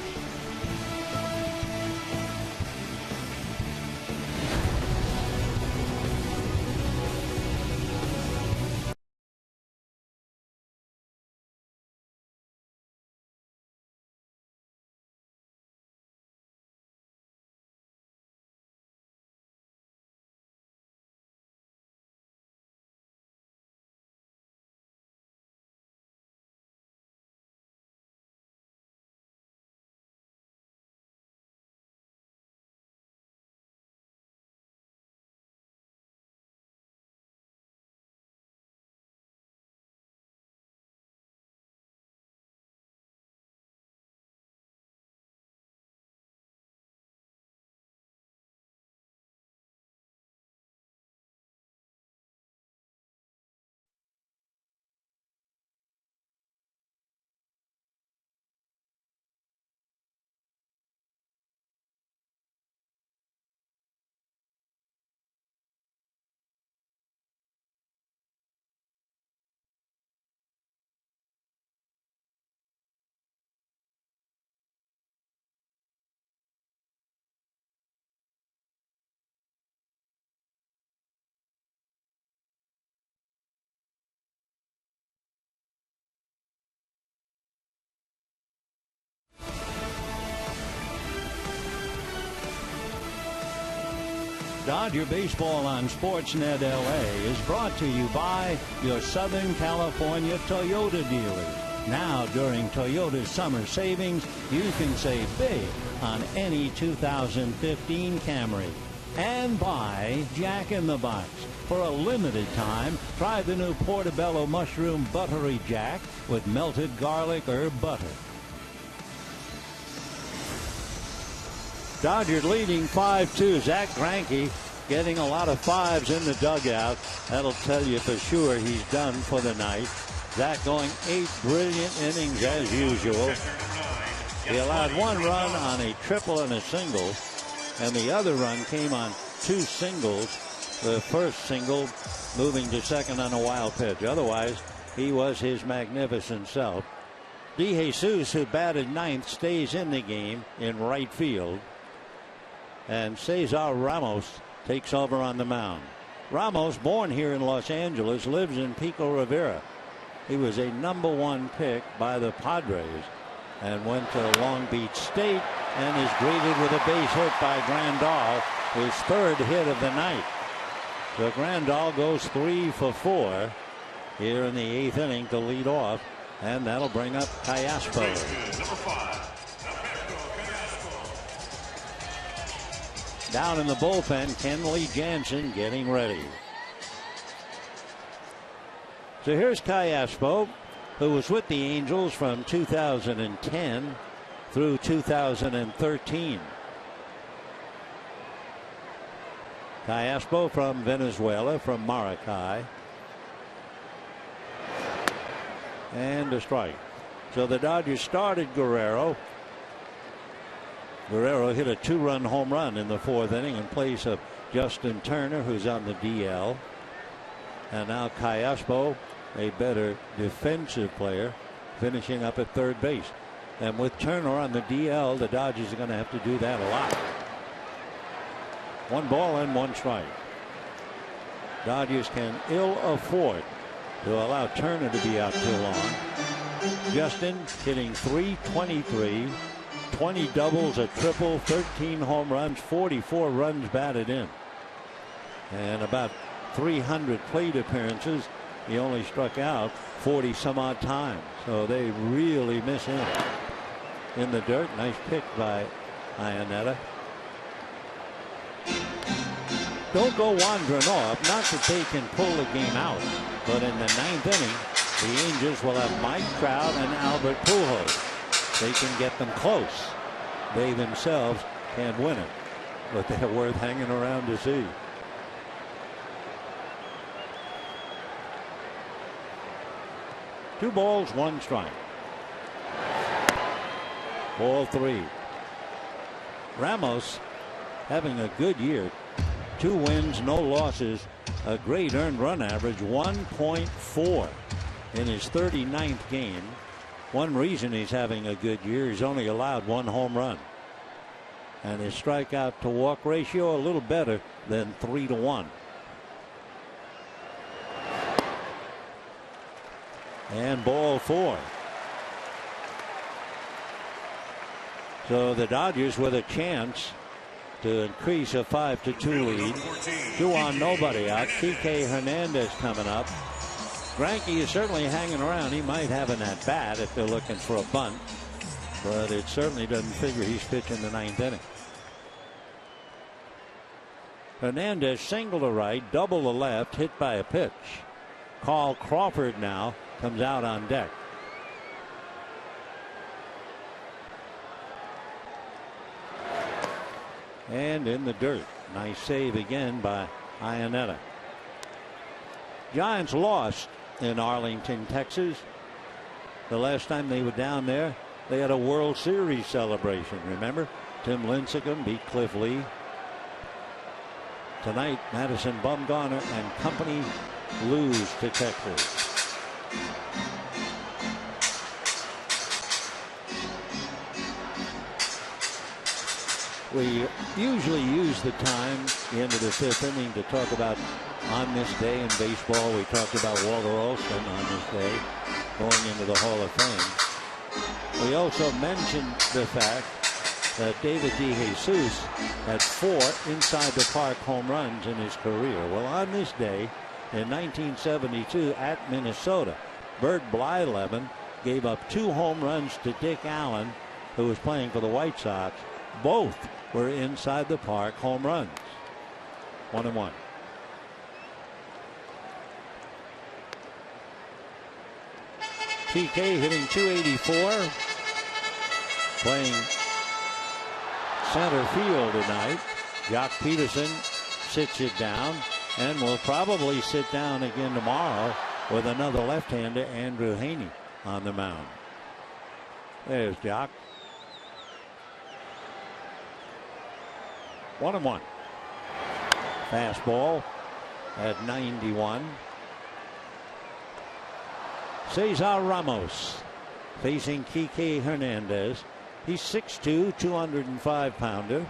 Dodger Baseball on Sportsnet LA is brought to you by your Southern California Toyota dealers. Now, during Toyota's summer savings, you can save big on any 2015 Camry. And by Jack in the Box. For a limited time, try the new Portobello Mushroom Buttery Jack with melted garlic herb butter. Dodgers leading 5-2. Zach Greinke getting a lot of fives in the dugout. That'll tell you for sure he's done for the night. Zach going 8 brilliant innings as usual. He allowed 1 run on a triple and a single, and the other run came on 2 singles. The first single moving to second on a wild pitch. Otherwise, he was his magnificent self. DeJesus, who batted 9th, stays in the game in right field. And Cesar Ramos takes over on the mound. Ramos, born here in Los Angeles, lives in Pico Rivera. He was a #1 pick by the Padres and went to Long Beach State and is greeted with a base hit by Grandal, his 3rd hit of the night. So Grandal goes 3 for 4 here in the 8th inning to lead off, and that'll bring up Callaspo. Down in the bullpen, Kenley Jansen getting ready. So here's Callaspo, who was with the Angels from 2010 through 2013. Callaspo from Venezuela, from Maracay. And a strike. So the Dodgers started Guerrero. Guerrero hit a 2-run home run in the 4th inning in place of Justin Turner, who's on the DL. And now Callaspo, a better defensive player, finishing up at 3rd base. And with Turner on the DL, the Dodgers are going to have to do that a lot. 1 ball and 1 strike. Dodgers can ill afford to allow Turner to be out too long. Justin hitting .323. 20 doubles, a triple, 13 home runs, 44 runs batted in, and about 300 plate appearances. He only struck out 40 some odd times, so they really miss him. In the dirt, nice pick by Iannetta. Don't go wandering off. Not that they can pull the game out, but in the 9th inning, the Angels will have Mike Trout and Albert Pujols. They can get them close. They themselves can't win it. but they're worth hanging around to see. Two balls, one strike. Ball three. Ramos having a good year. 2 wins, no losses, a great earned run average, 1.4 in his 39th game. One reason he's having a good year, he's only allowed 1 home run. And his strikeout to walk ratio a little better than 3-1. And ball 4. So the Dodgers with a chance to increase a 5-2 lead. 2 on, nobody out. Kike Hernandez coming up. Greinke is certainly hanging around. He might have an at bat if they're looking for a bunt, but it certainly doesn't figure he's pitching the 9th inning. Hernandez single to right, double to left, hit by a pitch. Carl Crawford now comes out on deck. And in the dirt. Nice save again by Iannetta. Giants lost in Arlington, Texas. The last time they were down there, they had a World Series celebration. Remember? Tim Lincecum beat Cliff Lee. Tonight, Madison Bumgarner and company lose to Texas. We usually use the time, the end of the 5th inning, to talk about on this day in baseball. We talked about Walter Olson on this day going into the Hall of Fame. We also mentioned the fact that David DeJesus had 4 inside the park home runs in his career. Well, on this day in 1972 at Minnesota, Bert Blyleven gave up 2 home runs to Dick Allen, who was playing for the White Sox. Both were inside the park home runs. 1-1. TK hitting .284, playing center field tonight. Jock Peterson sits it down and will probably sit down again tomorrow with another left-hander, Andrew Haney, on the mound. There's Jock. 1-1. Fastball at 91. Cesar Ramos facing Kike Hernandez. He's 6'2", 205-pounder.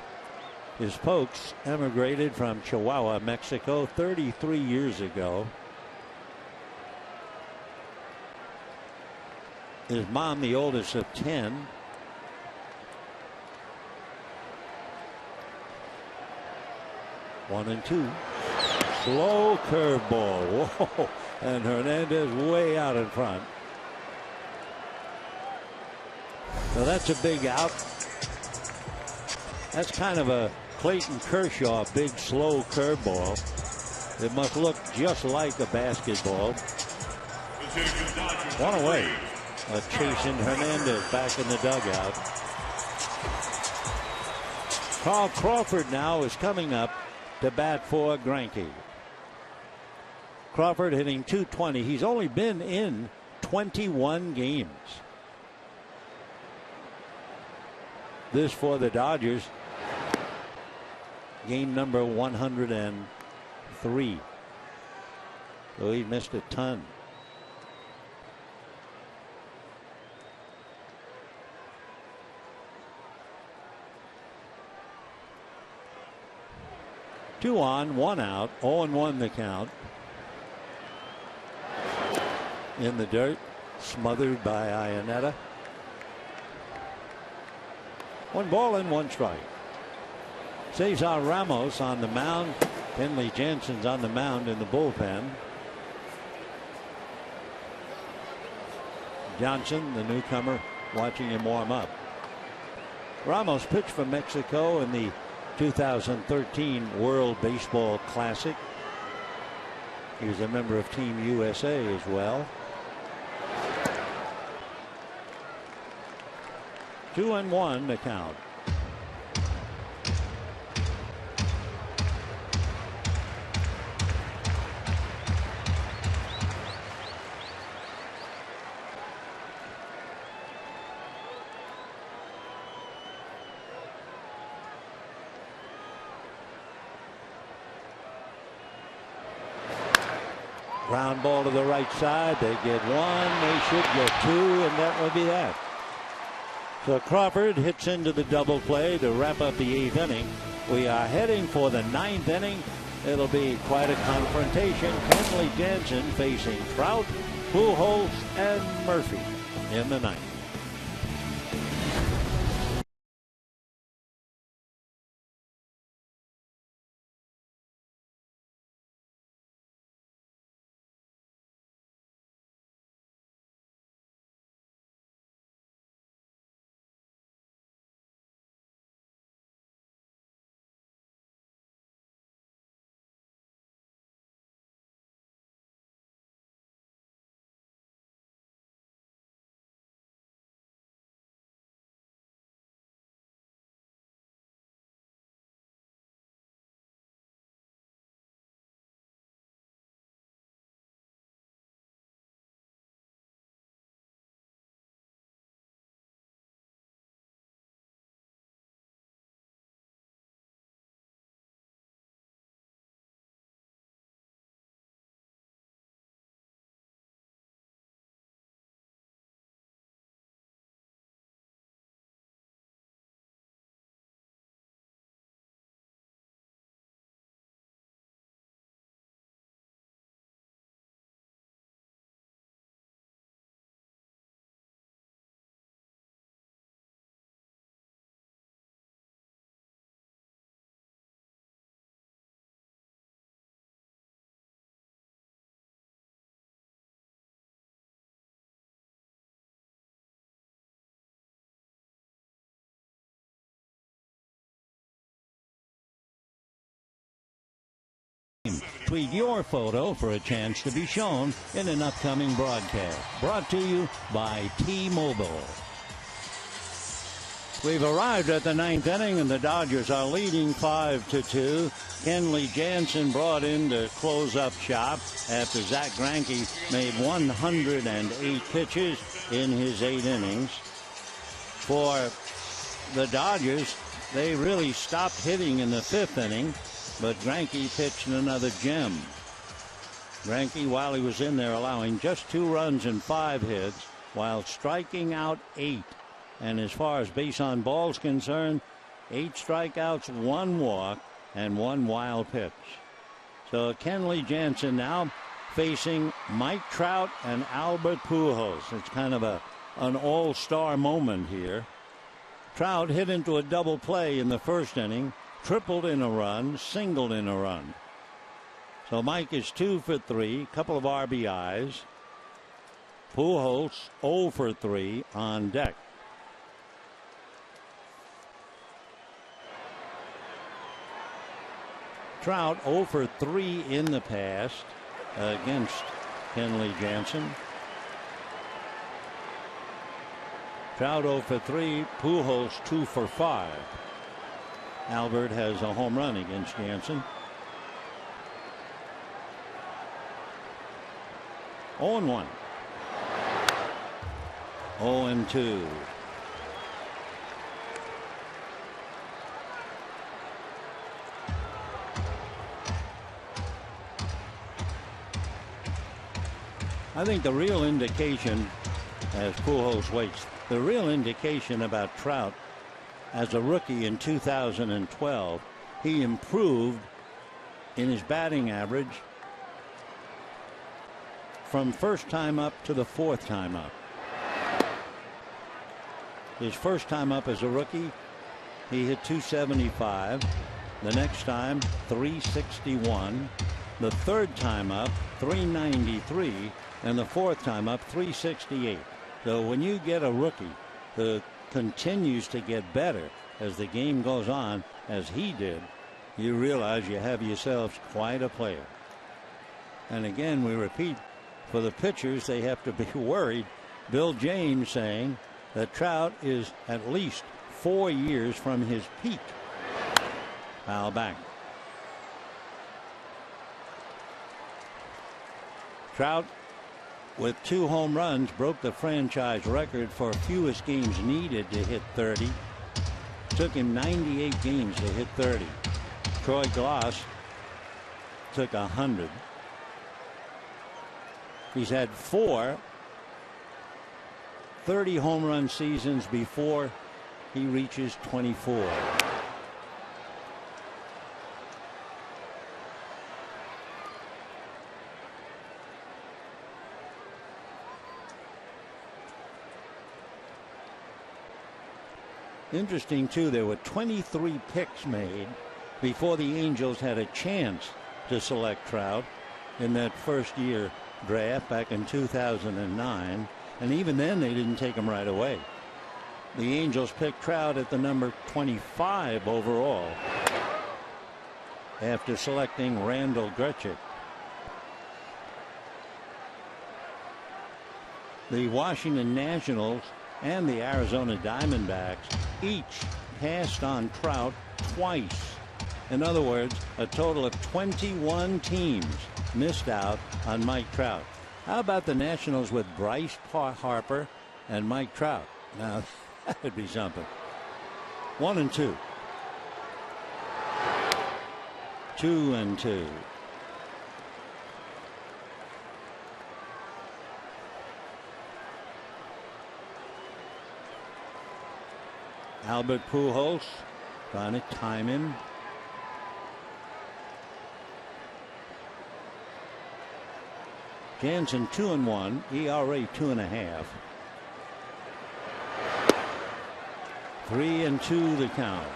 His folks emigrated from Chihuahua, Mexico, 33 years ago. His mom, the oldest of 10. One and two. Slow curveball. Whoa. And Hernandez way out in front. So that's a big out. That's kind of a Clayton Kershaw big slow curveball. It must look just like a basketball. One away. Chasing Hernandez back in the dugout. Carl Crawford now is coming up to bat for Greinke. Crawford hitting .220. He's only been in 21 games. This for the Dodgers. Game number 103. So he missed a ton. Two on, one out, 0-1 the count. In the dirt, smothered by Iannetta. 1 ball and 1 strike. Cesar Ramos on the mound. Kenley Jansen's on the mound in the bullpen. Johnson, the newcomer, watching him warm up. Ramos pitched for Mexico in the 2013 World Baseball Classic. He was a member of Team USA as well. 2-1 the count. Ground ball to the right side. They get one. They should get two, and that would be that. So Crawford hits into the double play to wrap up the 8th inning. We are heading for the 9th inning. It'll be quite a confrontation. Kenley Jansen facing Trout, Pujols, and Murphy in the 9th. Tweet your photo for a chance to be shown in an upcoming broadcast. Brought to you by T-Mobile. We've arrived at the 9th inning, and the Dodgers are leading 5-2. Kenley Jansen brought in to close up shop after Zach Greinke made 108 pitches in his 8 innings. For the Dodgers, they really stopped hitting in the 5th inning. But Greinke pitched another gem. Greinke, while he was in there, allowing just 2 runs and 5 hits while striking out 8. And as far as base on balls concerned, 8 strikeouts, 1 walk, and 1 wild pitch. So Kenley Jansen now facing Mike Trout and Albert Pujols. It's kind of an all-star moment here. Trout hit into a double play in the 1st inning. Tripled in a run, singled in a run. So Mike is 2 for 3, couple of RBIs. Pujols 0 for 3 on deck. Trout 0 for 3 in the past against Kenley Jansen. Trout 0 for 3, Pujols 2 for 5. Albert has a home run against Jansen. 0-1. 0-2. I think the real indication, as Pujols waits, the real indication about Trout as a rookie in 2012, he improved in his batting average from first time up to the 4th time up. His first time up as a rookie, he hit .275. The next time, .361. The 3rd time up, .393. And the 4th time up, .368. So when you get a rookie who continues to get better as the game goes on, as he did, you realize you have yourselves quite a player. And again, we repeat, for the pitchers, they have to be worried. Bill James saying that Trout is at least 4 years from his peak. Foul back. Trout, with 2 home runs, broke the franchise record for fewest games needed to hit 30. Took him 98 games to hit 30. Troy Glass took 100. He's had 4 30 home run seasons before he reaches 24. Interesting, too, there were 23 picks made before the Angels had a chance to select Trout in that first year draft back in 2009. And even then, they didn't take him right away. The Angels picked Trout at the number 25 overall after selecting Randall Grichuk. The Washington Nationals and the Arizona Diamondbacks each passed on Trout twice. In other words, a total of 21 teams missed out on Mike Trout. How about the Nationals with Bryce Harper and Mike Trout? Now, that would be something. 1-2. 2-2. Albert Pujols trying to time him. Jansen 2-1, ERA 2.5. 3-2 the count.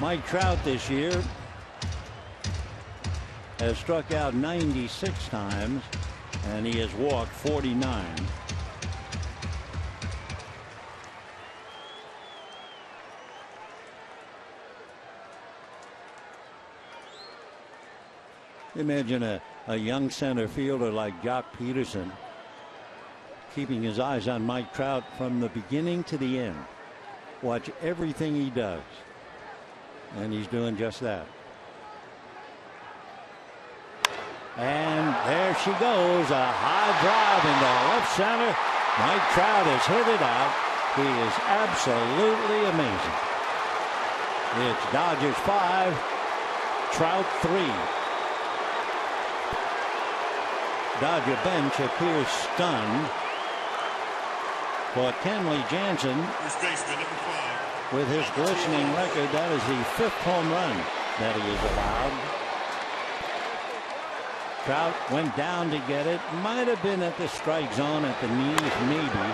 Mike Trout this year has struck out 96 times and he has walked 49. Imagine a young center fielder like Jock Peterson keeping his eyes on Mike Trout from the beginning to the end. Watch everything he does. And he's doing just that. And there she goes. A high drive into left center. Mike Trout has hit it out. He is absolutely amazing. It's Dodgers 5, Trout 3. Dodger bench appears stunned. For Kenley Jansen, with his glistening record, that is the 5th home run that he has allowed. Trout went down to get it. Might have been at the strike zone at the knees, maybe.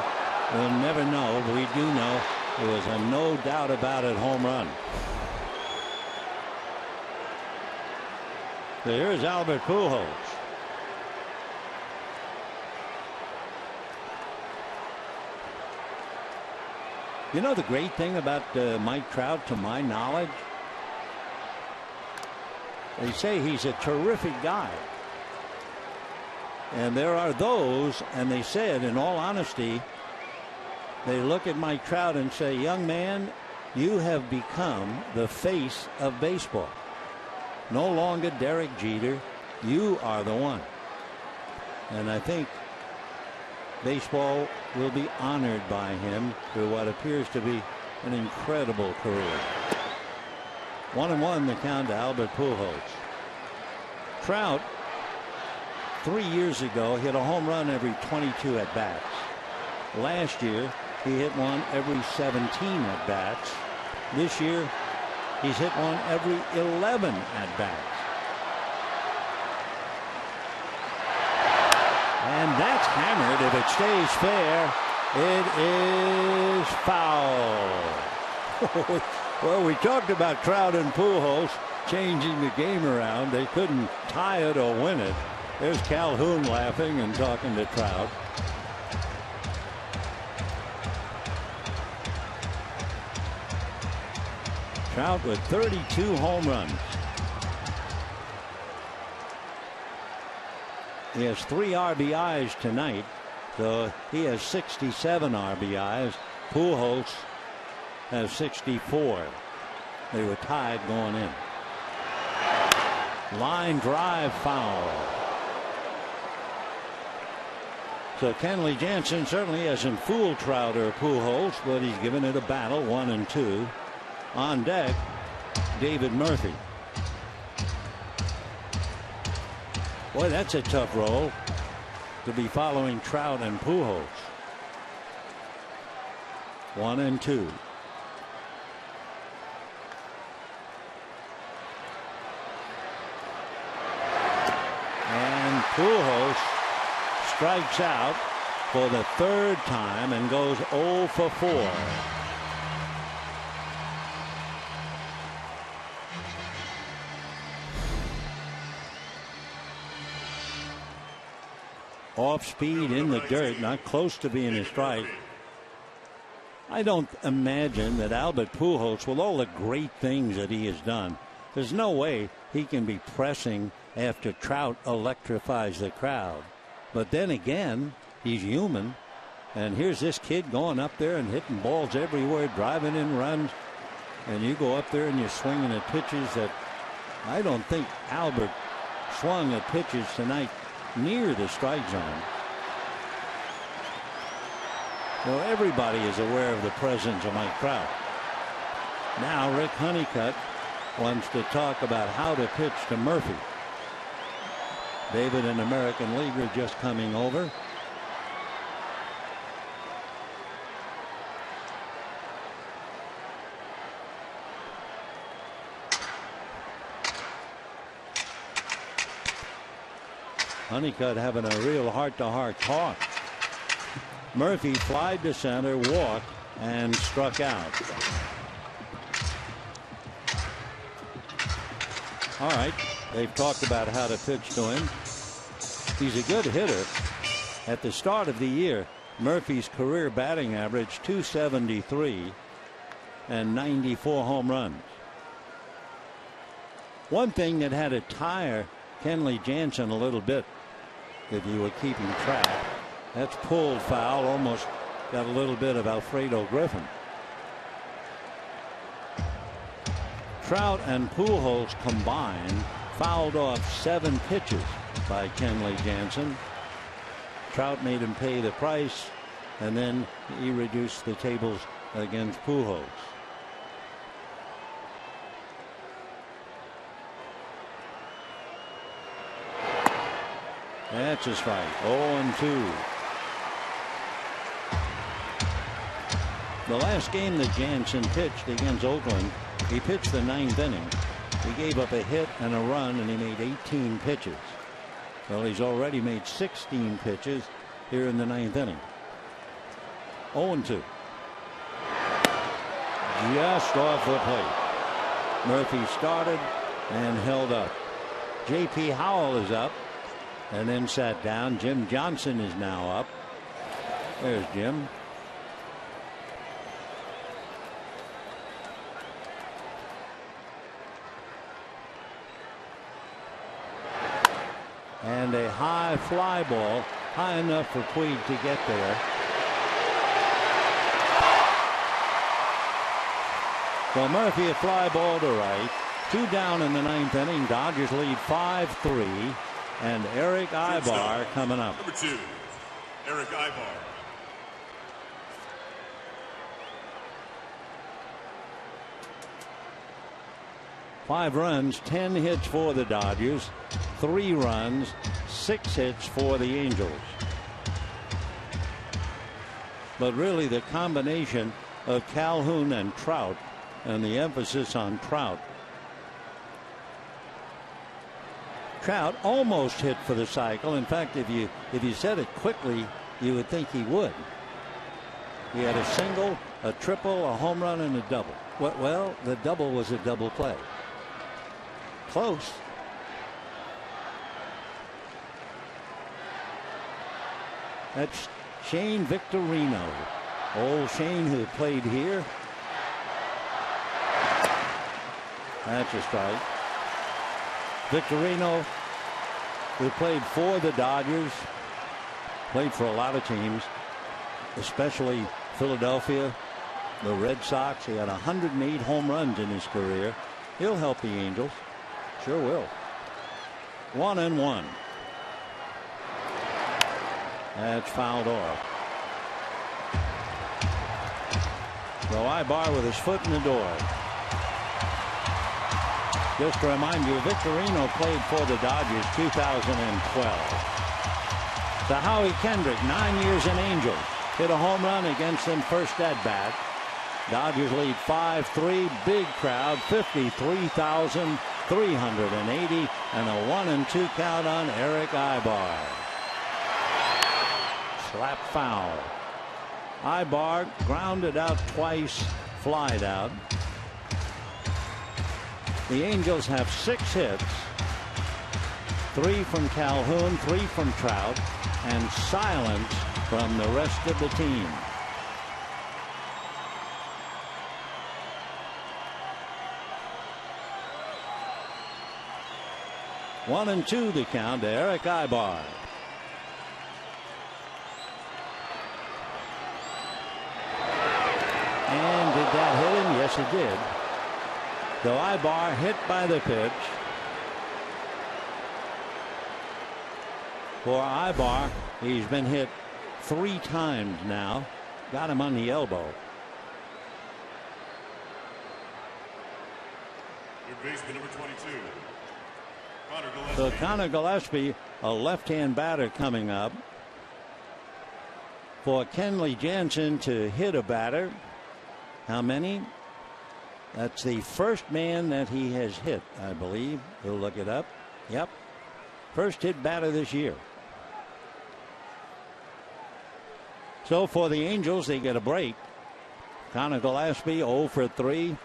We'll never know. But we do know it was a no doubt about it home run. So here's Albert Pujols. You know the great thing about Mike Trout, to my knowledge? They say he's a terrific guy. And there are those, and they said, in all honesty, they look at Mike Trout and say, young man, you have become the face of baseball. No longer Derek Jeter. You are the one. And I think baseball will be honored by him for what appears to be an incredible career. 1-1 the count to Albert Pujols. Trout 3 years ago hit a home run every 22 at bats. Last year he hit one every 17 at bats. This year he's hit one every 11 at bats. And that's hammered. If it stays fair, it is foul. Well, we talked about Trout and Pujols changing the game around. They couldn't tie it or win it. There's Calhoun laughing and talking to Trout. Trout with 32 home runs. He has 3 RBIs tonight, so he has 67 RBIs. Pujols has 64. They were tied going in. Line drive foul. So Kenley Jansen certainly hasn't fooled Trout or Pujols, but he's given it a battle. 1-2. On deck, David Murphy. Boy, that's a tough role to be following Trout and Pujols. 1-2. And Pujols strikes out for the third time and goes 0 for 4. Off speed in the dirt, not close to being a strike. I don't imagine that Albert Pujols, with all the great things that he has done, there's no way he can be pressing after Trout electrifies the crowd. But then again, he's human. And here's this kid going up there and hitting balls everywhere, driving in runs. And you go up there and you're swinging at pitches that I don't think Albert swung at pitches tonight near the strike zone. Well, everybody is aware of the presence of Mike Trout. Now Rick Honeycutt wants to talk about how to pitch to Murphy. David, an American leaguer, just coming over. Honeycutt having a real heart-to-heart talk. Murphy flied to center, walked, and struck out. All right, they've talked about how to pitch to him. He's a good hitter. At the start of the year, Murphy's career batting average .273 and 94 home runs. One thing that had to tire Kenley Jansen a little bit, if you were keeping track, that's pulled foul, almost got a little bit of Alfredo Griffin. Trout and Pujols combined fouled off 7 pitches by Kenley Jansen. Trout made him pay the price, and then he reduced the tables against Pujols. That's a strike. 0-2. The last game that Jansen pitched against Oakland, he pitched the 9th inning. He gave up a hit and a run, and he made 18 pitches. Well, he's already made 16 pitches here in the 9th inning. 0-2. Just off the plate. Murphy started and held up. J.P. Howell is up and then sat down. Jim Johnson is now up. There's Jim. And a high fly ball, high enough for Puig to get there. So Murphy, a fly ball to right. 2 down in the 9th inning. Dodgers lead 5-3. And Eric Ibar coming up. Number 2, Eric Ibar. Five runs, 10 hits for the Dodgers, 3 runs, 6 hits for the Angels. But really the combination of Calhoun and Trout, and the emphasis on Trout. Trout almost hit for the cycle. In fact, if you said it quickly, you would think he would. He had a single, a triple, a home run, and a double. Well, the double was a double play. Close. That's Shane Victorino. Old Shane, who played here. That's a strike. Victorino, who played for the Dodgers, played for a lot of teams, especially Philadelphia, the Red Sox. He had 108 home runs in his career. He'll help the Angels. Sure will. 1-1. That's fouled off. So Ibar with his foot in the door. Just to remind you, Victorino played for the Dodgers 2012. So Howie Kendrick, 9 years in Angels, hit a home run against them first at bat. Dodgers lead 5-3. Big crowd, 53,380, and a 1-2 count on Eric Ibar. Slap foul. Ibar grounded out twice, flied out. The Angels have 6 hits, 3 from Calhoun, 3 from Trout, and silence from the rest of the team. One and 2 the count to Eric Ibar. And did that hit him? Yes, it did. So Ibar hit by the pitch. For Ibar, he's been hit 3 times now. Got him on the elbow. Third baseman number 22. So Connor Gillespie, a left-hand batter coming up. For Kenley Jansen to hit a batter. How many? That's the first man that he has hit, I believe. We'll look it up. Yep. First hit batter this year. So for the Angels, they get a break. Connor Gillespie 0 for 3,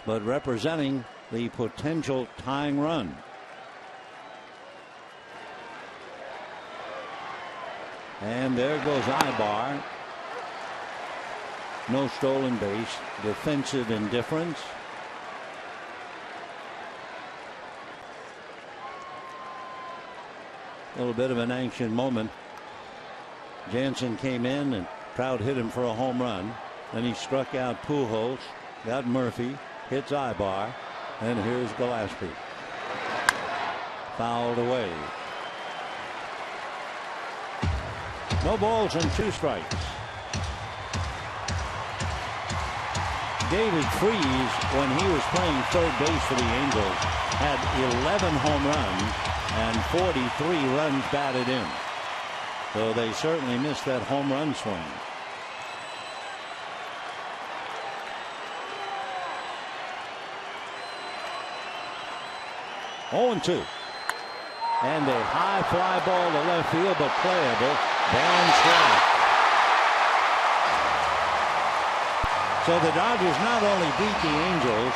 but representing the potential tying run. And there goes Ibar. No stolen base. Defensive indifference. A little bit of an anxious moment. Jansen came in and Trout hit him for a home run. Then he struck out Pujols, got Murphy, hits Ibar, and here's Gillespie. Fouled away. No balls and 2 strikes. David Freese, when he was playing third base for the Angels, had 11 home runs and 43 runs batted in. So they certainly missed that home run swing. Oh, 2. And a high fly ball to left field, but playable. Down strike. So the Dodgers not only beat the Angels,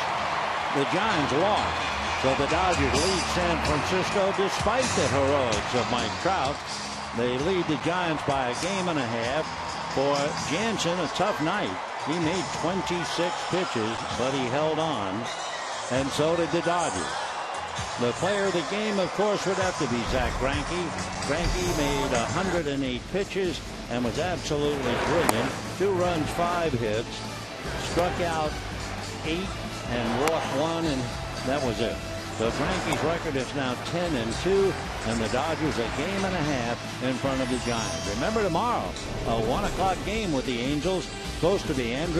the Giants lost. So the Dodgers lead San Francisco despite the heroics of Mike Trout. They lead the Giants by a game and a half. For Jansen, a tough night. He made 26 pitches, but he held on. And so did the Dodgers. The player of the game, of course, would have to be Zach Greinke. Greinke made 108 pitches and was absolutely brilliant. 2 runs, 5 hits. Struck out 8 and walked 1, and that was it. So Greinke's record is now 10-2, and the Dodgers a game and a half in front of the Giants. Remember tomorrow, a 1 o'clock game with the Angels, supposed to be Andrew